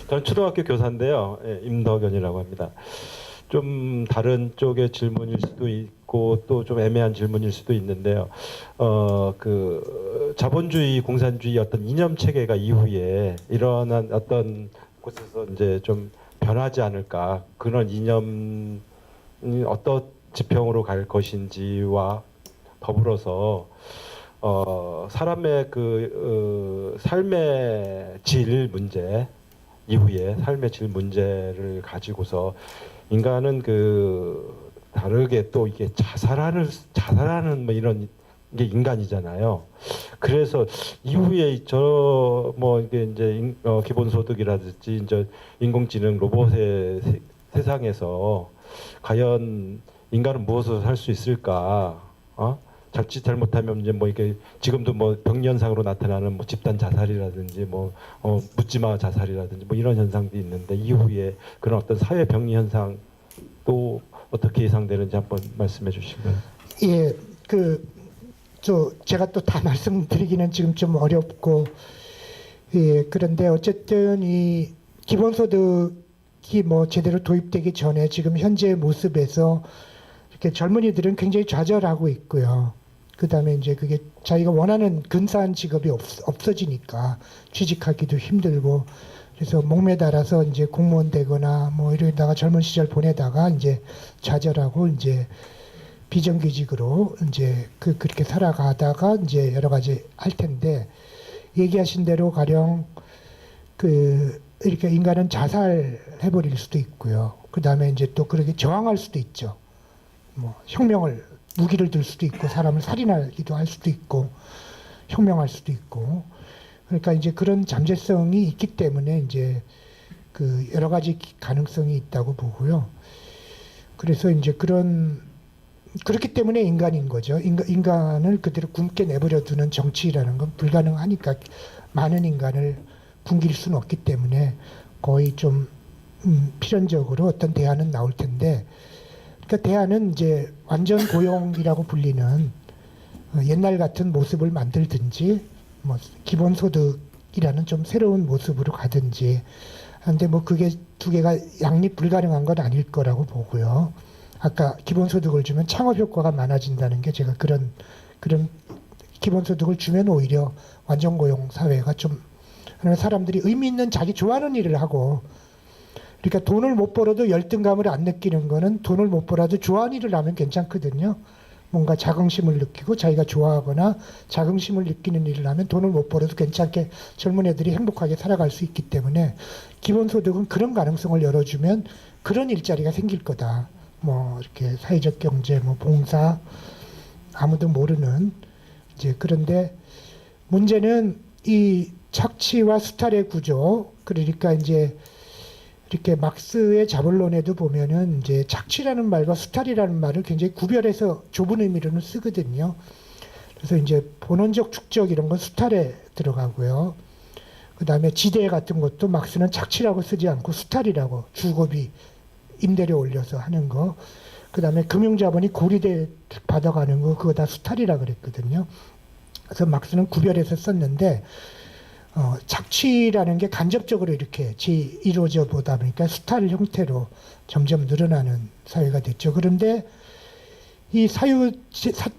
저는 초등학교 교사인데요. 예, 임덕연이라고 합니다. 좀 다른 쪽의 질문일 수도 있고 또 좀 애매한 질문일 수도 있는데요. 그 자본주의, 공산주의 어떤 이념 체계가 이후에 일어난 어떤 곳에서 이제 좀 변하지 않을까, 그런 이념이 어떤 지평으로 갈 것인지와 더불어서 사람의 삶의 질 문제 이후에 삶의 질 문제를 가지고서 인간은 다르게 또 이게 자살하는 뭐 이런 게 인간이잖아요. 그래서 이후에 이게 이제 기본소득이라든지 이제 인공지능 로봇의 세상에서 과연 인간은 무엇을 할 수 있을까? 자칫 잘못하면 이제 뭐 이게 지금도 뭐 병리현상으로 나타나는 뭐 집단 자살이라든지 묻지마 자살이라든지 뭐 이런 현상도 있는데 이후에 그런 어떤 사회 병리 현상 또 어떻게 예상되는지 한번 말씀해 주시면. 예, 제가 또 다 말씀드리기는 지금 좀 어렵고, 예, 그런데 어쨌든 이 기본소득이 뭐 제대로 도입되기 전에 지금 현재의 모습에서 이렇게 젊은이들은 굉장히 좌절하고 있고요. 그 다음에 이제 그게 자기가 원하는 근사한 직업이 없어지니까 취직하기도 힘들고, 그래서 목매달아서 이제 공무원 되거나 뭐 이러다가 젊은 시절 보내다가 이제 좌절하고 이제 비정규직으로 이제 그렇게 살아가다가 이제 여러 가지 할 텐데, 얘기하신 대로 가령 이렇게 인간은 자살해버릴 수도 있고요. 그 다음에 이제 또 그렇게 저항할 수도 있죠. 뭐 무기를 들 수도 있고 사람을 살인하기도 할 수도 있고 혁명할 수도 있고, 그러니까 이제 그런 잠재성이 있기 때문에 이제 여러 가지 가능성이 있다고 보고요. 그래서 이제 그렇기 때문에 인간인 거죠. 인간을 그대로 굶게 내버려 두는 정치라는 건 불가능하니까, 많은 인간을 굶길 수는 없기 때문에 거의 좀 필연적으로 어떤 대안은 나올 텐데, 그러니까 대안은 이제 완전 고용이라고 불리는 옛날 같은 모습을 만들든지 뭐 기본소득이라는 좀 새로운 모습으로 가든지 하는데, 뭐 그게 두 개가 양립 불가능한 건 아닐 거라고 보고요. 아까 기본소득을 주면 창업 효과가 많아진다는 게, 제가 그런 기본소득을 주면 오히려 완전 고용 사회가 좀, 사람들이 의미 있는 자기 좋아하는 일을 하고, 그러니까 돈을 못 벌어도 열등감을 안 느끼는 거는 돈을 못 벌어도 좋아하는 일을 하면 괜찮거든요. 뭔가 자긍심을 느끼고 자기가 좋아하거나 자긍심을 느끼는 일을 하면 돈을 못 벌어도 괜찮게 젊은 애들이 행복하게 살아갈 수 있기 때문에, 기본소득은 그런 가능성을 열어주면 그런 일자리가 생길 거다. 뭐 이렇게 사회적 경제, 뭐 봉사, 아무도 모르는 이제. 그런데 문제는 이 착취와 수탈의 구조. 그러니까 이제 이렇게 막스의 자본론에도 보면은 이제 착취라는 말과 수탈이라는 말을 굉장히 구별해서 좁은 의미로는 쓰거든요. 그래서 이제 본원적 축적 이런 건 수탈에 들어가고요. 그 다음에 지대 같은 것도 막스는 착취라고 쓰지 않고 수탈이라고, 주거비 임대료 올려서 하는 거. 그 다음에 금융자본이 고리대 받아가는 거, 그거 다 수탈이라 그랬거든요. 그래서 막스는 구별해서 썼는데, 착취라는 게 간접적으로 이렇게 이루어져 보다 보니까 수탈 형태로 점점 늘어나는 사회가 됐죠. 그런데 이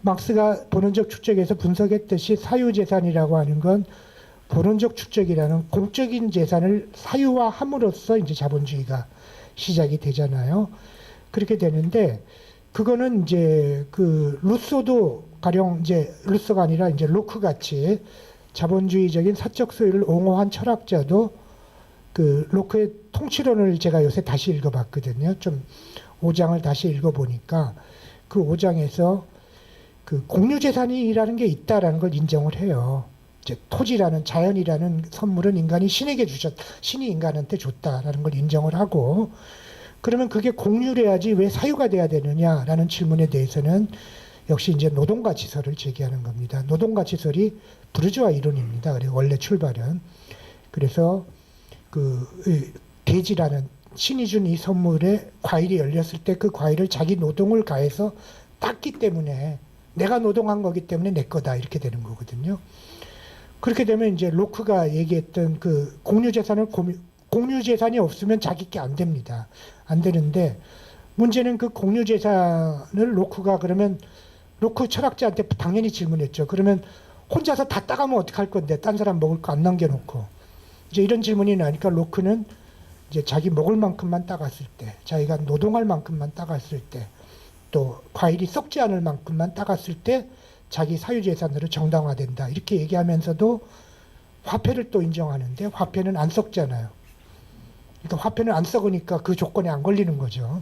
막스가 본원적 축적에서 분석했듯이 사유재산이라고 하는 건 본원적 축적이라는 공적인 재산을 사유화함으로써 이제 자본주의가 시작이 되잖아요. 그렇게 되는데 그거는 이제 그 루소도 가령 이제 루소가 아니라 이제 로크 같이 자본주의적인 사적 소유를 옹호한 철학자도 그 로크의 통치론을 제가 요새 다시 읽어봤거든요. 좀 5장을 다시 읽어보니까 그 5장에서 그 공유재산이라는 게 있다라는 걸 인정을 해요. 이제 토지라는 자연이라는 선물은 인간이 신에게 신이 인간한테 줬다라는 걸 인정을 하고 그러면 그게 공유래야지 왜 사유가 돼야 되느냐라는 질문에 대해서는 역시 이제 노동가치설을 제기하는 겁니다. 노동가치설이 부르주아 이론입니다. 그래서 원래 출발은 그래서 그 대지라는 신이 준 이 선물에 과일이 열렸을 때 그 과일을 자기 노동을 가해서 땄기 때문에 내가 노동한 거기 때문에 내 거다 이렇게 되는 거거든요. 그렇게 되면 이제 로크가 얘기했던 그 공유재산이 없으면 자기 게 안 됩니다. 안 되는데 문제는 그 공유재산을 로크가 그러면 로크 철학자한테 당연히 질문했죠. 그러면 혼자서 다 따가면 어떡할 건데 딴 사람 먹을 거 안 남겨놓고 이제 이런 질문이 나니까 로크는 이제 자기 먹을 만큼만 따갔을 때 자기가 노동할 만큼만 따갔을 때 또 과일이 썩지 않을 만큼만 따갔을 때 자기 사유재산으로 정당화된다 이렇게 얘기하면서도 화폐를 또 인정하는데 화폐는 안 썩잖아요. 그러니까 화폐는 안 썩으니까 그 조건에 안 걸리는 거죠.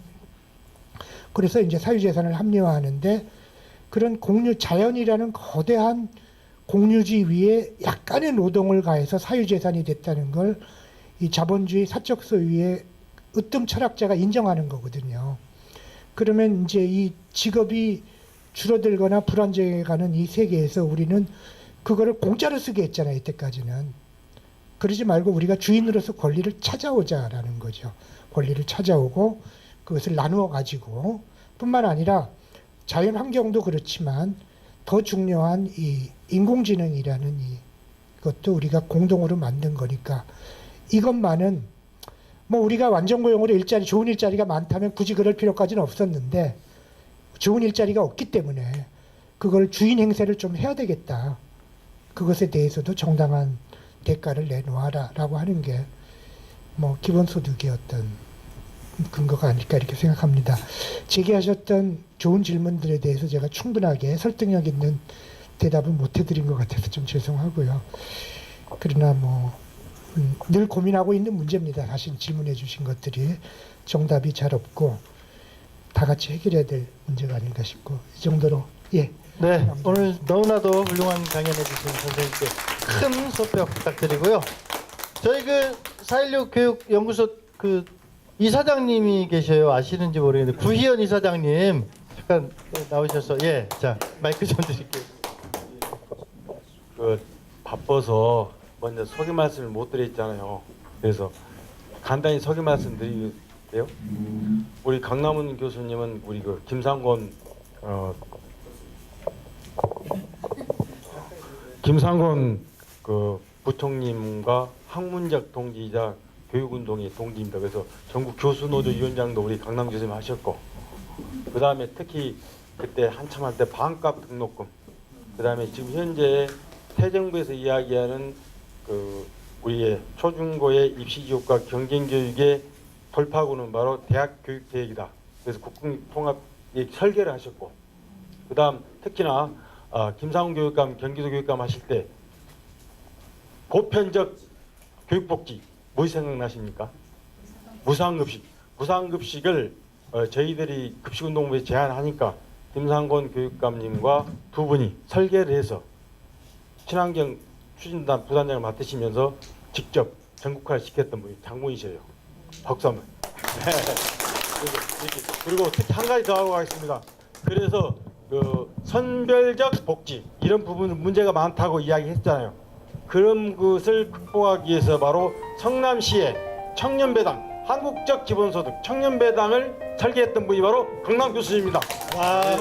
그래서 이제 사유재산을 합리화하는데 그런 자연이라는 거대한 공유지 위에 약간의 노동을 가해서 사유재산이 됐다는 걸 이 자본주의 사적 소유의 으뜸 철학자가 인정하는 거거든요. 그러면 이제 이 직업이 줄어들거나 불안정해가는 이 세계에서 우리는 그거를 공짜로 쓰게 했잖아요. 이때까지는. 그러지 말고 우리가 주인으로서 권리를 찾아오자라는 거죠. 권리를 찾아오고 그것을 나누어 가지고 뿐만 아니라 자연 환경도 그렇지만 더 중요한 이 인공지능이라는 이것도 우리가 공동으로 만든 거니까 이것만은 뭐 우리가 완전고용으로 좋은 일자리가 많다면 굳이 그럴 필요까지는 없었는데 좋은 일자리가 없기 때문에 그걸 주인 행세를 좀 해야 되겠다. 그것에 대해서도 정당한 대가를 내놓아라라고 하는 게 뭐 기본소득의 어떤 근거가 아닐까 이렇게 생각합니다. 제기하셨던 좋은 질문들에 대해서 제가 충분하게 설득력 있는 대답은 못 해드린 것 같아서 좀 죄송하고요. 그러나 뭐 늘 고민하고 있는 문제입니다. 사실 질문해 주신 것들이 정답이 잘 없고 다 같이 해결해야 될 문제가 아닌가 싶고 이 정도로 예. 네, 오늘 너무나도 훌륭한 강연해 주신 선생님께 큰 소표 부탁드리고요. 저희 그 4.16 교육연구소 그 이사장님이 계셔요. 아시는지 모르겠는데 구희연 이사장님 잠깐 나오셔서 예, 자 마이크 좀 드릴게요. 그 바빠서 먼저 소개 말씀을 못 드렸잖아요. 그래서 간단히 소개 말씀 드릴게요. 우리 강남훈 교수님은 우리 그 김상곤 그 부총님과 학문적 동지이자 교육운동의 동지입니다. 그래서 전국 교수노조 위원장도 우리 강남 교수님 하셨고, 그 다음에 특히 그때 한참 할 때 반값 등록금, 그 다음에 지금 현재 새 정부에서 이야기하는 그 우리의 초중고의 입시교육과 경쟁교육의 돌파구는 바로 대학교육계획이다. 그래서 국공통합 설계를 하셨고, 그 다음 특히나 김상훈 교육감, 경기도 교육감 하실 때 보편적 교육복지 뭐 생각나십니까? 무상급식. 무상급식을 저희들이 급식운동부에 제안하니까 김상곤 교육감님과 두 분이 설계를 해서 친환경 추진단 부단장을 맡으시면서 직접 전국화를 시켰던 분이 장군이셔요. 박수 한번. 네. 그리고 특히 한 가지 더 하고 가겠습니다. 그래서 그 선별적 복지 이런 부분은 문제가 많다고 이야기했잖아요. 그런 것을 극복하기 위해서 바로 성남시의 청년배당, 한국적 기본소득 청년배당을 설계했던 분이 바로 강남 교수님입니다. 와. 네.